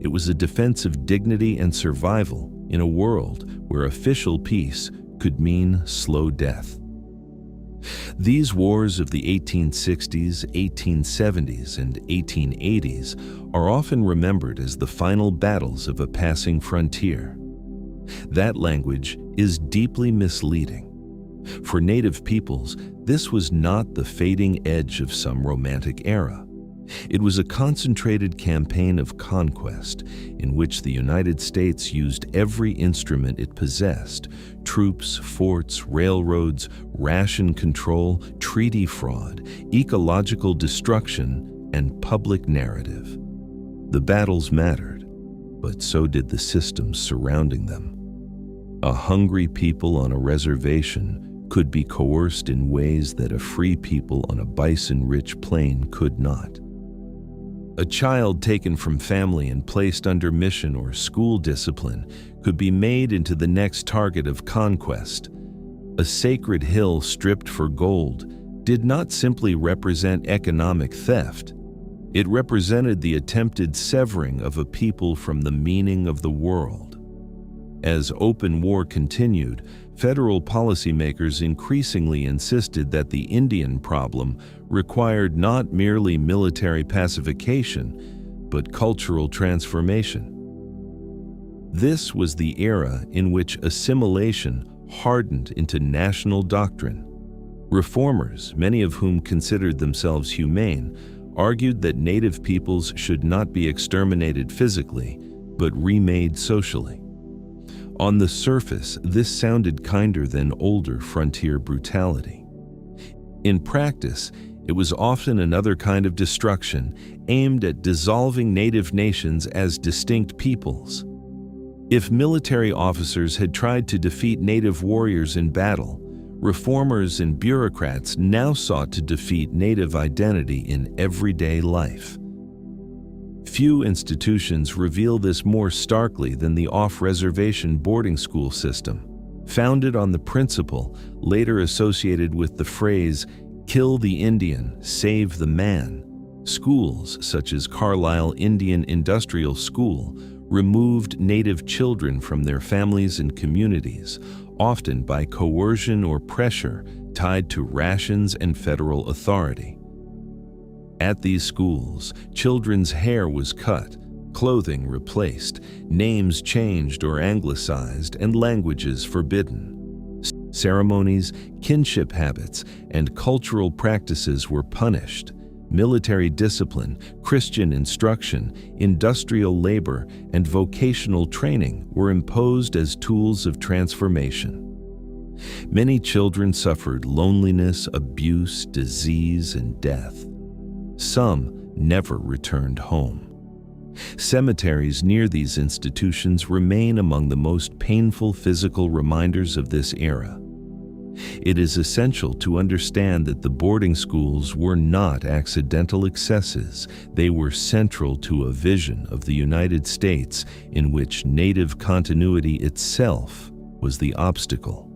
It was a defense of dignity and survival in a world where official peace could mean slow death. These wars of the 1860s, 1870s, and 1880s are often remembered as the final battles of a passing frontier. That language is deeply misleading. For Native peoples, this was not the fading edge of some romantic era. It was a concentrated campaign of conquest in which the United States used every instrument it possessed: troops, forts, railroads, ration control, treaty fraud, ecological destruction, and public narrative. The battles mattered, but so did the systems surrounding them. A hungry people on a reservation could be coerced in ways that a free people on a bison-rich plain could not. A child taken from family and placed under mission or school discipline could be made into the next target of conquest. A sacred hill stripped for gold did not simply represent economic theft. It represented the attempted severing of a people from the meaning of the world. As open war continued, federal policymakers increasingly insisted that the Indian problem required not merely military pacification, but cultural transformation. This was the era in which assimilation hardened into national doctrine. Reformers, many of whom considered themselves humane, argued that native peoples should not be exterminated physically, but remade socially. On the surface, this sounded kinder than older frontier brutality. In practice, it was often another kind of destruction aimed at dissolving native nations as distinct peoples. If military officers had tried to defeat native warriors in battle, reformers and bureaucrats now sought to defeat native identity in everyday life. Few institutions reveal this more starkly than the off-reservation boarding school system, founded on the principle later associated with the phrase, "kill the Indian, save the man." Schools such as Carlisle Indian Industrial School removed native children from their families and communities, often by coercion or pressure tied to rations and federal authority. At these schools, children's hair was cut, clothing replaced, names changed or anglicized, and languages forbidden. Ceremonies, kinship habits, and cultural practices were punished. Military discipline, Christian instruction, industrial labor, and vocational training were imposed as tools of transformation. Many children suffered loneliness, abuse, disease, and death. Some never returned home. Cemeteries near these institutions remain among the most painful physical reminders of this era. It is essential to understand that the boarding schools were not accidental excesses. They were central to a vision of the United States in which native continuity itself was the obstacle.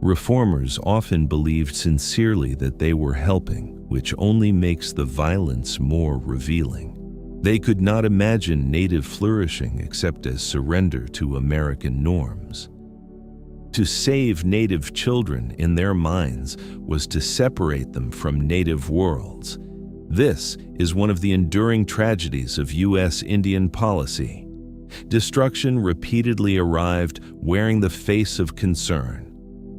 Reformers often believed sincerely that they were helping, which only makes the violence more revealing. They could not imagine native flourishing except as surrender to American norms. To save native children in their minds was to separate them from native worlds. This is one of the enduring tragedies of U.S. Indian policy. Destruction repeatedly arrived wearing the face of concern.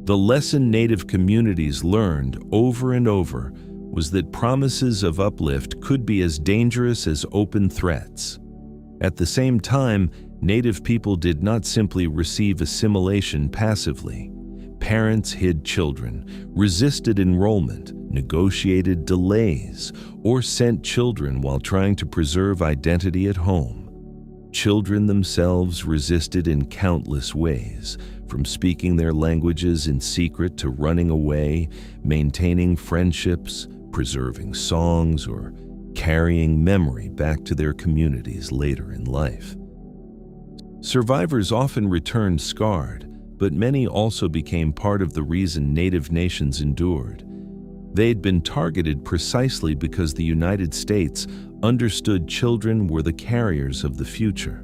The lesson native communities learned over and over was that promises of uplift could be as dangerous as open threats. At the same time, native people did not simply receive assimilation passively. Parents hid children, resisted enrollment, negotiated delays, or sent children while trying to preserve identity at home. Children themselves resisted in countless ways, from speaking their languages in secret to running away, maintaining friendships, preserving songs, or carrying memory back to their communities later in life. Survivors often returned scarred, but many also became part of the reason native nations endured. They'd been targeted precisely because the United States understood children were the carriers of the future.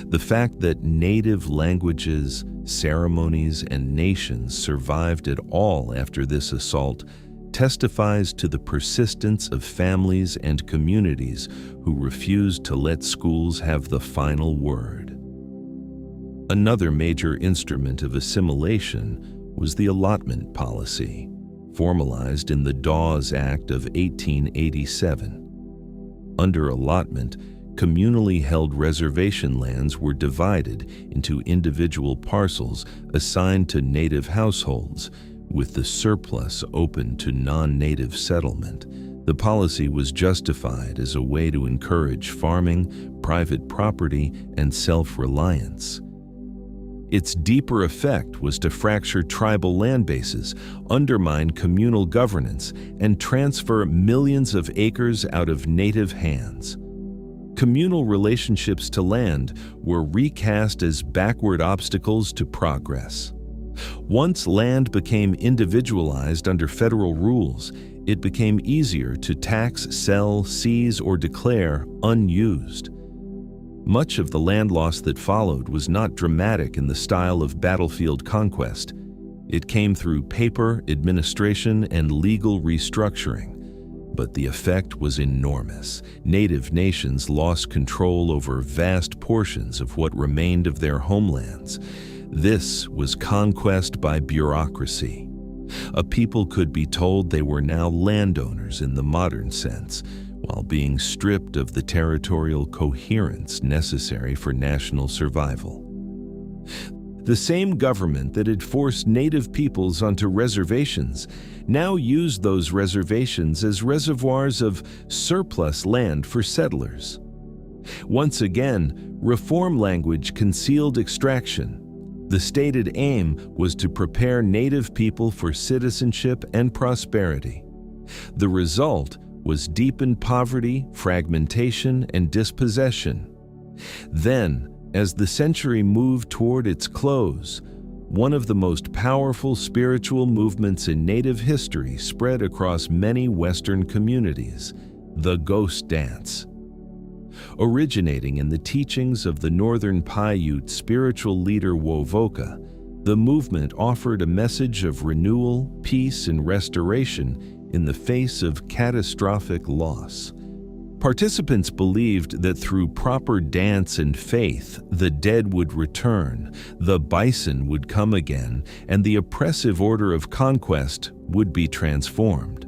The fact that native languages, ceremonies, and nations survived at all after this assault testifies to the persistence of families and communities who refused to let schools have the final word. Another major instrument of assimilation was the allotment policy, formalized in the Dawes Act of 1887. Under allotment, communally held reservation lands were divided into individual parcels assigned to native households, with the surplus open to non-native settlement. The policy was justified as a way to encourage farming, private property, and self-reliance. Its deeper effect was to fracture tribal land bases, undermine communal governance, and transfer millions of acres out of native hands. Communal relationships to land were recast as backward obstacles to progress. Once land became individualized under federal rules, it became easier to tax, sell, seize, or declare unused. Much of the land loss that followed was not dramatic in the style of battlefield conquest. It came through paper, administration, and legal restructuring. But the effect was enormous. Native nations lost control over vast portions of what remained of their homelands. This was conquest by bureaucracy. A people could be told they were now landowners in the modern sense, while being stripped of the territorial coherence necessary for national survival. The same government that had forced native peoples onto reservations now used those reservations as reservoirs of surplus land for settlers. Once again, reform language concealed extraction. The stated aim was to prepare native people for citizenship and prosperity. The result was deepened poverty, fragmentation, and dispossession. Then, as the century moved toward its close, one of the most powerful spiritual movements in Native history spread across many Western communities: the ghost dance. Originating in the teachings of the Northern Paiute spiritual leader Wovoka, the movement offered a message of renewal, peace, and restoration in the face of catastrophic loss. Participants believed that through proper dance and faith, the dead would return, the bison would come again, and the oppressive order of conquest would be transformed.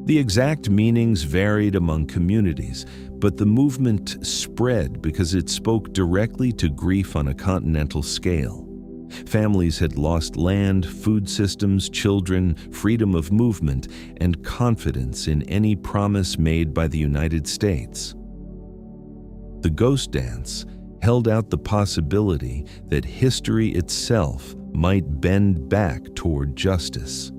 The exact meanings varied among communities, but the movement spread because it spoke directly to grief on a continental scale. Families had lost land, food systems, children, freedom of movement, and confidence in any promise made by the United States. The ghost dance held out the possibility that history itself might bend back toward justice.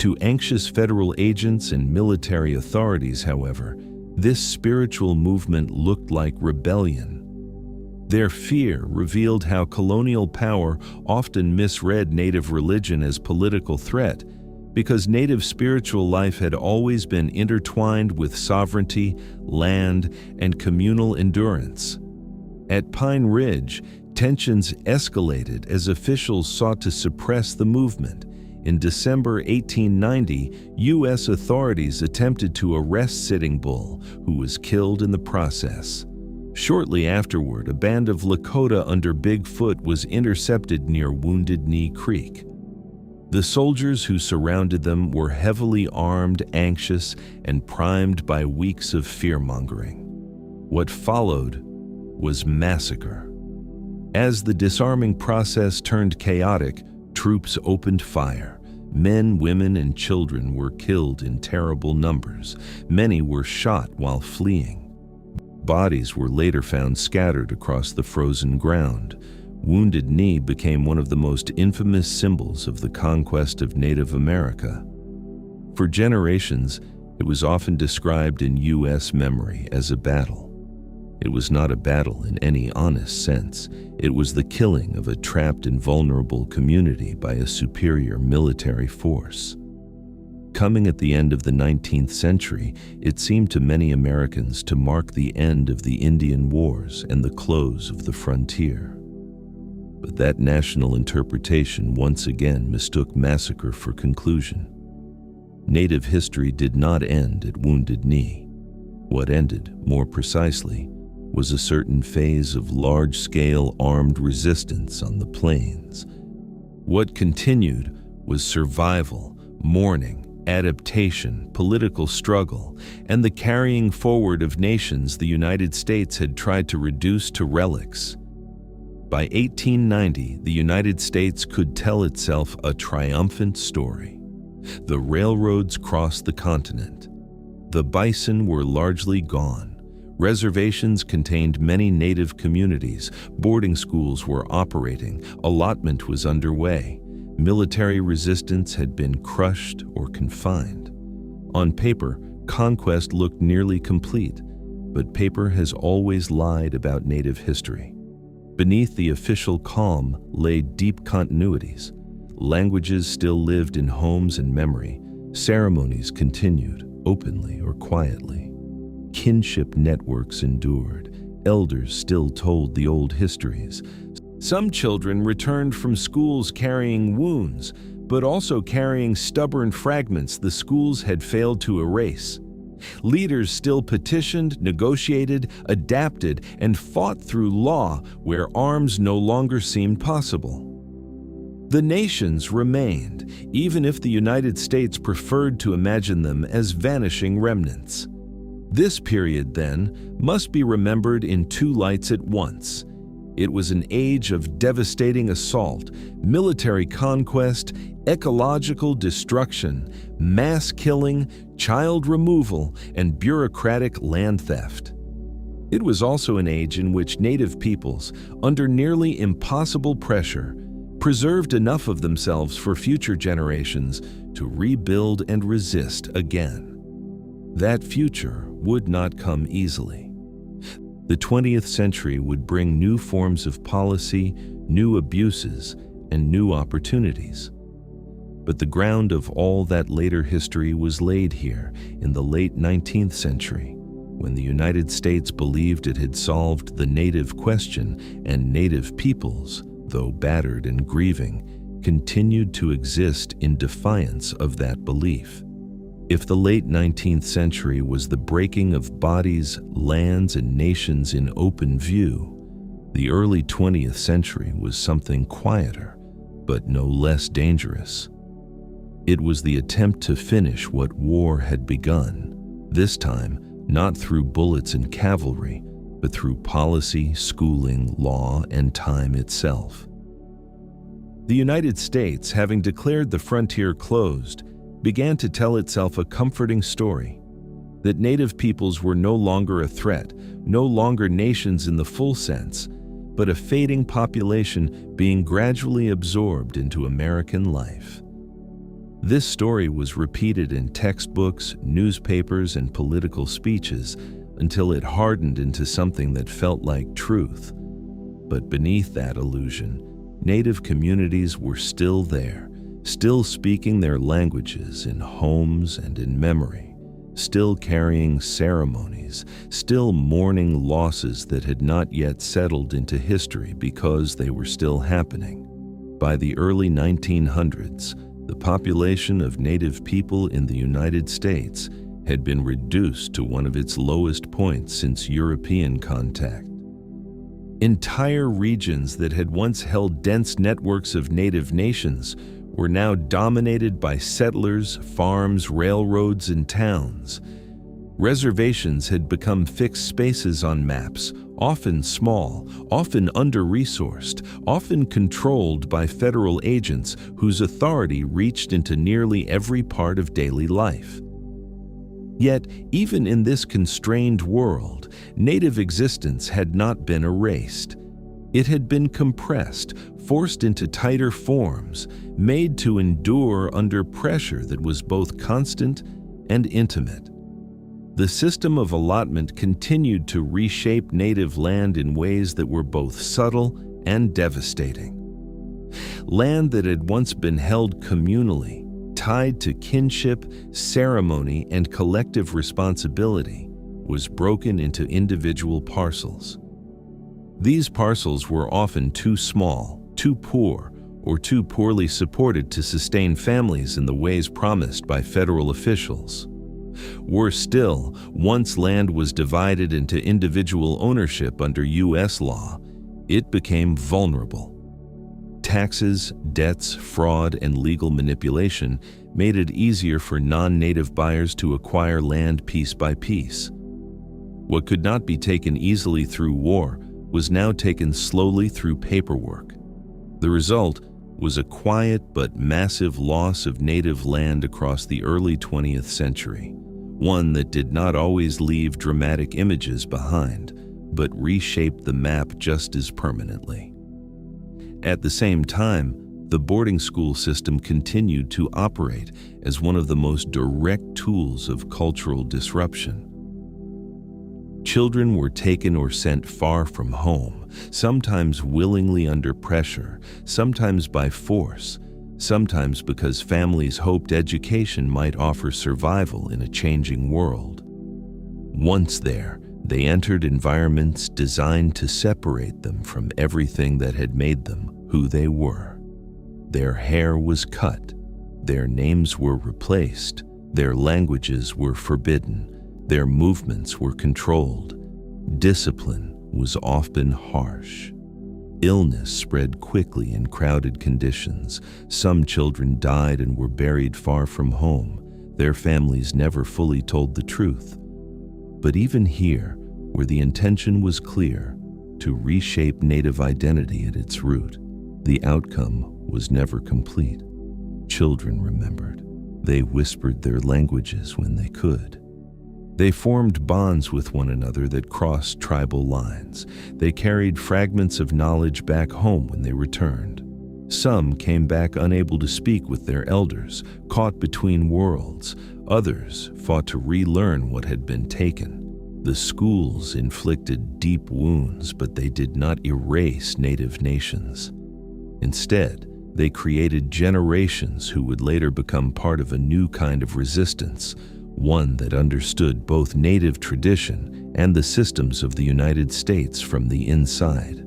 To anxious federal agents and military authorities, however, this spiritual movement looked like rebellion. Their fear revealed how colonial power often misread Native religion as political threat, because Native spiritual life had always been intertwined with sovereignty, land, and communal endurance. At Pine Ridge, tensions escalated as officials sought to suppress the movement. In December 1890, U.S. authorities attempted to arrest Sitting Bull, who was killed in the process. Shortly afterward, a band of Lakota under Bigfoot was intercepted near Wounded Knee Creek. The soldiers who surrounded them were heavily armed, anxious, and primed by weeks of fear-mongering. What followed was massacre. As the disarming process turned chaotic, troops opened fire. Men, women, and children were killed in terrible numbers. Many were shot while fleeing. Bodies were later found scattered across the frozen ground. Wounded Knee became one of the most infamous symbols of the conquest of Native America. For generations, it was often described in U.S. memory as a battle. It was not a battle in any honest sense. It was the killing of a trapped and vulnerable community by a superior military force. Coming at the end of the 19th century, it seemed to many Americans to mark the end of the Indian Wars and the close of the frontier. But that national interpretation once again mistook massacre for conclusion. Native history did not end at Wounded Knee. What ended, more precisely, was a certain phase of large-scale armed resistance on the plains. What continued was survival, mourning, adaptation, political struggle, and the carrying forward of nations the United States had tried to reduce to relics. By 1890, the United States could tell itself a triumphant story. The railroads crossed the continent. The bison were largely gone. Reservations contained many native communities, boarding schools were operating, allotment was underway, military resistance had been crushed or confined. On paper, conquest looked nearly complete, but paper has always lied about native history. Beneath the official calm lay deep continuities. Languages still lived in homes and memory. Ceremonies continued, openly or quietly. Kinship networks endured. Elders still told the old histories. Some children returned from schools carrying wounds, but also carrying stubborn fragments the schools had failed to erase. Leaders still petitioned, negotiated, adapted, and fought through law where arms no longer seemed possible. The nations remained, even if the United States preferred to imagine them as vanishing remnants. This period, then, must be remembered in two lights at once. It was an age of devastating assault, military conquest, ecological destruction, mass killing, child removal, and bureaucratic land theft. It was also an age in which native peoples, under nearly impossible pressure, preserved enough of themselves for future generations to rebuild and resist again. That future would not come easily. The 20th century would bring new forms of policy, new abuses, and new opportunities. But the ground of all that later history was laid here in the late 19th century, when the United States believed it had solved the native question and native peoples, though battered and grieving, continued to exist in defiance of that belief. If the late 19th century was the breaking of bodies, lands, and nations in open view, the early 20th century was something quieter, but no less dangerous. It was the attempt to finish what war had begun, this time not through bullets and cavalry, but through policy, schooling, law, and time itself. The United States, having declared the frontier closed, began to tell itself a comforting story, that native peoples were no longer a threat, no longer nations in the full sense, but a fading population being gradually absorbed into American life. This story was repeated in textbooks, newspapers, and political speeches until it hardened into something that felt like truth. But beneath that illusion, native communities were still there, still speaking their languages in homes and in memory, still carrying ceremonies, still mourning losses that had not yet settled into history because they were still happening. By the early 1900s, the population of native people in the United States had been reduced to one of its lowest points since European contact. Entire regions that had once held dense networks of native nations were now dominated by settlers, farms, railroads, and towns. Reservations had become fixed spaces on maps, often small, often under-resourced, often controlled by federal agents whose authority reached into nearly every part of daily life. Yet, even in this constrained world, native existence had not been erased. It had been compressed, forced into tighter forms, made to endure under pressure that was both constant and intimate. The system of allotment continued to reshape native land in ways that were both subtle and devastating. Land that had once been held communally, tied to kinship, ceremony, and collective responsibility, was broken into individual parcels. These parcels were often too small, too poor, or too poorly supported to sustain families in the ways promised by federal officials. Worse still, once land was divided into individual ownership under U.S. law, it became vulnerable. Taxes, debts, fraud, and legal manipulation made it easier for non-native buyers to acquire land piece by piece. What could not be taken easily through war was now taken slowly through paperwork. The result was a quiet but massive loss of native land across the early 20th century, one that did not always leave dramatic images behind, but reshaped the map just as permanently. At the same time, the boarding school system continued to operate as one of the most direct tools of cultural disruption. Children were taken or sent far from home, sometimes willingly under pressure, sometimes by force, sometimes because families hoped education might offer survival in a changing world. Once there, they entered environments designed to separate them from everything that had made them who they were. Their hair was cut, their names were replaced, their languages were forbidden, their movements were controlled. Discipline was often harsh. Illness spread quickly in crowded conditions. Some children died and were buried far from home. Their families never fully told the truth. But even here, where the intention was clear, to reshape Native identity at its root, the outcome was never complete. Children remembered. They whispered their languages when they could. They formed bonds with one another that crossed tribal lines. They carried fragments of knowledge back home when they returned. Some came back unable to speak with their elders, caught between worlds. Others fought to relearn what had been taken. The schools inflicted deep wounds, but they did not erase Native nations. Instead, they created generations who would later become part of a new kind of resistance, one that understood both Native tradition and the systems of the United States from the inside.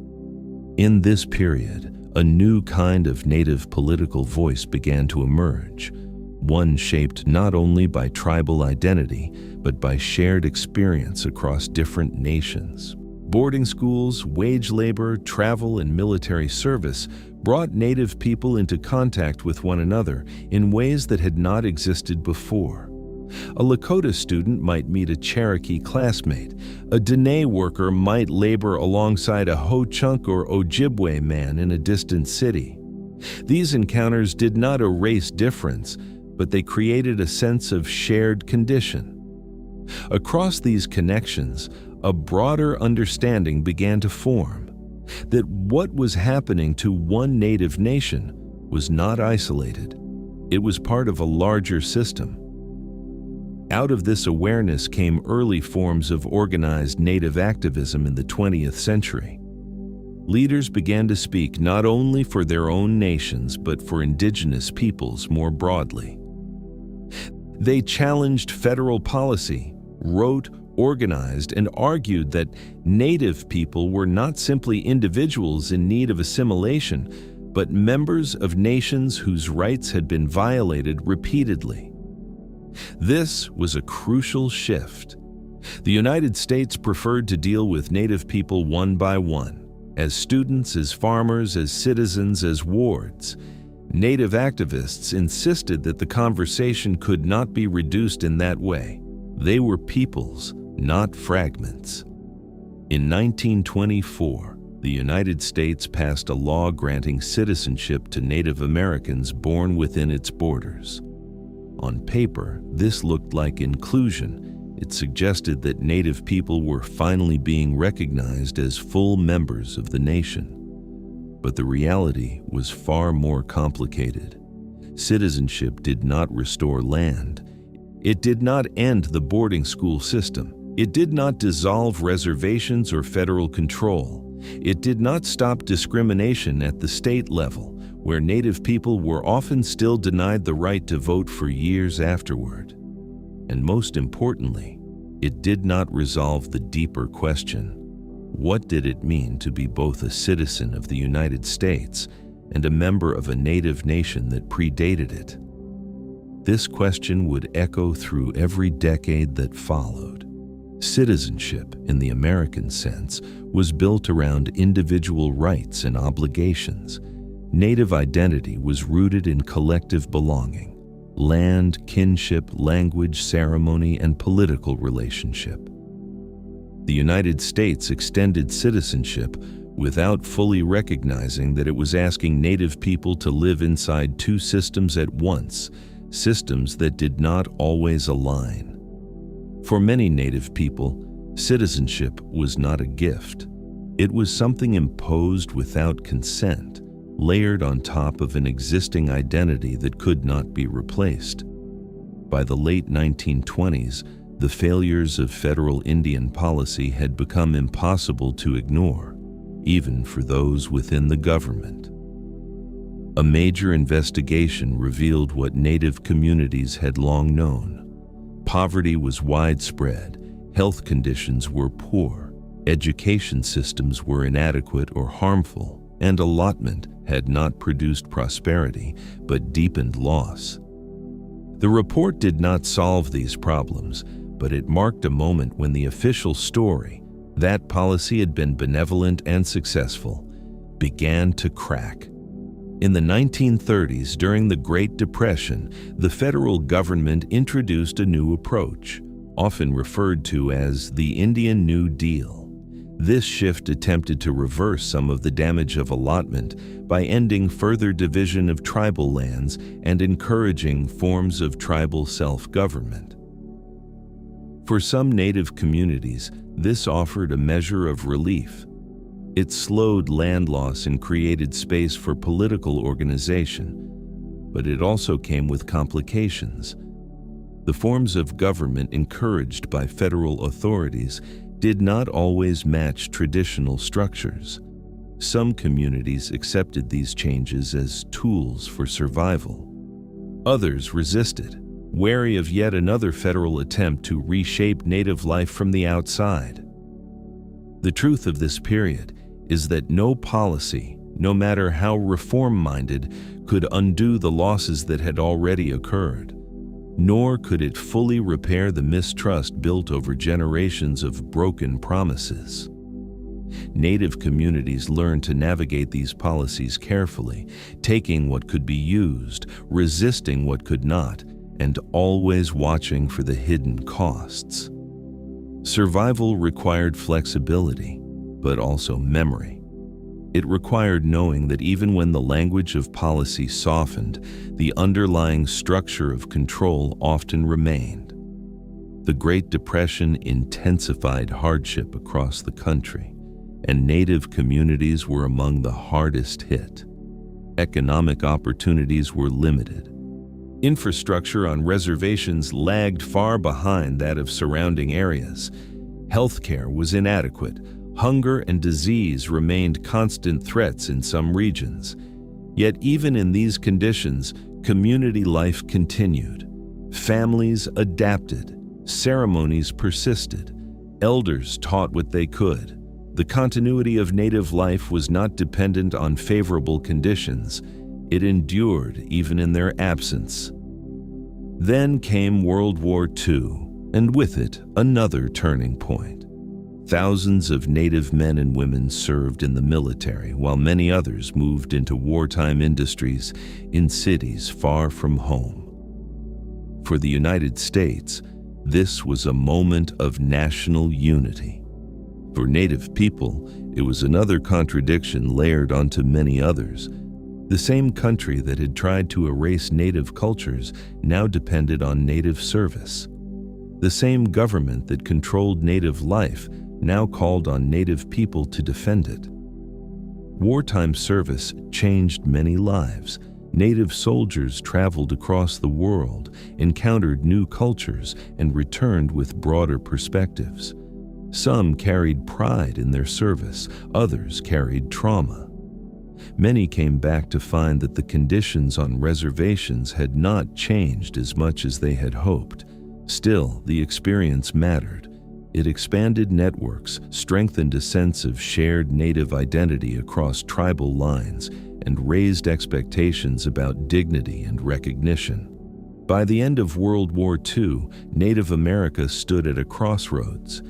In this period, a new kind of Native political voice began to emerge, one shaped not only by tribal identity, but by shared experience across different nations. Boarding schools, wage labor, travel, and military service brought Native people into contact with one another in ways that had not existed before. A Lakota student might meet a Cherokee classmate. A Dene worker might labor alongside a Ho-Chunk or Ojibwe man in a distant city. These encounters did not erase difference, but they created a sense of shared condition. Across these connections, a broader understanding began to form, that what was happening to one Native nation was not isolated. It was part of a larger system. Out of this awareness came early forms of organized Native activism in the 20th century. Leaders began to speak not only for their own nations, but for Indigenous peoples more broadly. They challenged federal policy, wrote, organized, and argued that Native people were not simply individuals in need of assimilation, but members of nations whose rights had been violated repeatedly. This was a crucial shift. The United States preferred to deal with Native people one by one, as students, as farmers, as citizens, as wards. Native activists insisted that the conversation could not be reduced in that way. They were peoples, not fragments. In 1924, the United States passed a law granting citizenship to Native Americans born within its borders. On paper, this looked like inclusion. It suggested that Native people were finally being recognized as full members of the nation. But the reality was far more complicated. Citizenship did not restore land. It did not end the boarding school system. It did not dissolve reservations or federal control. It did not stop discrimination at the state level, where Native people were often still denied the right to vote for years afterward. And most importantly, it did not resolve the deeper question: what did it mean to be both a citizen of the United States and a member of a Native nation that predated it? This question would echo through every decade that followed. Citizenship, in the American sense, was built around individual rights and obligations. Native identity was rooted in collective belonging: land, kinship, language, ceremony, and political relationship. The United States extended citizenship without fully recognizing that it was asking Native people to live inside two systems at once, systems that did not always align. For many Native people, citizenship was not a gift. It was something imposed without consent, layered on top of an existing identity that could not be replaced. By the late 1920s, the failures of federal Indian policy had become impossible to ignore, even for those within the government. A major investigation revealed what Native communities had long known. Poverty was widespread, health conditions were poor, education systems were inadequate or harmful, and allotment had not produced prosperity, but deepened loss. The report did not solve these problems, but it marked a moment when the official story, that policy had been benevolent and successful, began to crack. In the 1930s, during the Great Depression, the federal government introduced a new approach, often referred to as the Indian New Deal. This shift attempted to reverse some of the damage of allotment by ending further division of tribal lands and encouraging forms of tribal self-government. For some Native communities, this offered a measure of relief. It slowed land loss and created space for political organization, but it also came with complications. The forms of government encouraged by federal authorities did not always match traditional structures. Some communities accepted these changes as tools for survival. Others resisted, wary of yet another federal attempt to reshape Native life from the outside. The truth of this period is that no policy, no matter how reform-minded, could undo the losses that had already occurred. Nor could it fully repair the mistrust built over generations of broken promises. Native communities learned to navigate these policies carefully, taking what could be used, resisting what could not, and always watching for the hidden costs. Survival required flexibility, but also memory. It required knowing that even when the language of policy softened, the underlying structure of control often remained. The Great Depression intensified hardship across the country, and Native communities were among the hardest hit. Economic opportunities were limited. Infrastructure on reservations lagged far behind that of surrounding areas. Healthcare was inadequate. Hunger and disease remained constant threats in some regions. Yet even in these conditions, community life continued. Families adapted. Ceremonies persisted. Elders taught what they could. The continuity of Native life was not dependent on favorable conditions. It endured even in their absence. Then came World War II, and with it, another turning point. Thousands of Native men and women served in the military, while many others moved into wartime industries in cities far from home. For the United States, this was a moment of national unity. For Native people, it was another contradiction layered onto many others. The same country that had tried to erase Native cultures now depended on Native service. The same government that controlled Native life now called on Native people to defend it. Wartime service changed many lives. Native soldiers traveled across the world, encountered new cultures, and returned with broader perspectives. Some carried pride in their service, others carried trauma. Many came back to find that the conditions on reservations had not changed as much as they had hoped. Still, the experience mattered. It expanded networks, strengthened a sense of shared Native identity across tribal lines, and raised expectations about dignity and recognition. By the end of World War II, Native America stood at a crossroads.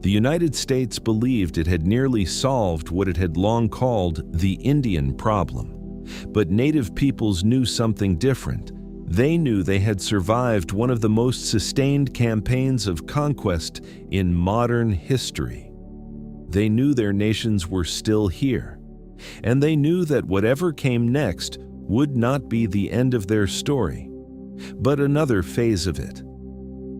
The United States believed it had nearly solved what it had long called the Indian problem. But Native peoples knew something different. They knew they had survived one of the most sustained campaigns of conquest in modern history. They knew their nations were still here, and they knew that whatever came next would not be the end of their story, but another phase of it.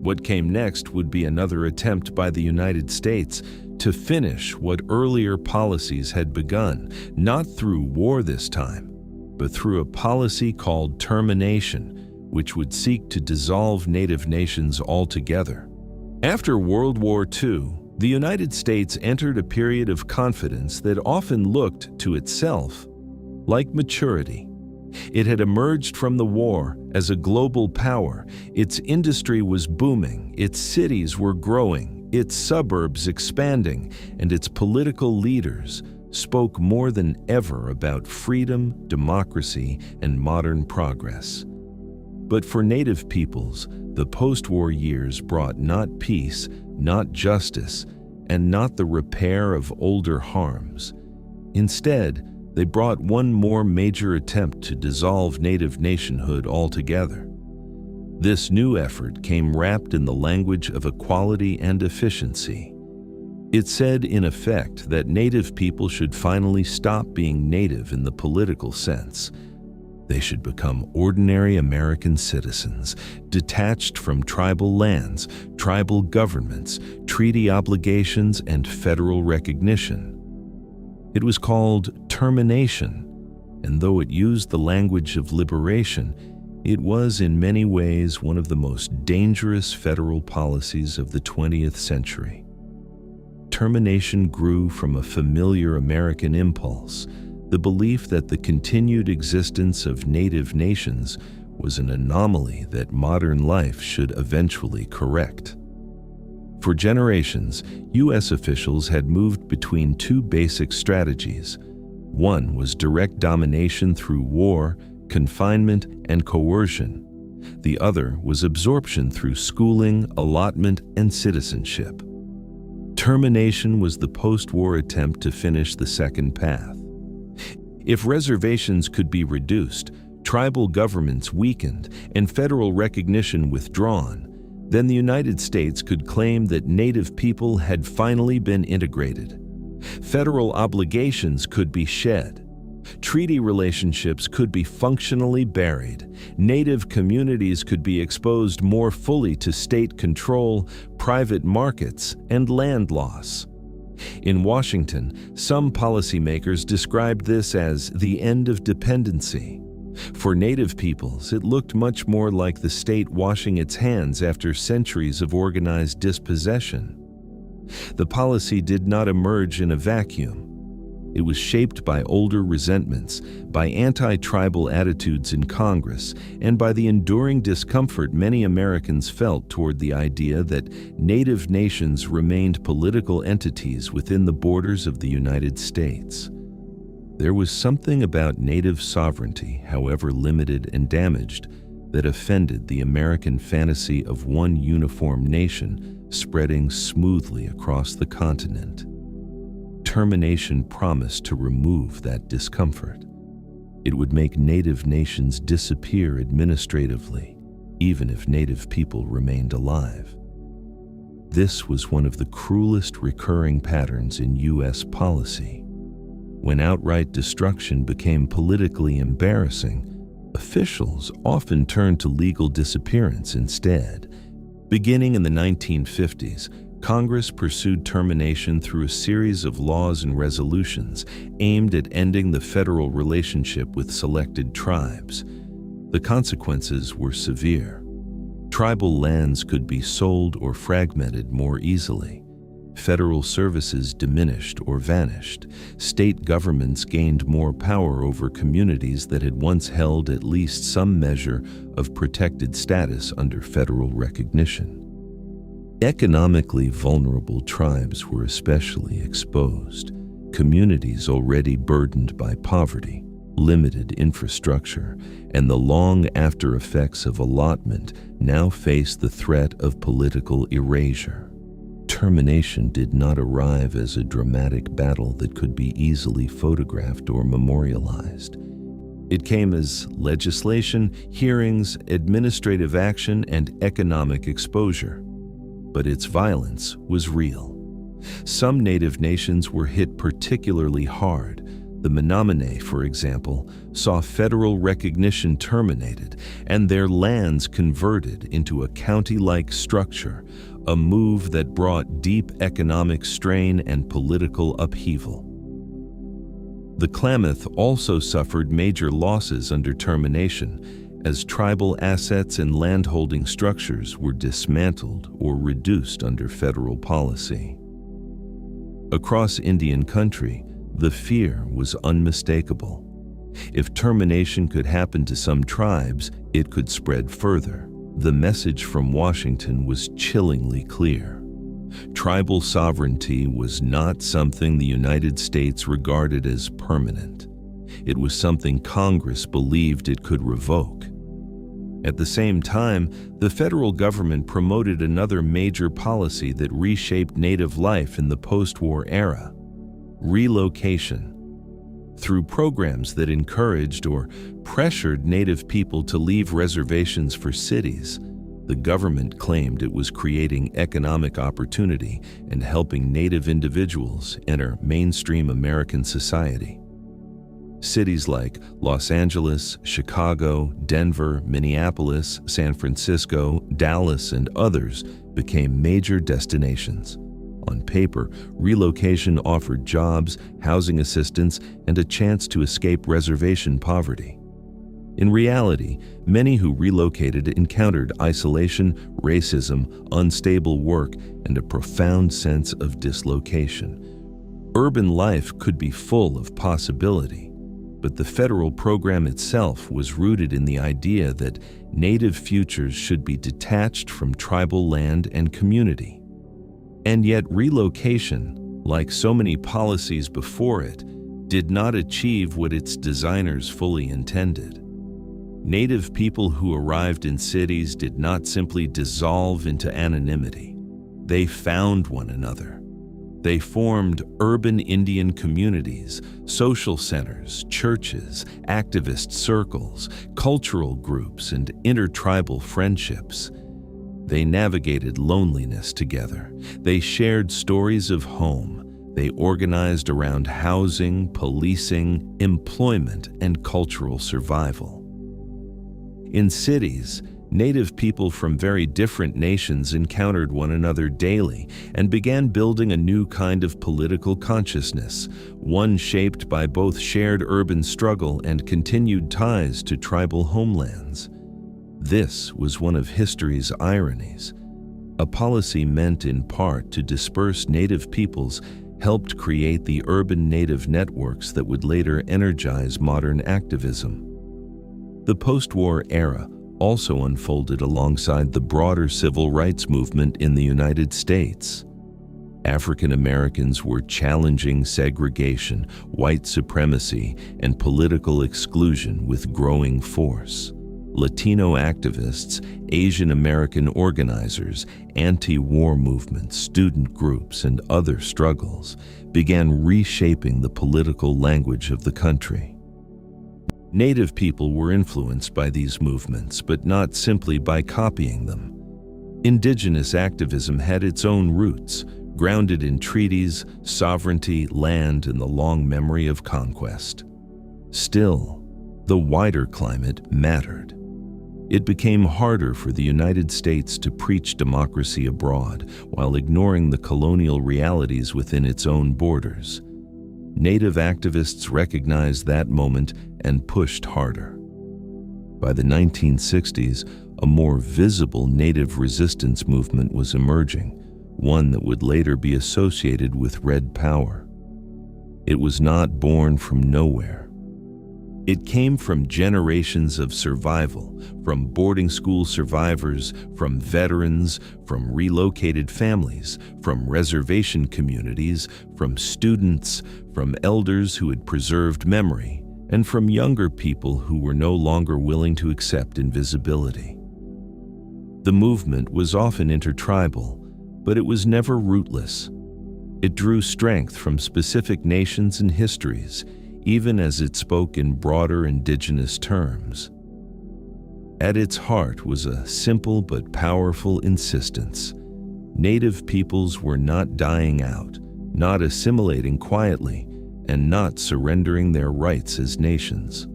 What came next would be another attempt by the United States to finish what earlier policies had begun, not through war this time, but through a policy called termination, which would seek to dissolve Native nations altogether. After World War II, the United States entered a period of confidence that often looked to itself like maturity. It had emerged from the war as a global power. Its industry was booming, its cities were growing, its suburbs expanding, and its political leaders spoke more than ever about freedom, democracy, and modern progress. But for Native peoples, the post-war years brought not peace, not justice, and not the repair of older harms. Instead, they brought one more major attempt to dissolve Native nationhood altogether. This new effort came wrapped in the language of equality and efficiency. It said, in effect, that Native people should finally stop being Native in the political sense. They should become ordinary American citizens, detached from tribal lands, tribal governments, treaty obligations, and federal recognition. It was called termination, and though it used the language of liberation, it was in many ways one of the most dangerous federal policies of the 20th century. Termination grew from a familiar American impulse, the belief that the continued existence of Native nations was an anomaly that modern life should eventually correct. For generations, U.S. officials had moved between two basic strategies. One was direct domination through war, confinement, and coercion. The other was absorption through schooling, allotment, and citizenship. Termination was the post-war attempt to finish the second path. If reservations could be reduced, tribal governments weakened, and federal recognition withdrawn, then the United States could claim that Native people had finally been integrated. Federal obligations could be shed. Treaty relationships could be functionally buried. Native communities could be exposed more fully to state control, private markets, and land loss. In Washington, some policymakers described this as the end of dependency. For Native peoples, it looked much more like the state washing its hands after centuries of organized dispossession. The policy did not emerge in a vacuum. It was shaped by older resentments, by anti-tribal attitudes in Congress, and by the enduring discomfort many Americans felt toward the idea that Native nations remained political entities within the borders of the United States. There was something about Native sovereignty, however limited and damaged, that offended the American fantasy of one uniform nation spreading smoothly across the continent. Termination promised to remove that discomfort. It would make Native nations disappear administratively, even if Native people remained alive. This was one of the cruelest recurring patterns in U.S. policy. When outright destruction became politically embarrassing, officials often turned to legal disappearance instead. Beginning in the 1950s, Congress pursued termination through a series of laws and resolutions aimed at ending the federal relationship with selected tribes. The consequences were severe. Tribal lands could be sold or fragmented more easily. Federal services diminished or vanished. State governments gained more power over communities that had once held at least some measure of protected status under federal recognition. Economically vulnerable tribes were especially exposed. Communities already burdened by poverty, limited infrastructure, and the long after effects of allotment now faced the threat of political erasure. Termination did not arrive as a dramatic battle that could be easily photographed or memorialized. It came as legislation, hearings, administrative action, and economic exposure. But its violence was real. Some Native nations were hit particularly hard. The Menominee, for example, saw federal recognition terminated and their lands converted into a county-like structure, a move that brought deep economic strain and political upheaval. The Klamath also suffered major losses under termination, as tribal assets and landholding structures were dismantled or reduced under federal policy. Across Indian country, the fear was unmistakable. If termination could happen to some tribes, it could spread further. The message from Washington was chillingly clear. Tribal sovereignty was not something the United States regarded as permanent. It was something Congress believed it could revoke. At the same time, the federal government promoted another major policy that reshaped Native life in the post-war era: relocation. Through programs that encouraged or pressured Native people to leave reservations for cities, the government claimed it was creating economic opportunity and helping Native individuals enter mainstream American society. Cities like Los Angeles, Chicago, Denver, Minneapolis, San Francisco, Dallas, and others became major destinations. On paper, relocation offered jobs, housing assistance, and a chance to escape reservation poverty. In reality, many who relocated encountered isolation, racism, unstable work, and a profound sense of dislocation. Urban life could be full of possibility, but the federal program itself was rooted in the idea that Native futures should be detached from tribal land and community. And yet relocation, like so many policies before it, did not achieve what its designers fully intended. Native people who arrived in cities did not simply dissolve into anonymity. They found one another. They formed urban Indian communities, social centers, churches, activist circles, cultural groups, and intertribal friendships. They navigated loneliness together. They shared stories of home. They organized around housing, policing, employment, and cultural survival. In cities, Native people from very different nations encountered one another daily and began building a new kind of political consciousness, one shaped by both shared urban struggle and continued ties to tribal homelands. This was one of history's ironies. A policy meant in part to disperse Native peoples helped create the urban Native networks that would later energize modern activism. The post-war era also unfolded alongside the broader civil rights movement in the United States. African Americans were challenging segregation, white supremacy, and political exclusion with growing force. Latino activists, Asian American organizers, anti-war movements, student groups, and other struggles began reshaping the political language of the country. Native people were influenced by these movements, but not simply by copying them. Indigenous activism had its own roots, grounded in treaties, sovereignty, land, and the long memory of conquest. Still, the wider climate mattered. It became harder for the United States to preach democracy abroad while ignoring the colonial realities within its own borders. Native activists recognized that moment and pushed harder. By the 1960s, a more visible Native resistance movement was emerging, one that would later be associated with Red Power. It was not born from nowhere. It came from generations of survival, from boarding school survivors, from veterans, from relocated families, from reservation communities, from students, from elders who had preserved memory, and from younger people who were no longer willing to accept invisibility. The movement was often intertribal, but it was never rootless. It drew strength from specific nations and histories, even as it spoke in broader indigenous terms. At its heart was a simple but powerful insistence. Native peoples were not dying out, not assimilating quietly, and not surrendering their rights as nations.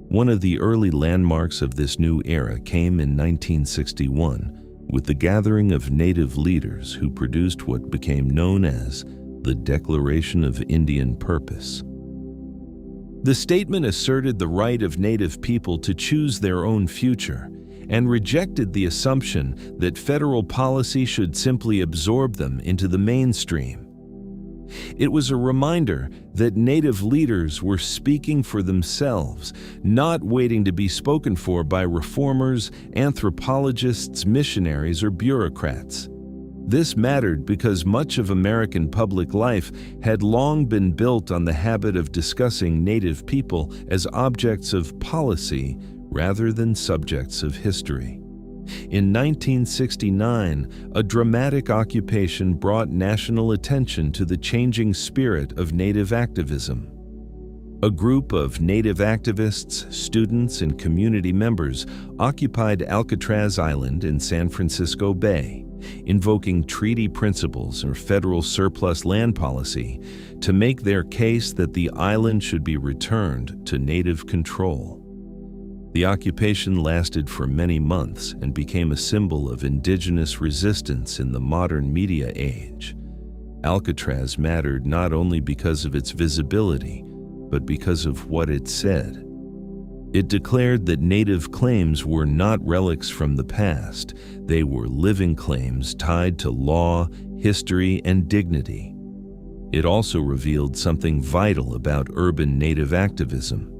One of the early landmarks of this new era came in 1961 with the gathering of Native leaders who produced what became known as the Declaration of Indian Purpose. The statement asserted the right of Native people to choose their own future and rejected the assumption that federal policy should simply absorb them into the mainstream. It was a reminder that Native leaders were speaking for themselves, not waiting to be spoken for by reformers, anthropologists, missionaries, or bureaucrats. This mattered because much of American public life had long been built on the habit of discussing Native people as objects of policy rather than subjects of history. In 1969, a dramatic occupation brought national attention to the changing spirit of Native activism. A group of Native activists, students, and community members occupied Alcatraz Island in San Francisco Bay, invoking treaty principles or federal surplus land policy to make their case that the island should be returned to Native control. The occupation lasted for many months and became a symbol of indigenous resistance in the modern media age. Alcatraz mattered not only because of its visibility, but because of what it said. It declared that Native claims were not relics from the past. They were living claims tied to law, history, and dignity. It also revealed something vital about urban Native activism.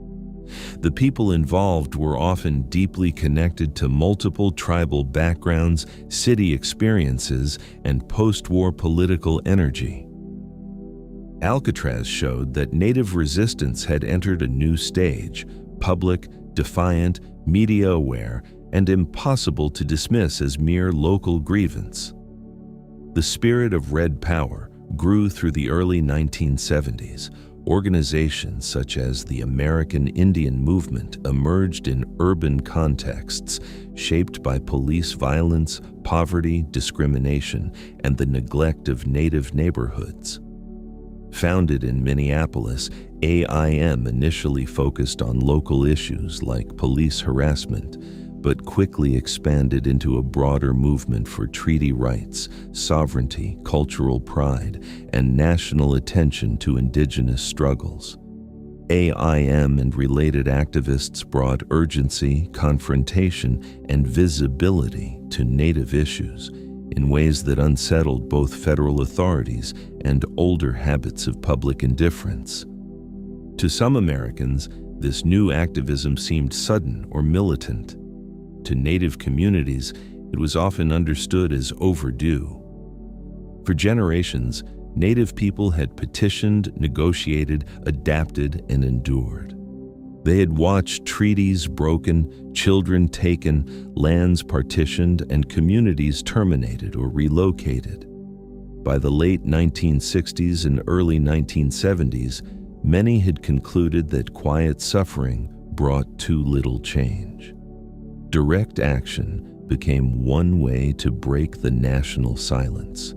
The people involved were often deeply connected to multiple tribal backgrounds, city experiences, and post-war political energy. Alcatraz showed that Native resistance had entered a new stage, public, defiant, media-aware, and impossible to dismiss as mere local grievance. The spirit of Red Power grew through the early 1970s. Organizations such as the American Indian Movement emerged in urban contexts shaped by police violence, poverty, discrimination, and the neglect of Native neighborhoods. Founded in Minneapolis, AIM initially focused on local issues like police harassment, but quickly expanded into a broader movement for treaty rights, sovereignty, cultural pride, and national attention to indigenous struggles. AIM and related activists brought urgency, confrontation, and visibility to Native issues in ways that unsettled both federal authorities and older habits of public indifference. To some Americans, this new activism seemed sudden or militant. To Native communities, it was often understood as overdue. For generations, Native people had petitioned, negotiated, adapted, and endured. They had watched treaties broken, children taken, lands partitioned, and communities terminated or relocated. By the late 1960s and early 1970s, many had concluded that quiet suffering brought too little change. Direct action became one way to break the national silence.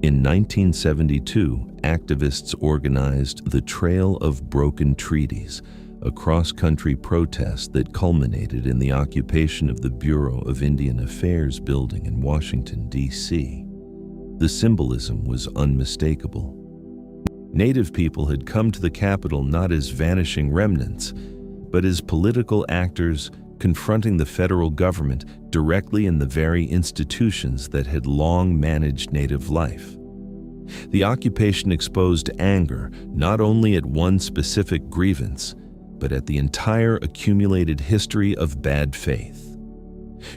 In 1972, activists organized the Trail of Broken Treaties, a cross-country protest that culminated in the occupation of the Bureau of Indian Affairs building in Washington, D.C. The symbolism was unmistakable. Native people had come to the Capitol not as vanishing remnants, but as political actors confronting the federal government directly in the very institutions that had long managed Native life. The occupation exposed anger not only at one specific grievance, but at the entire accumulated history of bad faith.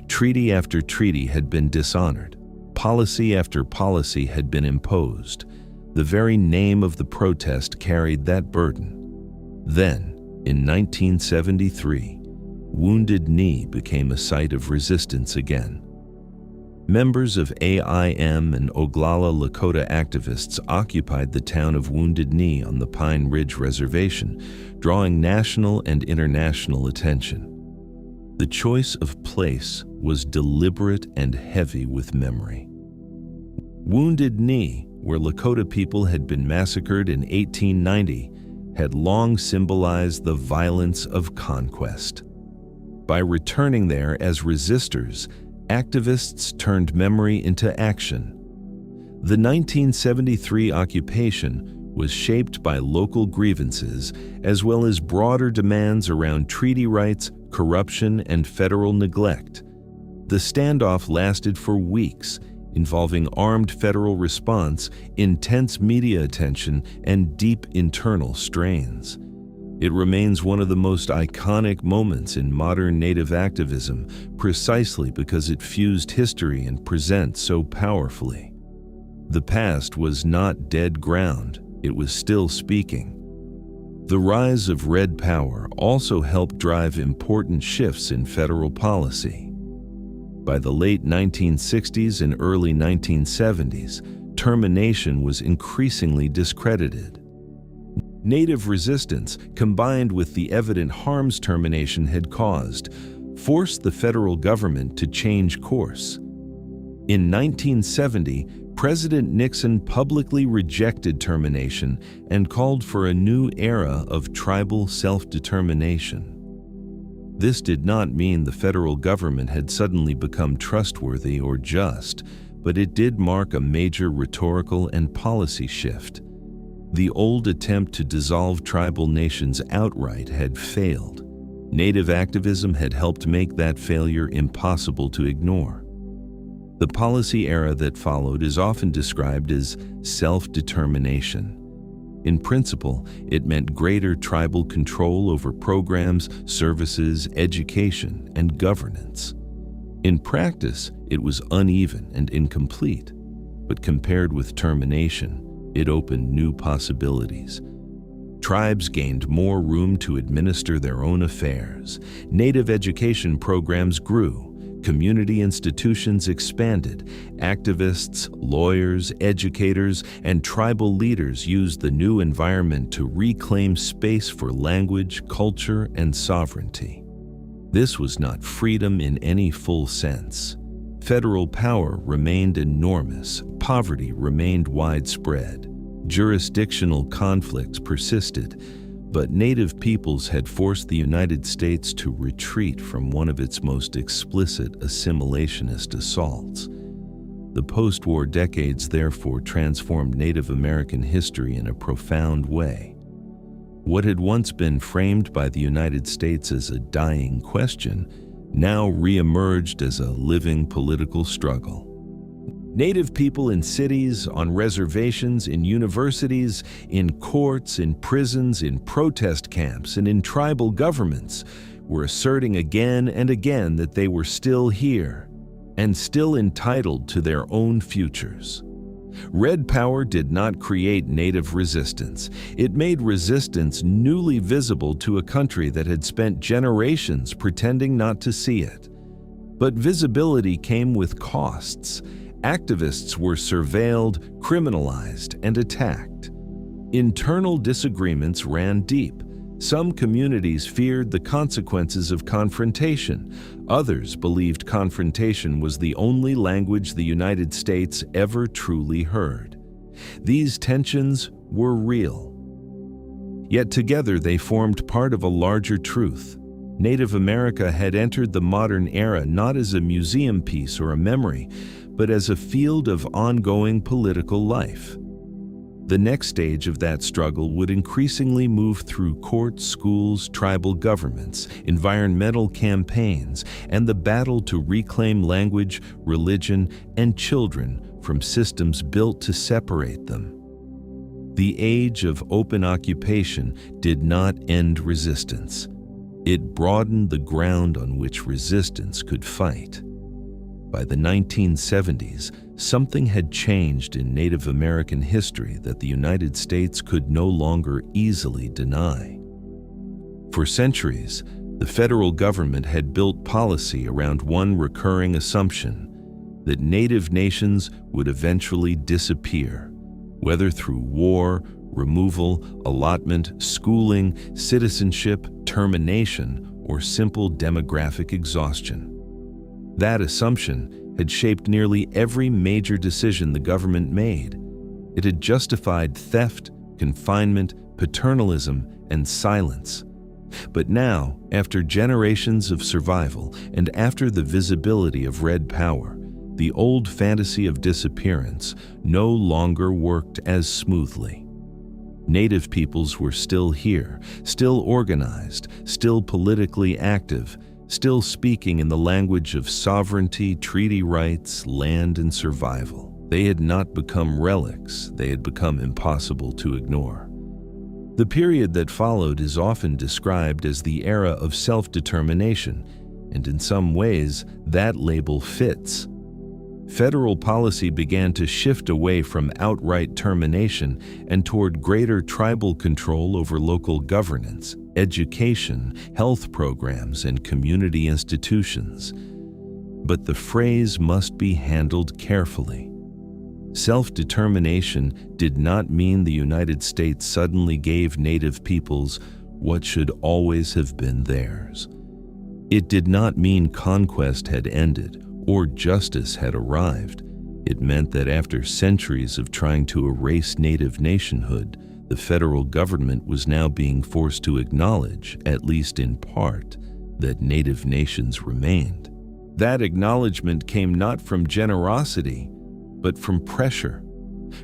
Treaty after treaty had been dishonored. Policy after policy had been imposed. The very name of the protest carried that burden. Then, in 1973, Wounded Knee became a site of resistance again. Members of AIM and Oglala Lakota activists occupied the town of Wounded Knee on the Pine Ridge Reservation, drawing national and international attention. The choice of place was deliberate and heavy with memory. Wounded Knee where Lakota people had been massacred in 1890, had long symbolized the violence of conquest. By returning there as resistors, activists turned memory into action. The 1973 occupation was shaped by local grievances as well as broader demands around treaty rights, corruption, and federal neglect. The standoff lasted for weeks, involving armed federal response, intense media attention, and deep internal strains. It remains one of the most iconic moments in modern Native activism, precisely because it fused history and present so powerfully. The past was not dead ground, it was still speaking. The rise of Red Power also helped drive important shifts in federal policy. By the late 1960s and early 1970s, termination was increasingly discredited. Native resistance, combined with the evident harms termination had caused, forced the federal government to change course. In 1970, President Nixon publicly rejected termination and called for a new era of tribal self-determination. This did not mean the federal government had suddenly become trustworthy or just, but it did mark a major rhetorical and policy shift. The old attempt to dissolve tribal nations outright had failed. Native activism had helped make that failure impossible to ignore. The policy era that followed is often described as self-determination. In principle, it meant greater tribal control over programs, services, education, and governance. In practice, it was uneven and incomplete, but compared with termination, it opened new possibilities. Tribes gained more room to administer their own affairs. Native education programs grew. Community institutions expanded. Activists, lawyers, educators, and tribal leaders used the new environment to reclaim space for language, culture, and sovereignty. This was not freedom in any full sense. Federal power remained enormous, poverty remained widespread, jurisdictional conflicts persisted, but Native peoples had forced the United States to retreat from one of its most explicit assimilationist assaults. The post-war decades therefore transformed Native American history in a profound way. What had once been framed by the United States as a dying question now re-emerged as a living political struggle. Native people in cities, on reservations, in universities, in courts, in prisons, in protest camps, and in tribal governments were asserting again and again that they were still here and still entitled to their own futures. Red Power did not create Native resistance. It made resistance newly visible to a country that had spent generations pretending not to see it. But visibility came with costs. Activists were surveilled, criminalized, and attacked. Internal disagreements ran deep. Some communities feared the consequences of confrontation. Others believed confrontation was the only language the United States ever truly heard. These tensions were real. Yet together they formed part of a larger truth. Native America had entered the modern era not as a museum piece or a memory, but as a field of ongoing political life. The next stage of that struggle would increasingly move through courts, schools, tribal governments, environmental campaigns, and the battle to reclaim language, religion, and children from systems built to separate them. The age of open occupation did not end resistance. It broadened the ground on which resistance could fight. By the 1970s, something had changed in Native American history that the United States could no longer easily deny. For centuries, the federal government had built policy around one recurring assumption: that Native nations would eventually disappear, whether through war, removal, allotment, schooling, citizenship, termination, or simple demographic exhaustion. That assumption had shaped nearly every major decision the government made. It had justified theft, confinement, paternalism, and silence. But now, after generations of survival and after the visibility of red power, the old fantasy of disappearance no longer worked as smoothly. Native peoples were still here, still organized, still politically active, still speaking in the language of sovereignty, treaty rights, land, and survival. They had not become relics, they had become impossible to ignore. The period that followed is often described as the era of self-determination, and in some ways, that label fits. Federal policy began to shift away from outright termination and toward greater tribal control over local governance, education, health programs, and community institutions. But the phrase must be handled carefully. Self-determination did not mean the United States suddenly gave Native peoples what should always have been theirs. It did not mean conquest had ended or justice had arrived. It meant that after centuries of trying to erase Native nationhood, the federal government was now being forced to acknowledge, at least in part, that Native nations remained. That acknowledgement came not from generosity, but from pressure.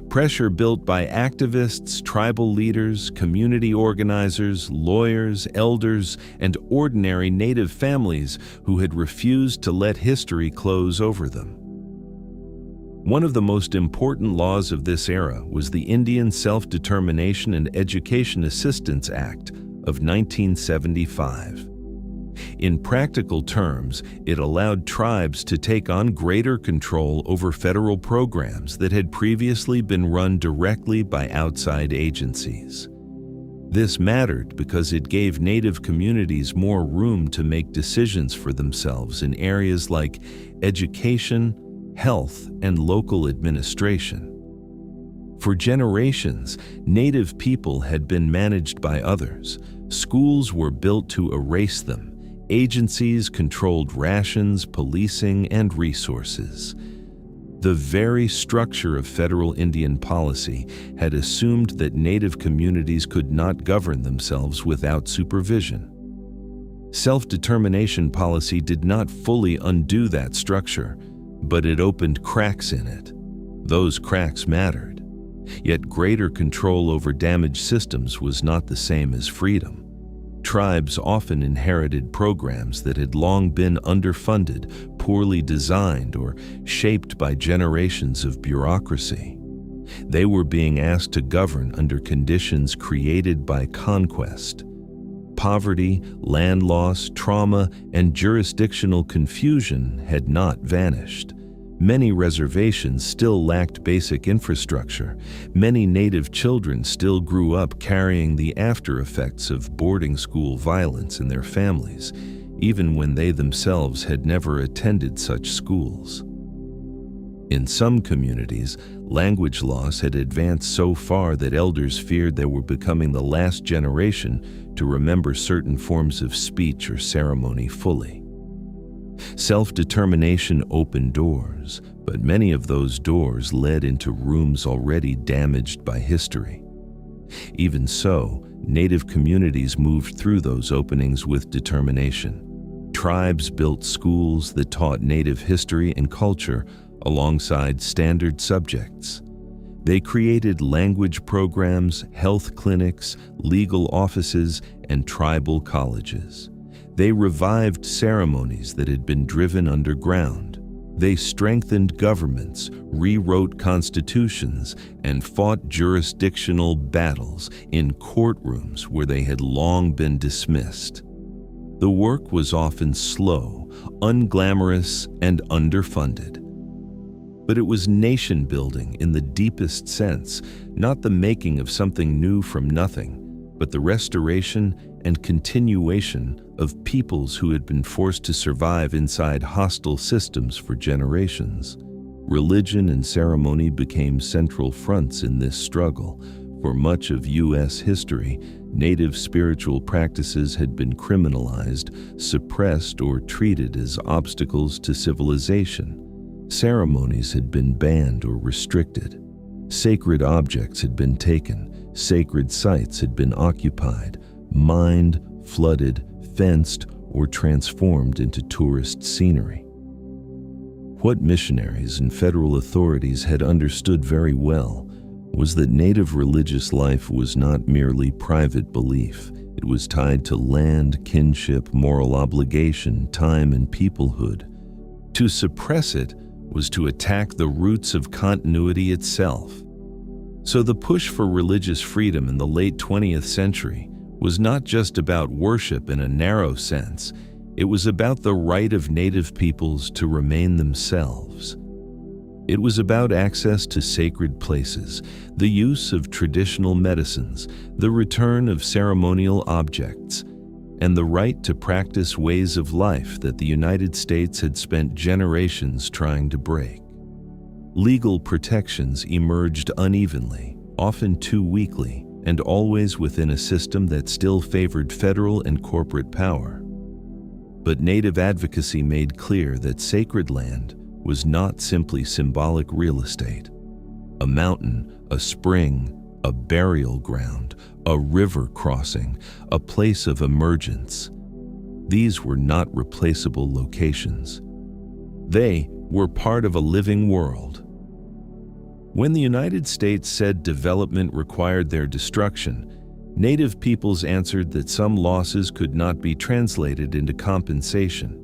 Pressure built by activists, tribal leaders, community organizers, lawyers, elders, and ordinary Native families who had refused to let history close over them. One of the most important laws of this era was the Indian Self-Determination and Education Assistance Act of 1975. In practical terms, it allowed tribes to take on greater control over federal programs that had previously been run directly by outside agencies. This mattered because it gave Native communities more room to make decisions for themselves in areas like education, health, and local administration. For generations, Native people had been managed by others. Schools were built to erase them. Agencies controlled rations, policing, and resources. The very structure of federal Indian policy had assumed that Native communities could not govern themselves without supervision. Self-determination policy did not fully undo that structure, but it opened cracks in it. Those cracks mattered. Yet greater control over damaged systems was not the same as freedom. Tribes often inherited programs that had long been underfunded, poorly designed, or shaped by generations of bureaucracy. They were being asked to govern under conditions created by conquest. Poverty, land loss, trauma, and jurisdictional confusion had not vanished. Many reservations still lacked basic infrastructure. Many Native children still grew up carrying the after effects of boarding school violence in their families, even when they themselves had never attended such schools. In some communities, language loss had advanced so far that elders feared they were becoming the last generation to remember certain forms of speech or ceremony fully. Self-determination opened doors, but many of those doors led into rooms already damaged by history. Even so, Native communities moved through those openings with determination. Tribes built schools that taught Native history and culture alongside standard subjects. They created language programs, health clinics, legal offices, and tribal colleges. They revived ceremonies that had been driven underground. They strengthened governments, rewrote constitutions, and fought jurisdictional battles in courtrooms where they had long been dismissed. The work was often slow, unglamorous, and underfunded. But it was nation-building in the deepest sense, not the making of something new from nothing, but the restoration and continuation of peoples who had been forced to survive inside hostile systems for generations. Religion and ceremony became central fronts in this struggle. For much of U.S. history, Native spiritual practices had been criminalized, suppressed, or treated as obstacles to civilization. Ceremonies had been banned or restricted. Sacred objects had been taken, sacred sites had been occupied, mined, flooded, fenced, or transformed into tourist scenery. What missionaries and federal authorities had understood very well was that Native religious life was not merely private belief. It was tied to land, kinship, moral obligation, time, and peoplehood. To suppress it was to attack the roots of continuity itself. So the push for religious freedom in the late 20th century was not just about worship in a narrow sense. It was about the right of Native peoples to remain themselves. It was about access to sacred places, the use of traditional medicines, the return of ceremonial objects, and the right to practice ways of life that the United States had spent generations trying to break. Legal protections emerged unevenly, often too weakly, and always within a system that still favored federal and corporate power. But Native advocacy made clear that sacred land was not simply symbolic real estate. A mountain, a spring, a burial ground, a river crossing, a place of emergence. These were not replaceable locations. They were part of a living world. When the United States said development required their destruction, Native peoples answered that some losses could not be translated into compensation.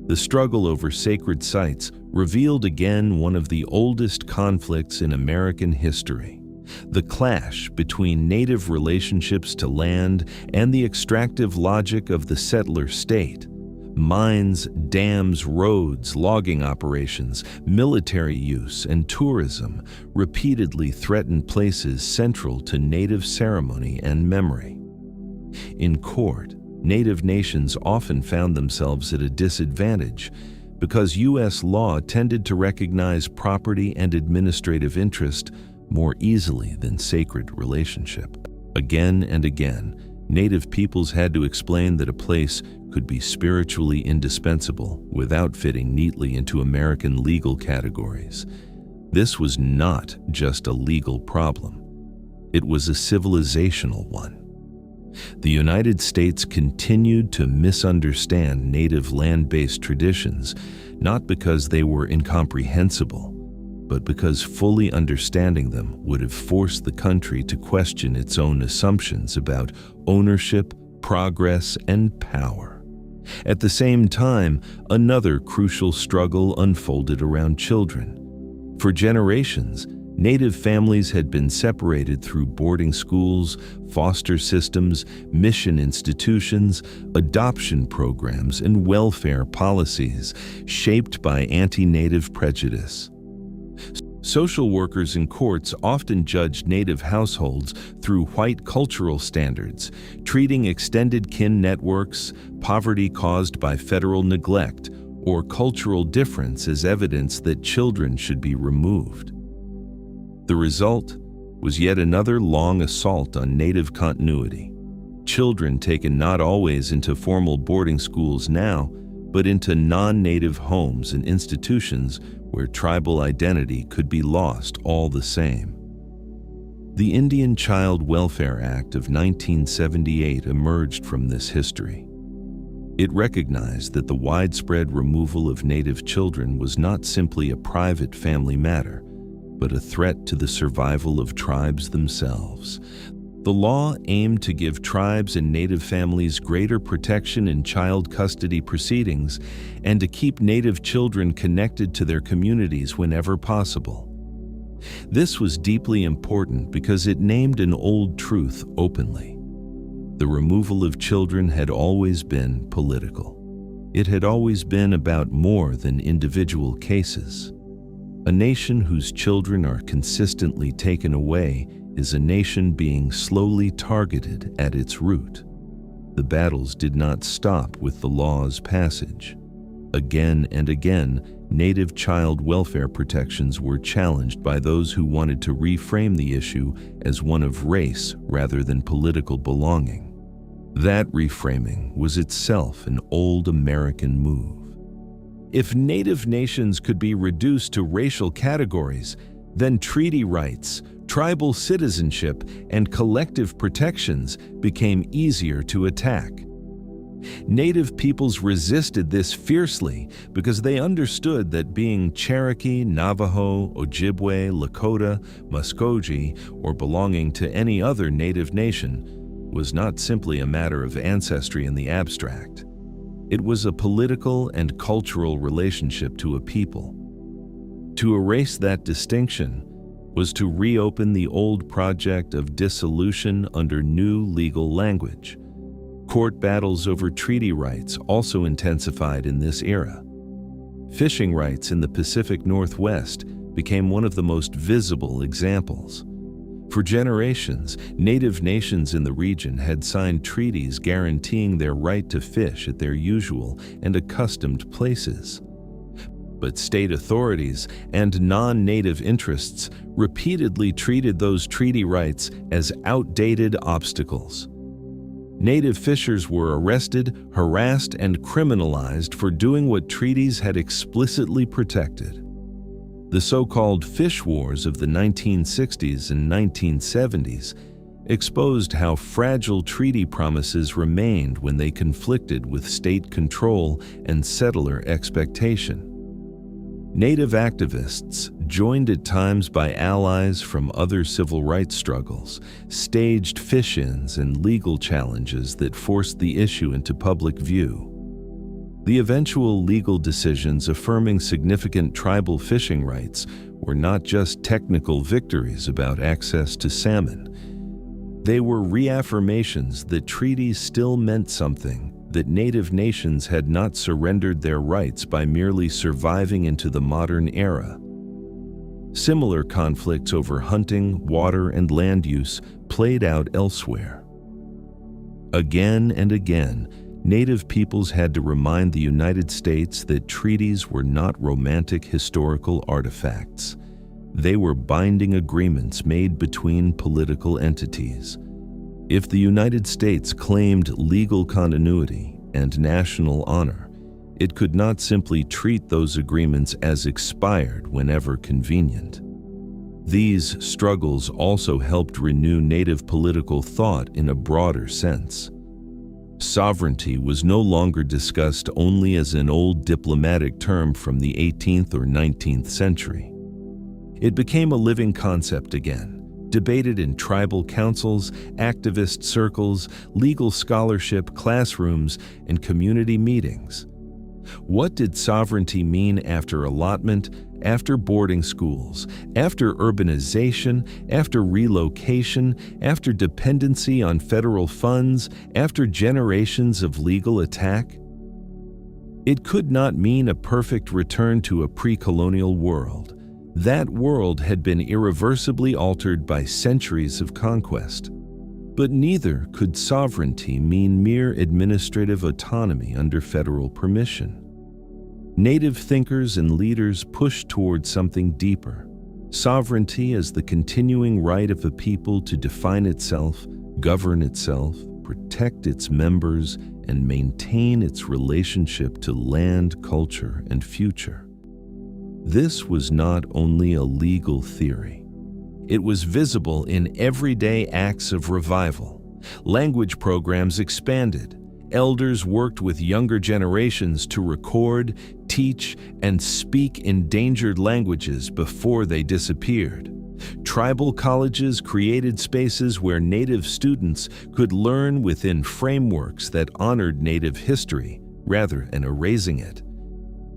The struggle over sacred sites revealed again one of the oldest conflicts in American history: the clash between Native relationships to land and the extractive logic of the settler state. Mines, dams, roads, logging operations, military use, and tourism repeatedly threatened places central to Native ceremony and memory. In court, Native nations often found themselves at a disadvantage because U.S. law tended to recognize property and administrative interest more easily than sacred relationship. Again and again, Native peoples had to explain that a place could be spiritually indispensable without fitting neatly into American legal categories. This was not just a legal problem. It was a civilizational one. The United States continued to misunderstand Native land-based traditions, not because they were incomprehensible, but because fully understanding them would have forced the country to question its own assumptions about ownership, progress, and power. At the same time, another crucial struggle unfolded around children. For generations, Native families had been separated through boarding schools, foster systems, mission institutions, adoption programs, and welfare policies shaped by anti-Native prejudice. Social workers and courts often judged Native households through white cultural standards, treating extended kin networks, poverty caused by federal neglect, or cultural difference as evidence that children should be removed. The result was yet another long assault on Native continuity. Children taken not always into formal boarding schools now, but into non-Native homes and institutions where tribal identity could be lost all the same. The Indian Child Welfare Act of 1978 emerged from this history. It recognized that the widespread removal of Native children was not simply a private family matter, but a threat to the survival of tribes themselves. The law aimed to give tribes and Native families greater protection in child custody proceedings and to keep Native children connected to their communities whenever possible. This was deeply important because it named an old truth openly. The removal of children had always been political. It had always been about more than individual cases. A nation whose children are consistently taken away is a nation being slowly targeted at its root. The battles did not stop with the law's passage. Again and again, Native child welfare protections were challenged by those who wanted to reframe the issue as one of race rather than political belonging. That reframing was itself an old American move. If Native nations could be reduced to racial categories, Then treaty rights, tribal citizenship, and collective protections became easier to attack. Native peoples resisted this fiercely because they understood that being Cherokee, Navajo, Ojibwe, Lakota, Muskogee, or belonging to any other native nation was not simply a matter of ancestry in the abstract. It was a political and cultural relationship to a people. To erase that distinction was to reopen the old project of dissolution under new legal language. Court battles over treaty rights also intensified in this era. Fishing rights in the Pacific Northwest became one of the most visible examples. For generations, native nations in the region had signed treaties guaranteeing their right to fish at their usual and accustomed places. But state authorities and non-native interests repeatedly treated those treaty rights as outdated obstacles. Native fishers were arrested, harassed, and criminalized for doing what treaties had explicitly protected. The so-called fish wars of the 1960s and 1970s exposed how fragile treaty promises remained when they conflicted with state control and settler expectation. Native activists, joined at times by allies from other civil rights struggles, staged fish-ins and legal challenges that forced the issue into public view. The eventual legal decisions affirming significant tribal fishing rights were not just technical victories about access to salmon. They were reaffirmations that treaties still meant something, that native nations had not surrendered their rights by merely surviving into the modern era. Similar conflicts over hunting, water, and land use played out elsewhere. Again and again, native peoples had to remind the United States that treaties were not romantic historical artifacts. They were binding agreements made between political entities. If the United States claimed legal continuity and national honor, it could not simply treat those agreements as expired whenever convenient. These struggles also helped renew Native political thought in a broader sense. Sovereignty was no longer discussed only as an old diplomatic term from the 18th or 19th century. It became a living concept again, debated in tribal councils, activist circles, legal scholarship, classrooms, and community meetings. What did sovereignty mean after allotment, after boarding schools, after urbanization, after relocation, after dependency on federal funds, after generations of legal attack? It could not mean a perfect return to a pre-colonial world. That world had been irreversibly altered by centuries of conquest. But neither could sovereignty mean mere administrative autonomy under federal permission. Native thinkers and leaders pushed toward something deeper: sovereignty as the continuing right of a people to define itself, govern itself, protect its members, and maintain its relationship to land, culture, and future. This was not only a legal theory. It was visible in everyday acts of revival. Language programs expanded. Elders worked with younger generations to record, teach, and speak endangered languages before they disappeared. Tribal colleges created spaces where Native students could learn within frameworks that honored Native history rather than erasing it.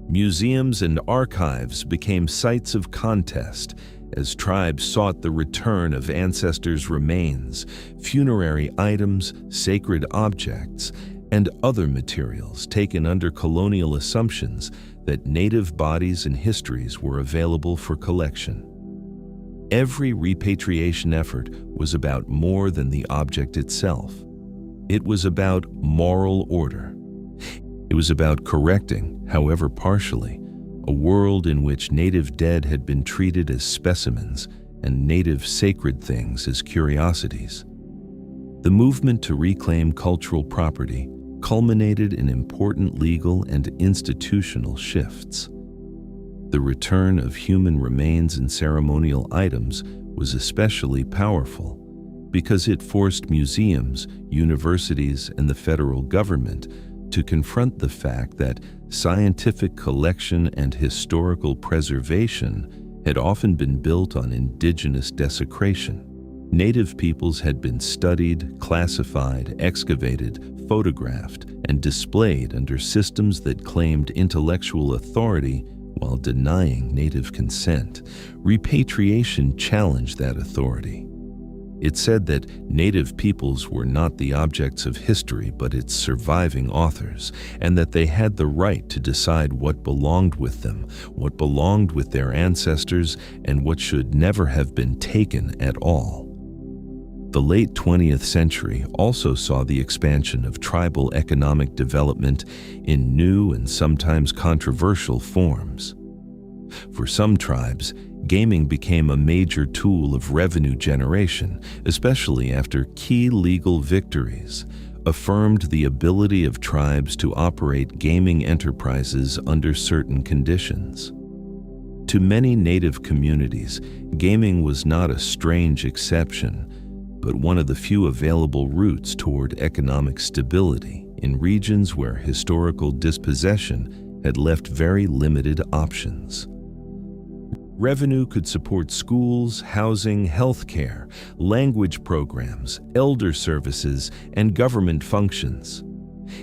Museums and archives became sites of contest as tribes sought the return of ancestors' remains, funerary items, sacred objects, and other materials taken under colonial assumptions that Native bodies and histories were available for collection. Every repatriation effort was about more than the object itself. It was about moral order. It was about correcting, however partially, a world in which Native dead had been treated as specimens and Native sacred things as curiosities. The movement to reclaim cultural property culminated in important legal and institutional shifts. The return of human remains and ceremonial items was especially powerful because it forced museums, universities, and the federal government to confront the fact that scientific collection and historical preservation had often been built on indigenous desecration. Native peoples had been studied, classified, excavated, photographed, and displayed under systems that claimed intellectual authority while denying native consent. Repatriation challenged that authority. It said that native peoples were not the objects of history but its surviving authors, and that they had the right to decide what belonged with them, what belonged with their ancestors, and what should never have been taken at all. The late 20th century also saw the expansion of tribal economic development in new and sometimes controversial forms. For some tribes, gaming became a major tool of revenue generation, especially after key legal victories affirmed the ability of tribes to operate gaming enterprises under certain conditions. To many native communities, gaming was not a strange exception, but one of the few available routes toward economic stability in regions where historical dispossession had left very limited options. Revenue could support schools, housing, healthcare, language programs, elder services, and government functions.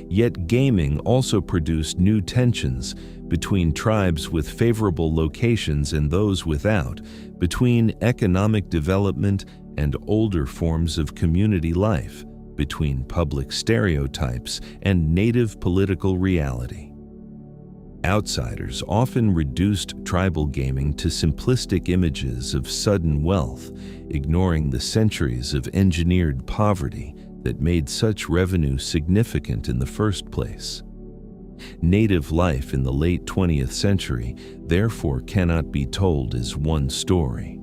Yet gaming also produced new tensions between tribes with favorable locations and those without, between economic development and older forms of community life, between public stereotypes and native political reality. Outsiders often reduced tribal gaming to simplistic images of sudden wealth, ignoring the centuries of engineered poverty that made such revenue significant in the first place. Native life in the late 20th century therefore cannot be told as one story.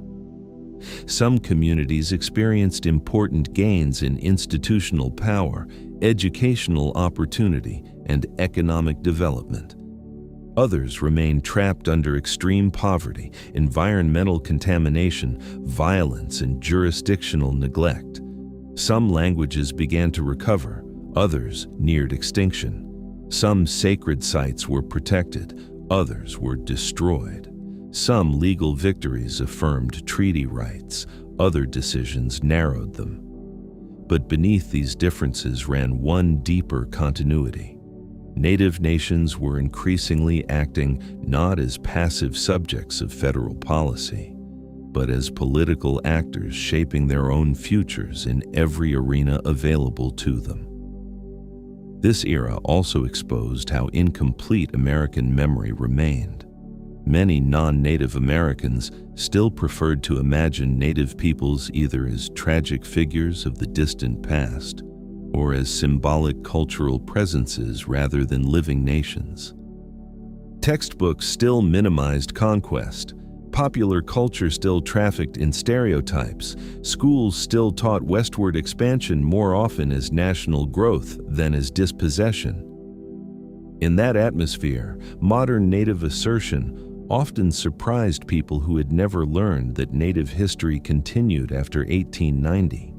Some communities experienced important gains in institutional power, educational opportunity, and economic development. Others remained trapped under extreme poverty, environmental contamination, violence, and jurisdictional neglect. Some languages began to recover, others neared extinction. Some sacred sites were protected, others were destroyed. Some legal victories affirmed treaty rights, other decisions narrowed them. But beneath these differences ran one deeper continuity. Native nations were increasingly acting not as passive subjects of federal policy, but as political actors shaping their own futures in every arena available to them. This era also exposed how incomplete American memory remained. Many non-Native Americans still preferred to imagine Native peoples either as tragic figures of the distant past or as symbolic cultural presences rather than living nations. Textbooks still minimized conquest. Popular culture still trafficked in stereotypes. Schools still taught westward expansion more often as national growth than as dispossession. In that atmosphere, modern Native assertion often surprised people who had never learned that Native history continued after 1890.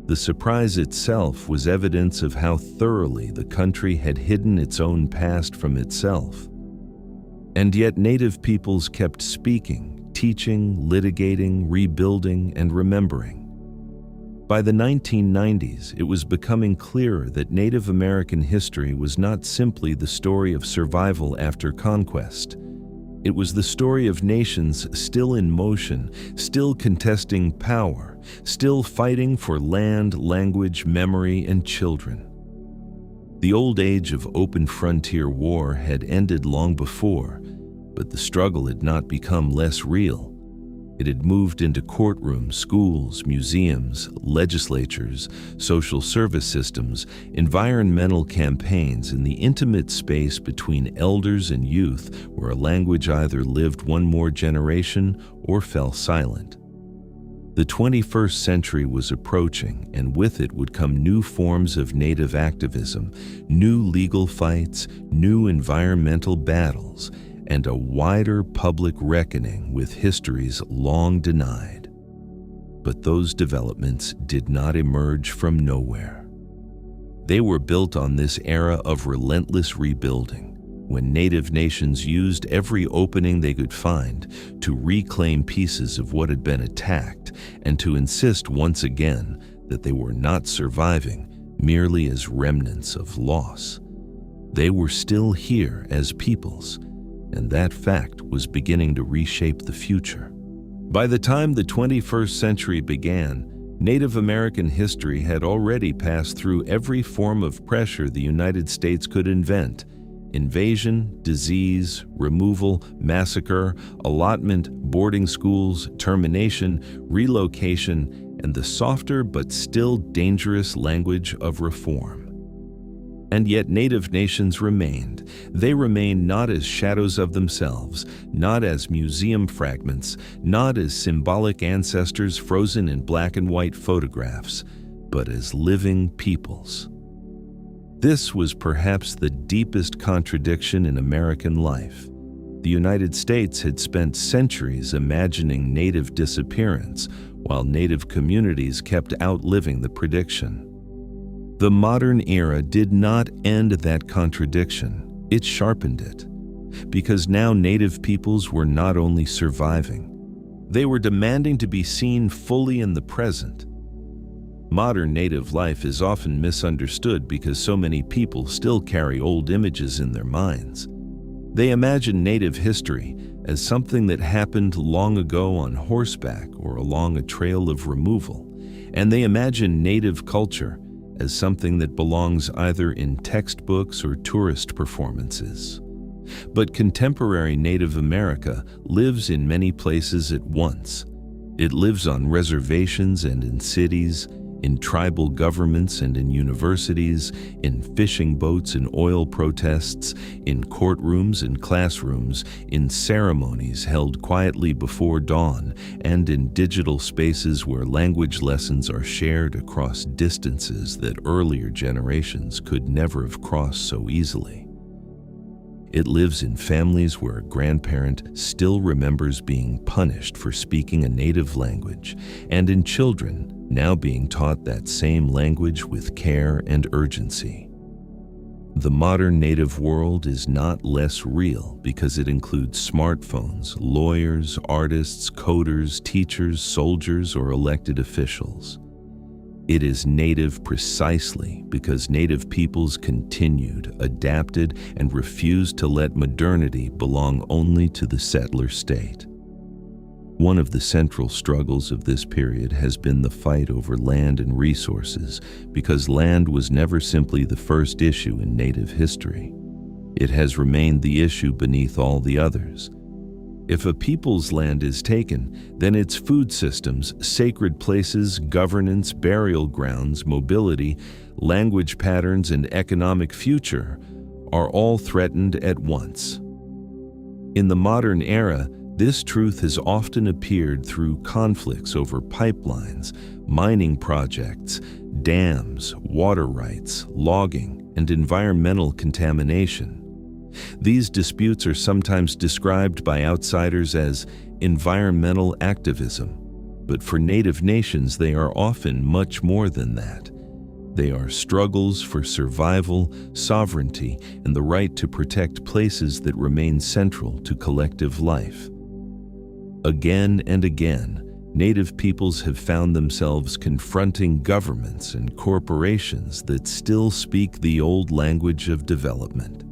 The surprise itself was evidence of how thoroughly the country had hidden its own past from itself. And yet Native peoples kept speaking, teaching, litigating, rebuilding, and remembering. By the 1990s, it was becoming clearer that Native American history was not simply the story of survival after conquest. It was the story of nations still in motion, still contesting power, still fighting for land, language, memory, and children. The old age of open frontier war had ended long before, but the struggle had not become less real. It had moved into courtrooms, schools, museums, legislatures, social service systems, environmental campaigns, and the intimate space between elders and youth where a language either lived one more generation or fell silent. The 21st century was approaching, and with it would come new forms of Native activism, new legal fights, new environmental battles, and a wider public reckoning with histories long denied. But those developments did not emerge from nowhere. They were built on this era of relentless rebuilding, when Native nations used every opening they could find to reclaim pieces of what had been attacked and to insist once again that they were not surviving merely as remnants of loss. They were still here as peoples, and that fact was beginning to reshape the future. By the time the 21st century began, Native American history had already passed through every form of pressure the United States could invent: invasion, disease, removal, massacre, allotment, boarding schools, termination, relocation, and the softer but still dangerous language of reform. And yet Native nations remained. They remained not as shadows of themselves, not as museum fragments, not as symbolic ancestors frozen in black and white photographs, but as living peoples. This was perhaps the deepest contradiction in American life. The United States had spent centuries imagining Native disappearance, while Native communities kept outliving the prediction. The modern era did not end that contradiction, it sharpened it. Because now Native peoples were not only surviving, they were demanding to be seen fully in the present. Modern Native life is often misunderstood because so many people still carry old images in their minds. They imagine Native history as something that happened long ago on horseback or along a trail of removal, and they imagine Native culture as something that belongs either in textbooks or tourist performances. But contemporary Native America lives in many places at once. It lives on reservations and in cities, in tribal governments and in universities, in fishing boats and oil protests, in courtrooms and classrooms, in ceremonies held quietly before dawn, and in digital spaces where language lessons are shared across distances that earlier generations could never have crossed so easily. It lives in families where a grandparent still remembers being punished for speaking a native language, and in children now being taught that same language with care and urgency. The modern Native world is not less real because it includes smartphones, lawyers, artists, coders, teachers, soldiers, or elected officials. It is Native precisely because Native peoples continued, adapted, and refused to let modernity belong only to the settler state. One of the central struggles of this period has been the fight over land and resources, because land was never simply the first issue in Native history. It has remained the issue beneath all the others. If a people's land is taken, then its food systems, sacred places, governance, burial grounds, mobility, language patterns, and economic future are all threatened at once. In the modern era, this truth has often appeared through conflicts over pipelines, mining projects, dams, water rights, logging, and environmental contamination. These disputes are sometimes described by outsiders as environmental activism, but for Native nations they are often much more than that. They are struggles for survival, sovereignty, and the right to protect places that remain central to collective life. Again and again, Native peoples have found themselves confronting governments and corporations that still speak the old language of development.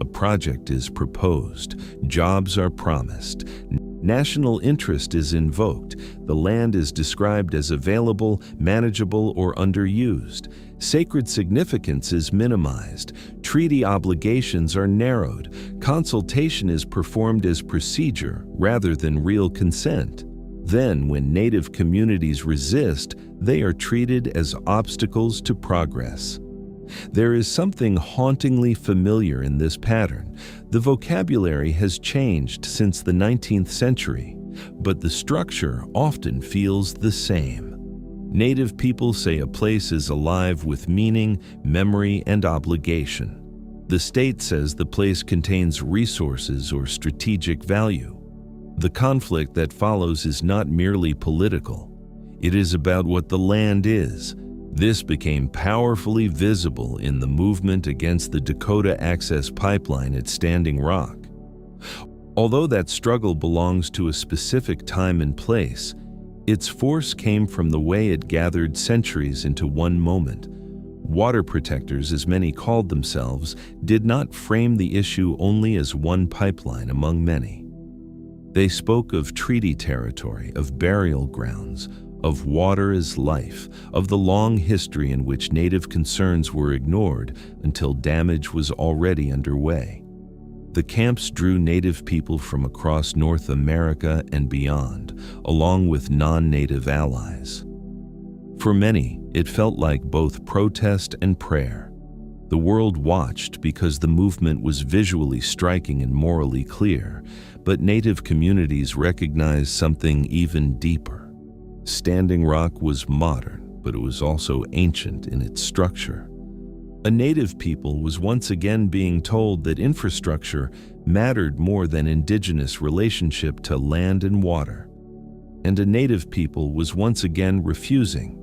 A project is proposed, jobs are promised, national interest is invoked, the land is described as available, manageable, or underused, sacred significance is minimized, treaty obligations are narrowed, consultation is performed as procedure rather than real consent. Then, when Native communities resist, they are treated as obstacles to progress. There is something hauntingly familiar in this pattern. The vocabulary has changed since the 19th century, but the structure often feels the same. Native people say a place is alive with meaning, memory, and obligation. The state says the place contains resources or strategic value. The conflict that follows is not merely political. It is about what the land is. This became powerfully visible in the movement against the Dakota Access Pipeline at Standing Rock. Although that struggle belongs to a specific time and place, its force came from the way it gathered centuries into one moment. Water protectors, as many called themselves, did not frame the issue only as one pipeline among many. They spoke of treaty territory, of burial grounds, of water as life, of the long history in which Native concerns were ignored until damage was already underway. The camps drew Native people from across North America and beyond, along with non-Native allies. For many, it felt like both protest and prayer. The world watched because the movement was visually striking and morally clear, but Native communities recognized something even deeper. Standing Rock was modern, but it was also ancient in its structure. A Native people was once again being told that infrastructure mattered more than Indigenous relationship to land and water. And a Native people was once again refusing.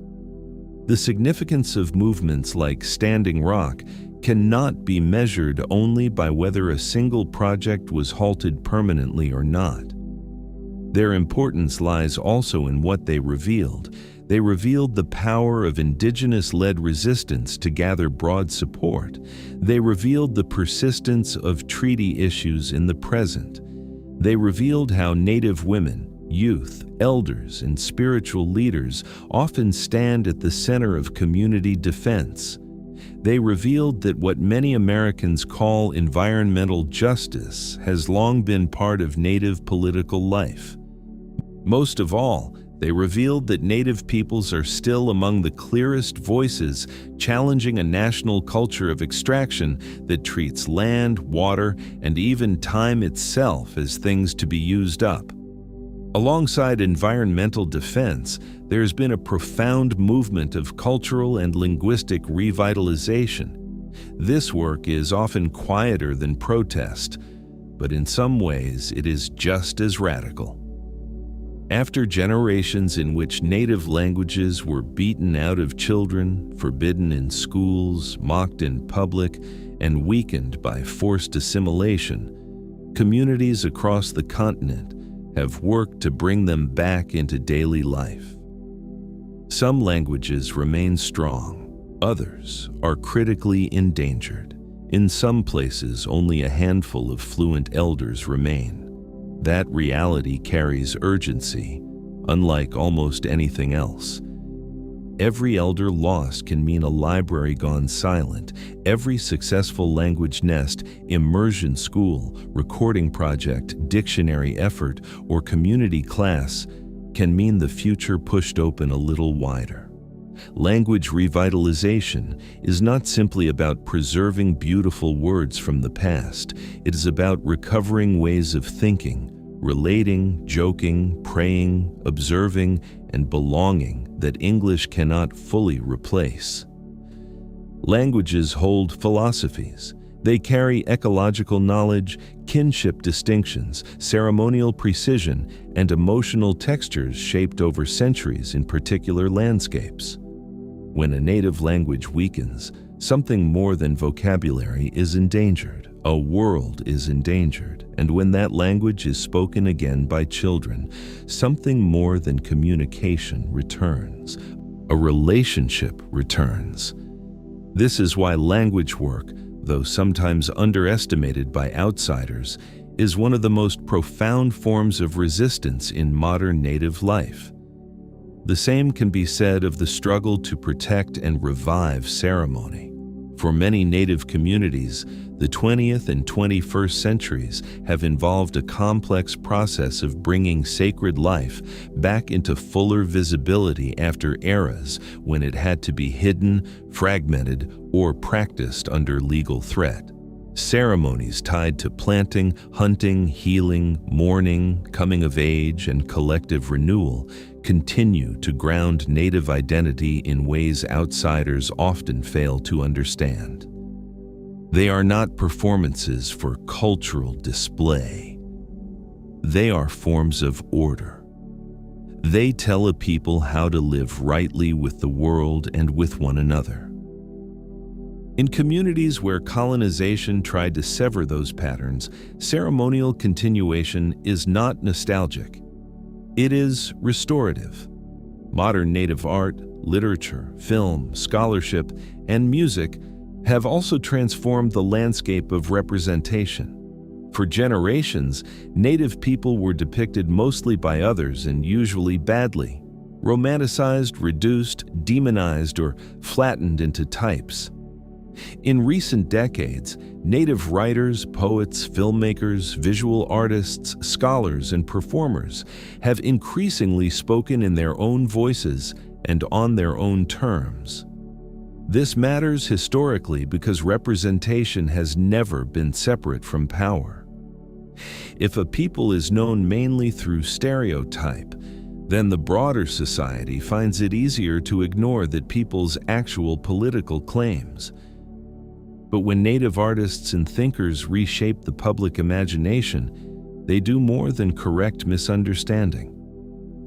The significance of movements like Standing Rock cannot be measured only by whether a single project was halted permanently or not. Their importance lies also in what they revealed. They revealed the power of Indigenous-led resistance to gather broad support. They revealed the persistence of treaty issues in the present. They revealed how Native women, youth, elders, and spiritual leaders often stand at the center of community defense. They revealed that what many Americans call environmental justice has long been part of Native political life. Most of all, they revealed that Native peoples are still among the clearest voices challenging a national culture of extraction that treats land, water, and even time itself as things to be used up. Alongside environmental defense, there has been a profound movement of cultural and linguistic revitalization. This work is often quieter than protest, but in some ways it is just as radical. After generations in which Native languages were beaten out of children, forbidden in schools, mocked in public, and weakened by forced assimilation, communities across the continent have worked to bring them back into daily life. Some languages remain strong, others are critically endangered. In some places, only a handful of fluent elders remain. That reality carries urgency, unlike almost anything else. Every elder lost can mean a library gone silent. Every successful language nest, immersion school, recording project, dictionary effort, or community class can mean the future pushed open a little wider. Language revitalization is not simply about preserving beautiful words from the past. It is about recovering ways of thinking, relating, joking, praying, observing, and belonging that English cannot fully replace. Languages hold philosophies. They carry ecological knowledge, kinship distinctions, ceremonial precision, and emotional textures shaped over centuries in particular landscapes. When a native language weakens, something more than vocabulary is endangered. A world is endangered. And when that language is spoken again by children, something more than communication returns. A relationship returns. This is why language work, though sometimes underestimated by outsiders, is one of the most profound forms of resistance in modern Native life. The same can be said of the struggle to protect and revive ceremony. For many Native communities, the 20th and 21st centuries have involved a complex process of bringing sacred life back into fuller visibility after eras when it had to be hidden, fragmented, or practiced under legal threat. Ceremonies tied to planting, hunting, healing, mourning, coming of age, and collective renewal continue to ground Native identity in ways outsiders often fail to understand. They are not performances for cultural display. They are forms of order. They tell a people how to live rightly with the world and with one another. In communities where colonization tried to sever those patterns, ceremonial continuation is not nostalgic. It is restorative. Modern Native art, literature, film, scholarship, and music have also transformed the landscape of representation. For generations, Native people were depicted mostly by others and usually badly, romanticized, reduced, demonized, or flattened into types. In recent decades, Native writers, poets, filmmakers, visual artists, scholars, and performers have increasingly spoken in their own voices and on their own terms. This matters historically because representation has never been separate from power. If a people is known mainly through stereotype, then the broader society finds it easier to ignore that people's actual political claims. But when Native artists and thinkers reshape the public imagination, they do more than correct misunderstanding.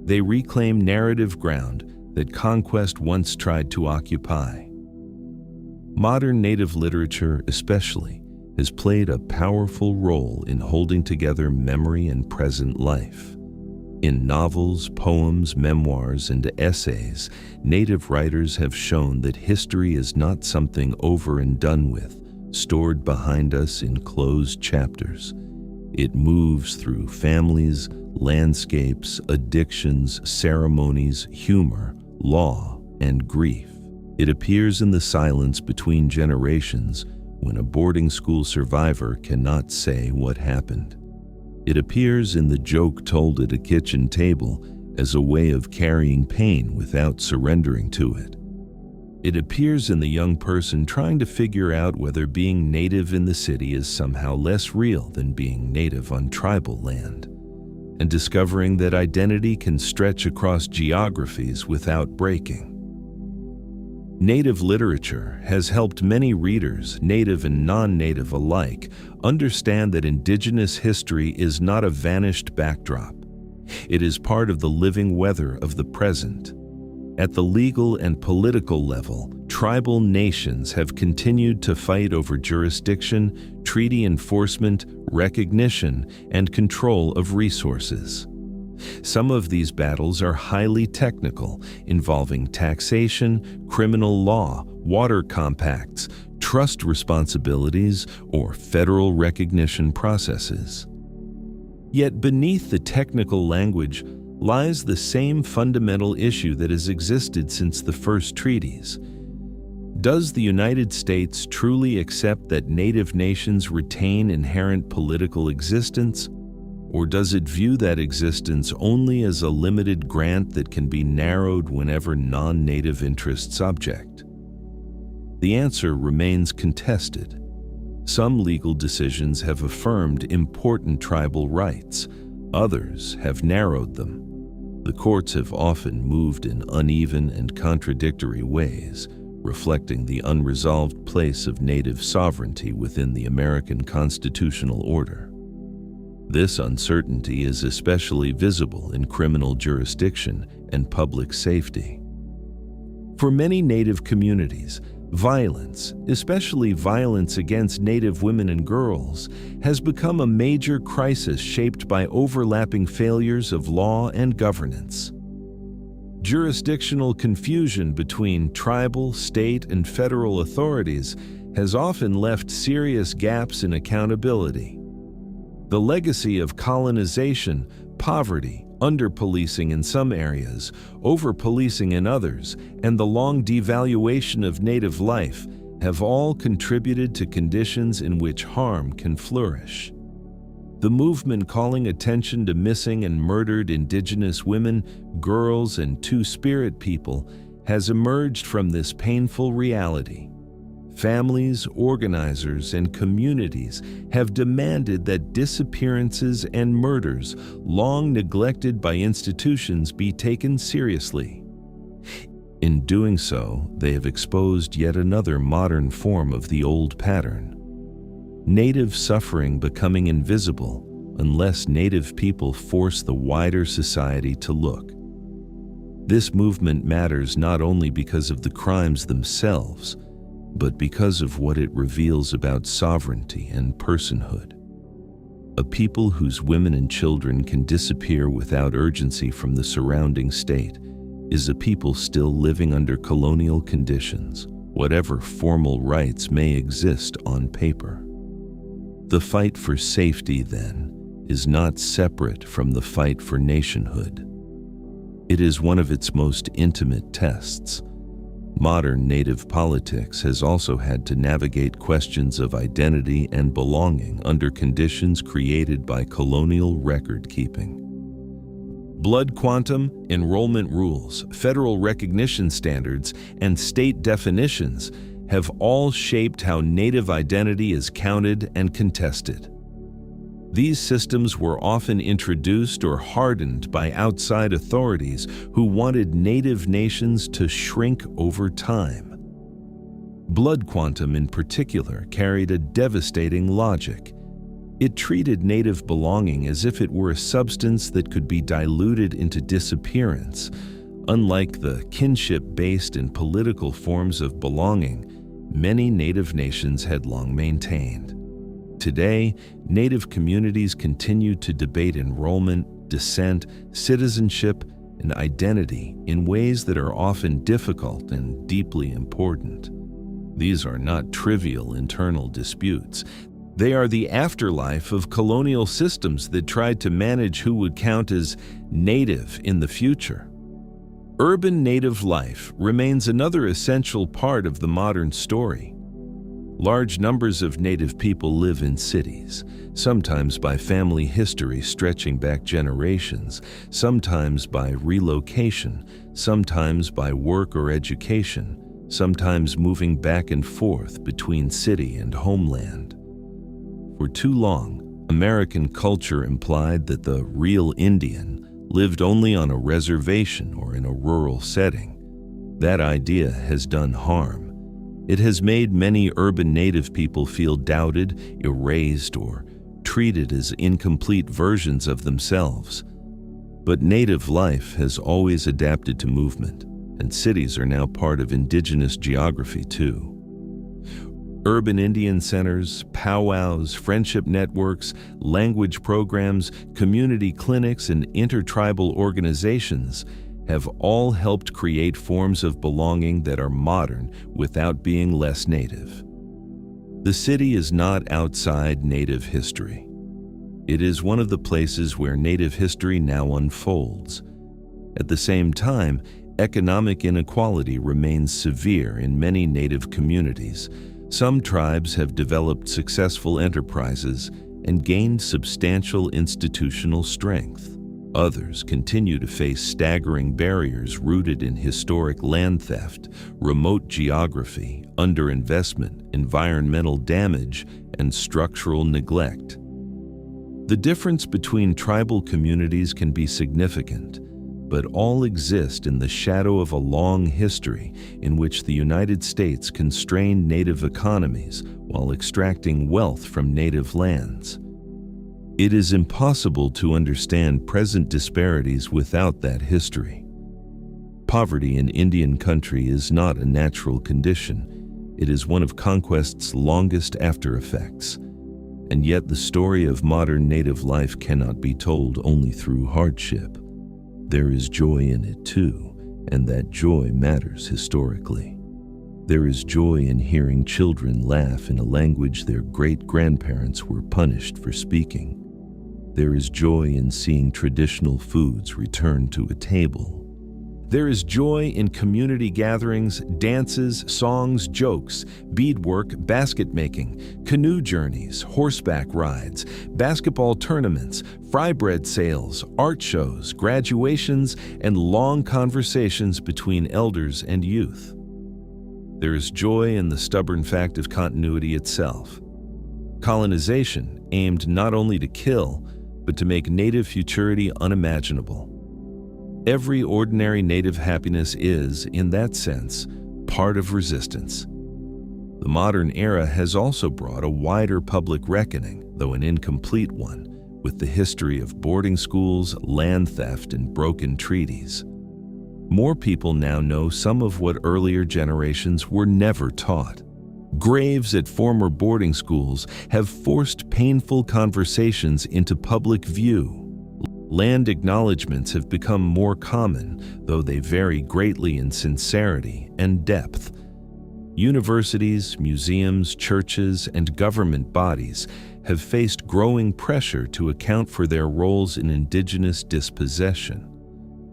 They reclaim narrative ground that conquest once tried to occupy. Modern Native literature, especially, has played a powerful role in holding together memory and present life. In novels, poems, memoirs, and essays, Native writers have shown that history is not something over and done with, stored behind us in closed chapters. It moves through families, landscapes, addictions, ceremonies, humor, law, and grief. It appears in the silence between generations when a boarding school survivor cannot say what happened. It appears in the joke told at a kitchen table as a way of carrying pain without surrendering to it. It appears in the young person trying to figure out whether being native in the city is somehow less real than being native on tribal land, and discovering that identity can stretch across geographies without breaking. Native literature has helped many readers, native and non-native alike, understand that Indigenous history is not a vanished backdrop. It is part of the living weather of the present. At the legal and political level, tribal nations have continued to fight over jurisdiction, treaty enforcement, recognition, and control of resources. Some of these battles are highly technical, involving taxation, criminal law, water compacts, trust responsibilities, or federal recognition processes. Yet beneath the technical language lies the same fundamental issue that has existed since the first treaties. Does the United States truly accept that Native nations retain inherent political existence? Or does it view that existence only as a limited grant that can be narrowed whenever non-native interests object? The answer remains contested. Some legal decisions have affirmed important tribal rights. Others have narrowed them. The courts have often moved in uneven and contradictory ways, reflecting the unresolved place of Native sovereignty within the American constitutional order. This uncertainty is especially visible in criminal jurisdiction and public safety. For many Native communities, violence, especially violence against Native women and girls, has become a major crisis shaped by overlapping failures of law and governance. Jurisdictional confusion between tribal, state, and federal authorities has often left serious gaps in accountability. The legacy of colonization, poverty, under-policing in some areas, over-policing in others, and the long devaluation of Native life have all contributed to conditions in which harm can flourish. The movement calling attention to missing and murdered Indigenous women, girls, and Two-Spirit people has emerged from this painful reality. Families, organizers, and communities have demanded that disappearances and murders, long neglected by institutions, be taken seriously. In doing so, they have exposed yet another modern form of the old pattern. Native suffering becoming invisible unless Native people force the wider society to look. This movement matters not only because of the crimes themselves, but because of what it reveals about sovereignty and personhood. A people whose women and children can disappear without urgency from the surrounding state is a people still living under colonial conditions, whatever formal rights may exist on paper. The fight for safety, then, is not separate from the fight for nationhood. It is one of its most intimate tests. Modern Native politics has also had to navigate questions of identity and belonging under conditions created by colonial record-keeping. Blood quantum, enrollment rules, federal recognition standards, and state definitions have all shaped how Native identity is counted and contested. These systems were often introduced or hardened by outside authorities who wanted Native nations to shrink over time. Blood quantum, in particular, carried a devastating logic. It treated Native belonging as if it were a substance that could be diluted into disappearance, unlike the kinship-based and political forms of belonging many Native nations had long maintained. Today, Native communities continue to debate enrollment, descent, citizenship, and identity in ways that are often difficult and deeply important. These are not trivial internal disputes. They are the afterlife of colonial systems that tried to manage who would count as Native in the future. Urban Native life remains another essential part of the modern story. Large numbers of Native people live in cities, sometimes by family history stretching back generations, sometimes by relocation, sometimes by work or education, sometimes moving back and forth between city and homeland. For too long, American culture implied that the real Indian lived only on a reservation or in a rural setting. That idea has done harm. It has made many urban Native people feel doubted, erased, or treated as incomplete versions of themselves. But Native life has always adapted to movement, and cities are now part of Indigenous geography too. Urban Indian centers, powwows, friendship networks, language programs, community clinics, and intertribal organizations have all helped create forms of belonging that are modern without being less Native. The city is not outside Native history. It is one of the places where Native history now unfolds. At the same time, economic inequality remains severe in many Native communities. Some tribes have developed successful enterprises and gained substantial institutional strength. Others continue to face staggering barriers rooted in historic land theft, remote geography, underinvestment, environmental damage, and structural neglect. The difference between tribal communities can be significant, but all exist in the shadow of a long history in which the United States constrained Native economies while extracting wealth from Native lands. It is impossible to understand present disparities without that history. Poverty in Indian country is not a natural condition. It is one of conquest's longest after effects. And yet the story of modern Native life cannot be told only through hardship. There is joy in it too, and that joy matters historically. There is joy in hearing children laugh in a language their great-grandparents were punished for speaking. There is joy in seeing traditional foods returned to a table. There is joy in community gatherings, dances, songs, jokes, beadwork, basket making, canoe journeys, horseback rides, basketball tournaments, fry bread sales, art shows, graduations, and long conversations between elders and youth. There is joy in the stubborn fact of continuity itself. Colonization aimed not only to kill, but to make Native futurity unimaginable. Every ordinary Native happiness is, in that sense, part of resistance. The modern era has also brought a wider public reckoning, though an incomplete one, with the history of boarding schools, land theft, and broken treaties. More people now know some of what earlier generations were never taught. Graves at former boarding schools have forced painful conversations into public view. Land acknowledgements have become more common, though they vary greatly in sincerity and depth. Universities, museums, churches, and government bodies have faced growing pressure to account for their roles in Indigenous dispossession.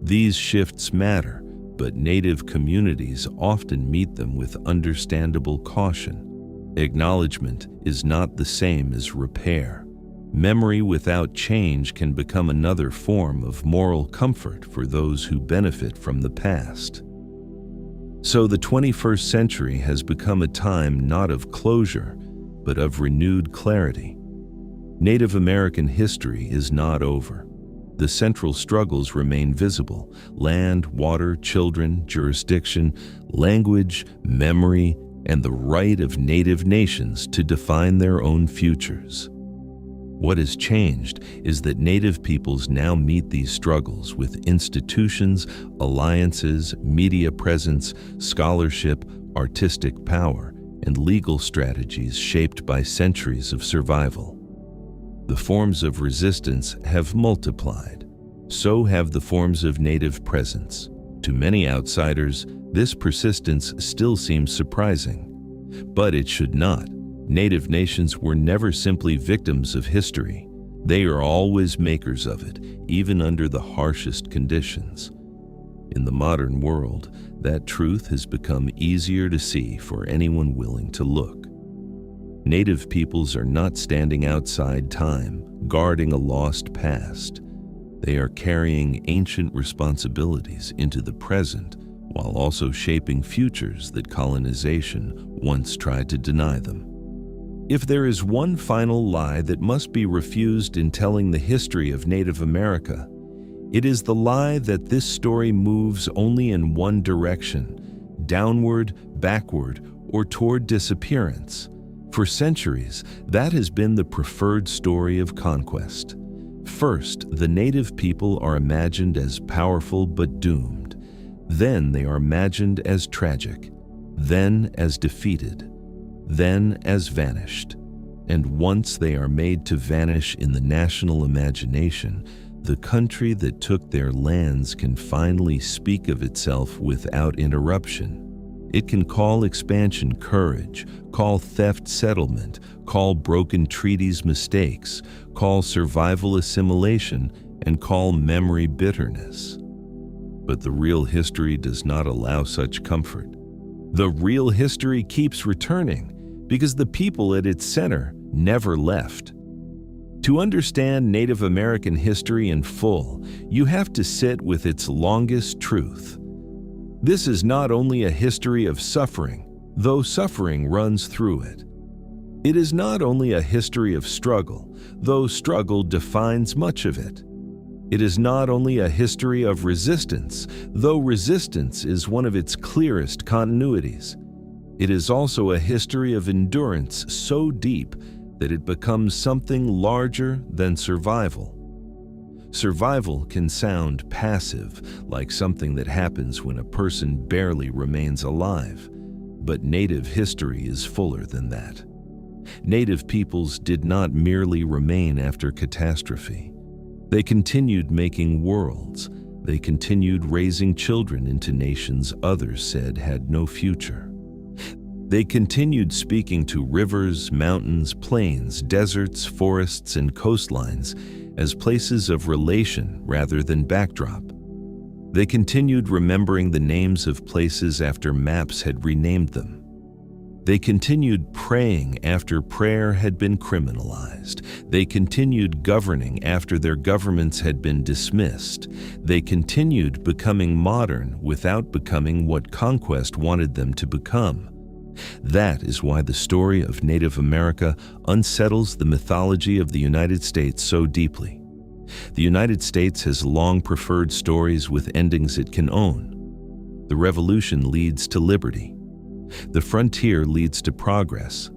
These shifts matter, but Native communities often meet them with understandable caution. Acknowledgement is not the same as repair. Memory without change can become another form of moral comfort for those who benefit from the past. So the 21st century has become a time not of closure, but of renewed clarity. Native American history is not over. The central struggles remain visible: land, water, children, jurisdiction, language, memory, and the right of Native nations to define their own futures. What has changed is that Native peoples now meet these struggles with institutions, alliances, media presence, scholarship, artistic power, and legal strategies shaped by centuries of survival. The forms of resistance have multiplied. So have the forms of Native presence. To many outsiders, this persistence still seems surprising. But it should not. Native nations were never simply victims of history. They are always makers of it, even under the harshest conditions. In the modern world, that truth has become easier to see for anyone willing to look. Native peoples are not standing outside time, guarding a lost past. They are carrying ancient responsibilities into the present, while also shaping futures that colonization once tried to deny them. If there is one final lie that must be refused in telling the history of Native America, it is the lie that this story moves only in one direction: downward, backward, or toward disappearance. For centuries, that has been the preferred story of conquest. First, the Native people are imagined as powerful but doomed. Then they are imagined as tragic. Then as defeated. Then as vanished. And once they are made to vanish in the national imagination, the country that took their lands can finally speak of itself without interruption. It can call expansion courage, call theft settlement, call broken treaties mistakes, call survival assimilation, and call memory bitterness. But the real history does not allow such comfort. The real history keeps returning because the people at its center never left. To understand Native American history in full, you have to sit with its longest truth. This is not only a history of suffering, though suffering runs through it. It is not only a history of struggle, though struggle defines much of it. It is not only a history of resistance, though resistance is one of its clearest continuities. It is also a history of endurance so deep that it becomes something larger than survival. Survival can sound passive, like something that happens when a person barely remains alive, but Native history is fuller than that. Native peoples did not merely remain after catastrophe. They continued making worlds. They continued raising children into nations others said had no future. They continued speaking to rivers, mountains, plains, deserts, forests, and coastlines as places of relation rather than backdrop. They continued remembering the names of places after maps had renamed them. They continued praying after prayer had been criminalized. They continued governing after their governments had been dismissed. They continued becoming modern without becoming what conquest wanted them to become. That is why the story of Native America unsettles the mythology of the United States so deeply. The United States has long preferred stories with endings it can own. The revolution leads to liberty. The frontier leads to progress.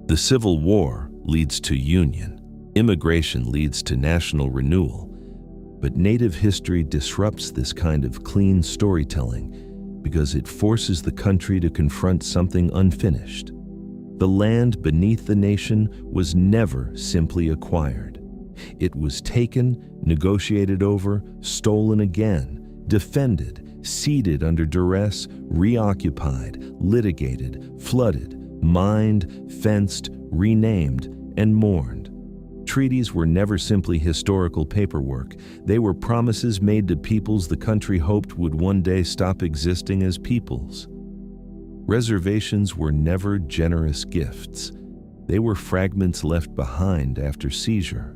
The Civil War leads to union. Immigration leads to national renewal. But Native history disrupts this kind of clean storytelling because it forces the country to confront something unfinished. The land beneath the nation was never simply acquired. It was taken, negotiated over, stolen again, defended, ceded under duress, reoccupied, litigated, flooded, mined, fenced, renamed, and mourned. Treaties were never simply historical paperwork. They were promises made to peoples the country hoped would one day stop existing as peoples. Reservations were never generous gifts. They were fragments left behind after seizure.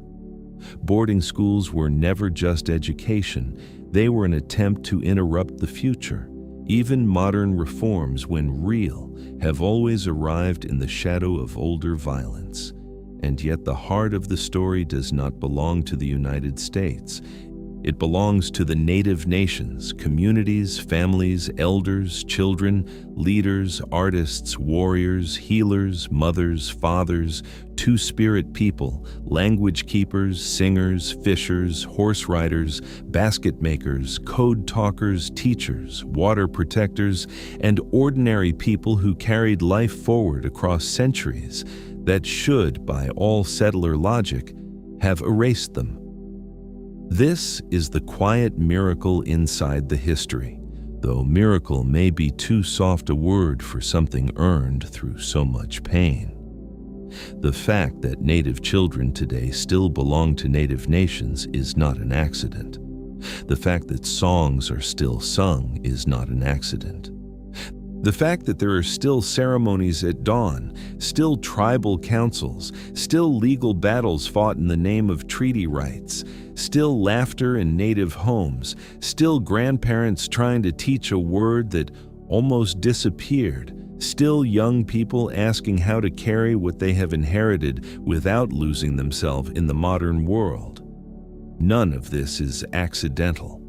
Boarding schools were never just education. They were an attempt to interrupt the future. Even modern reforms, when real, have always arrived in the shadow of older violence. And yet the heart of the story does not belong to the United States. It belongs to the Native nations, communities, families, elders, children, leaders, artists, warriors, healers, mothers, fathers, two-spirit people, language keepers, singers, fishers, horse riders, basket makers, code talkers, teachers, water protectors, and ordinary people who carried life forward across centuries that should, by all settler logic, have erased them. This is the quiet miracle inside the history, though miracle may be too soft a word for something earned through so much pain. The fact that Native children today still belong to Native nations is not an accident. The fact that songs are still sung is not an accident. The fact that there are still ceremonies at dawn, still tribal councils, still legal battles fought in the name of treaty rights, still laughter in Native homes, still grandparents trying to teach a word that almost disappeared, still young people asking how to carry what they have inherited without losing themselves in the modern world. None of this is accidental.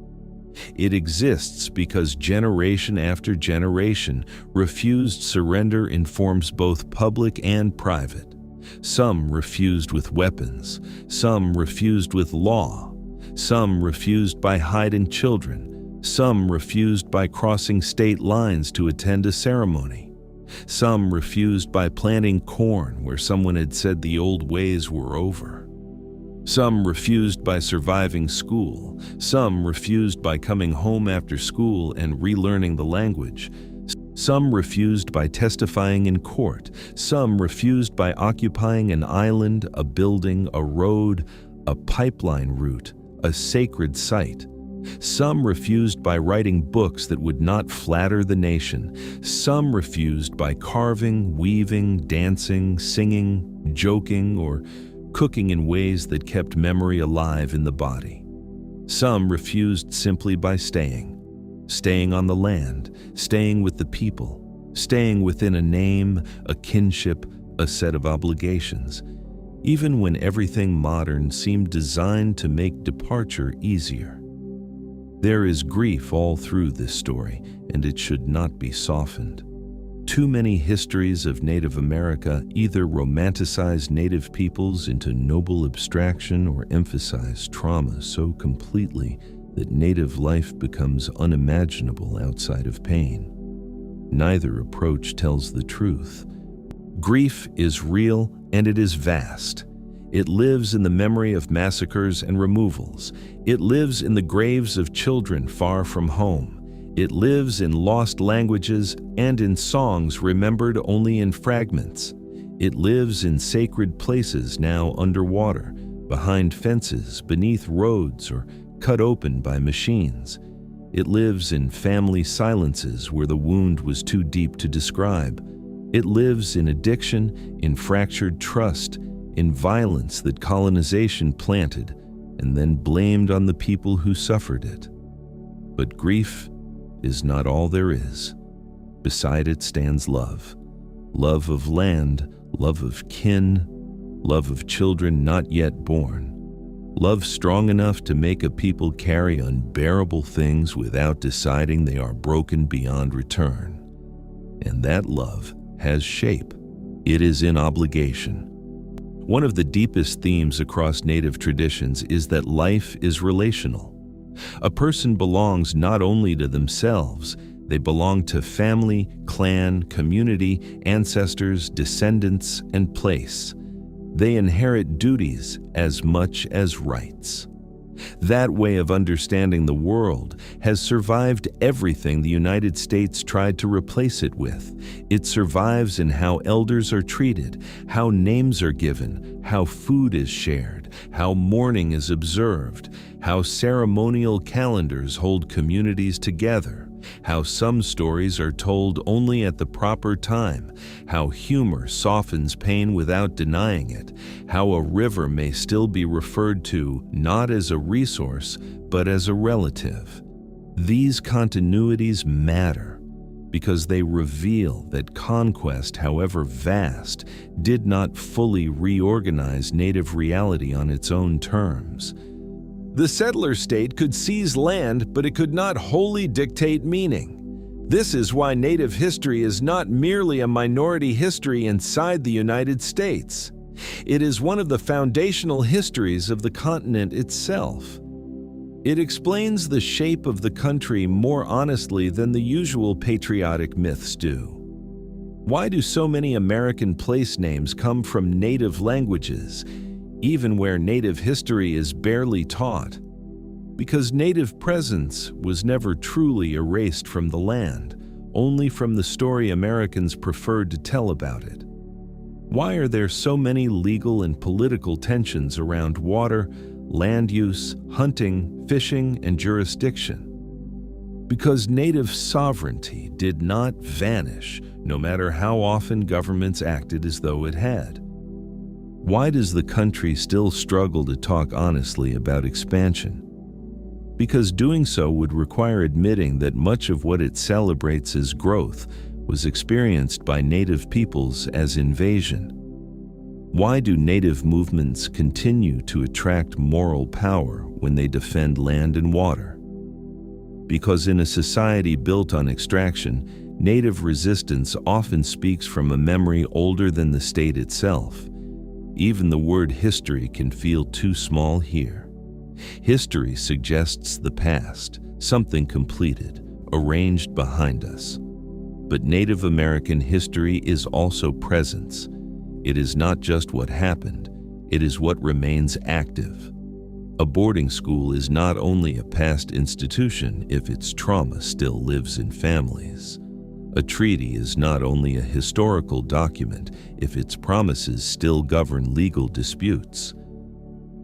It exists because generation after generation refused surrender in forms both public and private. Some refused with weapons, some refused with law, some refused by hiding children, some refused by crossing state lines to attend a ceremony. Some refused by planting corn where someone had said the old ways were over. Some refused by surviving school. Some refused by coming home after school and relearning the language. Some refused by testifying in court. Some refused by occupying an island, a building, a road, a pipeline route, a sacred site. Some refused by writing books that would not flatter the nation. Some refused by carving, weaving, dancing, singing, joking, or cooking in ways that kept memory alive in the body. Some refused simply by staying on the land, staying with the people, staying within a name, a kinship, a set of obligations, even when everything modern seemed designed to make departure easier. There is grief all through this story, and it should not be softened. Too many histories of Native America either romanticize Native peoples into noble abstraction or emphasize trauma so completely that Native life becomes unimaginable outside of pain. Neither approach tells the truth. Grief is real and it is vast. It lives in the memory of massacres and removals. It lives in the graves of children far from home. It lives in lost languages and in songs remembered only in fragments. It lives in sacred places now underwater, behind fences, beneath roads, or cut open by machines. It lives in family silences where the wound was too deep to describe. It lives in addiction, in fractured trust, in violence that colonization planted and then blamed on the people who suffered it. But grief is not all there is. Beside it stands love. Love of land, love of kin, love of children not yet born. Love strong enough to make a people carry unbearable things without deciding they are broken beyond return. And that love has shape. It is in obligation. One of the deepest themes across Native traditions is that life is relational. A person belongs not only to themselves, they belong to family, clan, community, ancestors, descendants, and place. They inherit duties as much as rights. That way of understanding the world has survived everything the United States tried to replace it with. It survives in how elders are treated, how names are given, how food is shared, how mourning is observed, how ceremonial calendars hold communities together, how some stories are told only at the proper time, how humor softens pain without denying it, how a river may still be referred to not as a resource, but as a relative. These continuities matter because they reveal that conquest, however vast, did not fully reorganize Native reality on its own terms. The settler state could seize land, but it could not wholly dictate meaning. This is why Native history is not merely a minority history inside the United States. It is one of the foundational histories of the continent itself. It explains the shape of the country more honestly than the usual patriotic myths do. Why do so many American place names come from Native languages, even where Native history is barely taught? Because Native presence was never truly erased from the land, only from the story Americans preferred to tell about it. Why are there so many legal and political tensions around water, land use, hunting, fishing, and jurisdiction? Because Native sovereignty did not vanish, no matter how often governments acted as though it had. Why does the country still struggle to talk honestly about expansion? Because doing so would require admitting that much of what it celebrates as growth was experienced by Native peoples as invasion. Why do Native movements continue to attract moral power when they defend land and water? Because in a society built on extraction, Native resistance often speaks from a memory older than the state itself. Even the word history can feel too small here. History suggests the past, something completed, arranged behind us. But Native American history is also presence. It is not just what happened, it is what remains active. A boarding school is not only a past institution if its trauma still lives in families. A treaty is not only a historical document if its promises still govern legal disputes.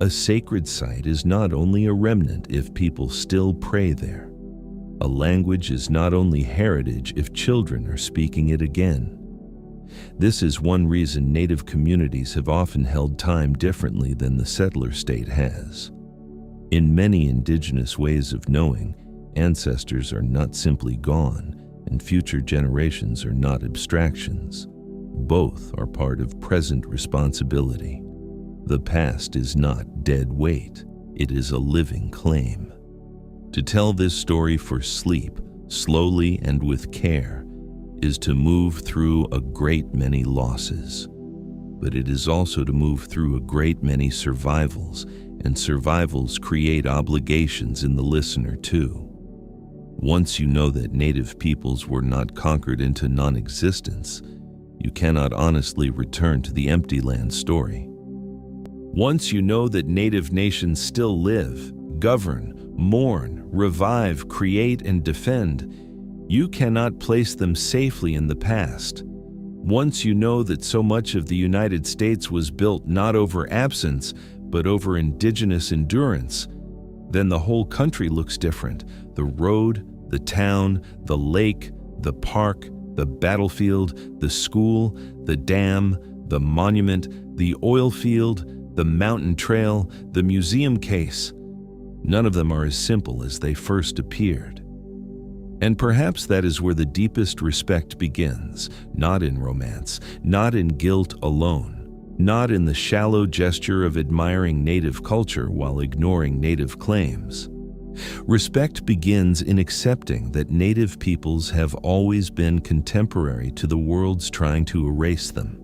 A sacred site is not only a remnant if people still pray there. A language is not only heritage if children are speaking it again. This is one reason Native communities have often held time differently than the settler state has. In many Indigenous ways of knowing, ancestors are not simply gone, and future generations are not abstractions. Both are part of present responsibility. The past is not dead weight, it is a living claim. To tell this story for sleep, slowly and with care, is to move through a great many losses. But it is also to move through a great many survivals, and survivals create obligations in the listener too. Once you know that Native peoples were not conquered into non-existence, you cannot honestly return to the empty land story. Once you know that Native nations still live, govern, mourn, revive, create, and defend, you cannot place them safely in the past. Once you know that so much of the United States was built not over absence, but over Indigenous endurance, then the whole country looks different. The road, the town, the lake, the park, the battlefield, the school, the dam, the monument, the oil field, the mountain trail, the museum case. None of them are as simple as they first appeared. And perhaps that is where the deepest respect begins, not in romance, not in guilt alone, not in the shallow gesture of admiring Native culture while ignoring Native claims, Respect begins in accepting that Native peoples have always been contemporary to the world's trying to erase them.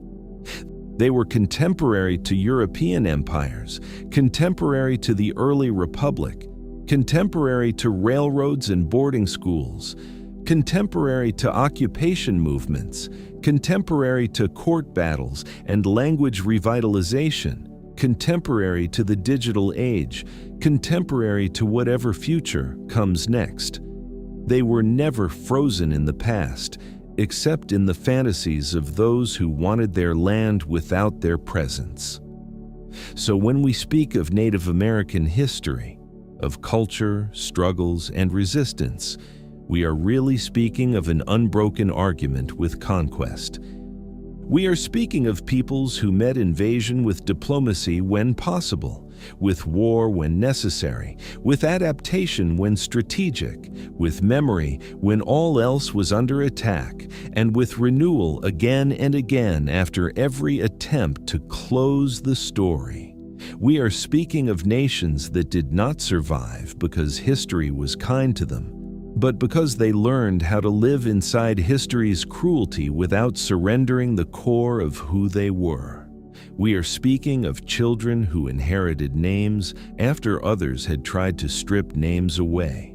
They were contemporary to European empires, contemporary to the early republic, contemporary to railroads and boarding schools, contemporary to occupation movements, contemporary to court battles and language revitalization, contemporary to the digital age, contemporary to whatever future comes next. They were never frozen in the past, except in the fantasies of those who wanted their land without their presence. So when we speak of Native American history, of culture, struggles, and resistance, we are really speaking of an unbroken argument with conquest. We are speaking of peoples who met invasion with diplomacy when possible, with war when necessary, with adaptation when strategic, with memory when all else was under attack, and with renewal again and again after every attempt to close the story. We are speaking of nations that did not survive because history was kind to them, but because they learned how to live inside history's cruelty without surrendering the core of who they were. We are speaking of children who inherited names after others had tried to strip names away.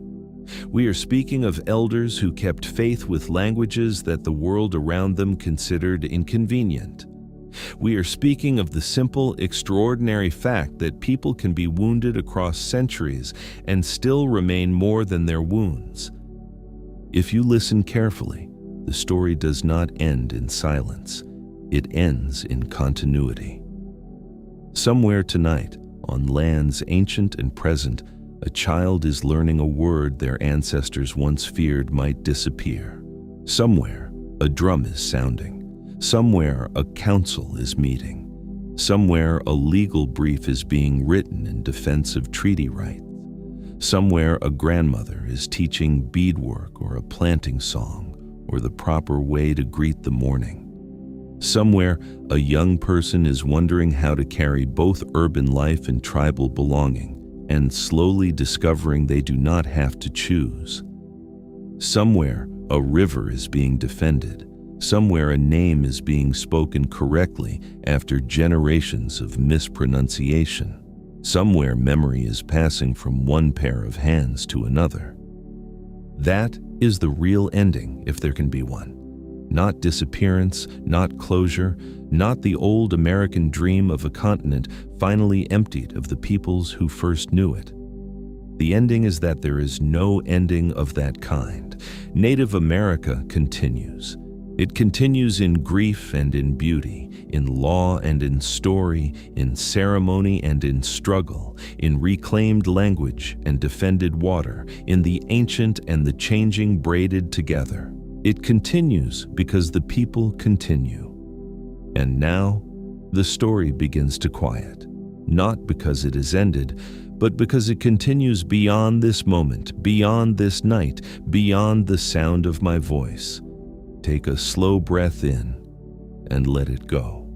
We are speaking of elders who kept faith with languages that the world around them considered inconvenient. We are speaking of the simple, extraordinary fact that people can be wounded across centuries and still remain more than their wounds. If you listen carefully, the story does not end in silence. It ends in continuity. Somewhere tonight, on lands ancient and present, a child is learning a word their ancestors once feared might disappear. Somewhere, a drum is sounding. Somewhere, a council is meeting. Somewhere, a legal brief is being written in defense of treaty rights. Somewhere, a grandmother is teaching beadwork or a planting song or the proper way to greet the morning. Somewhere, a young person is wondering how to carry both urban life and tribal belonging, and slowly discovering they do not have to choose. Somewhere, a river is being defended. Somewhere, a name is being spoken correctly after generations of mispronunciation. Somewhere, memory is passing from one pair of hands to another. That is the real ending, if there can be one. Not disappearance, not closure, not the old American dream of a continent finally emptied of the peoples who first knew it. The ending is that there is no ending of that kind. Native America continues. It continues in grief and in beauty, in law and in story, in ceremony and in struggle, in reclaimed language and defended water, in the ancient and the changing braided together. It continues because the people continue. And now, the story begins to quiet, not because it has ended, but because it continues beyond this moment, beyond this night, beyond the sound of my voice. Take a slow breath in and let it go.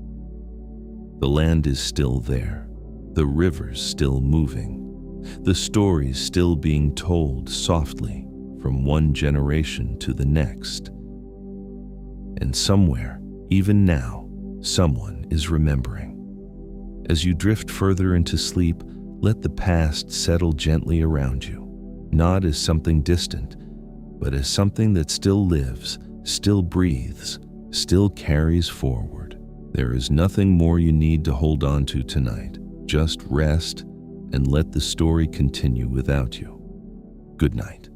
The land is still there, the rivers still moving, the stories still being told softly from one generation to the next. And somewhere, even now, someone is remembering. As you drift further into sleep, let the past settle gently around you, not as something distant, but as something that still lives, still breathes, still carries forward. There is nothing more you need to hold on to tonight. Just rest and let the story continue without you. Good night.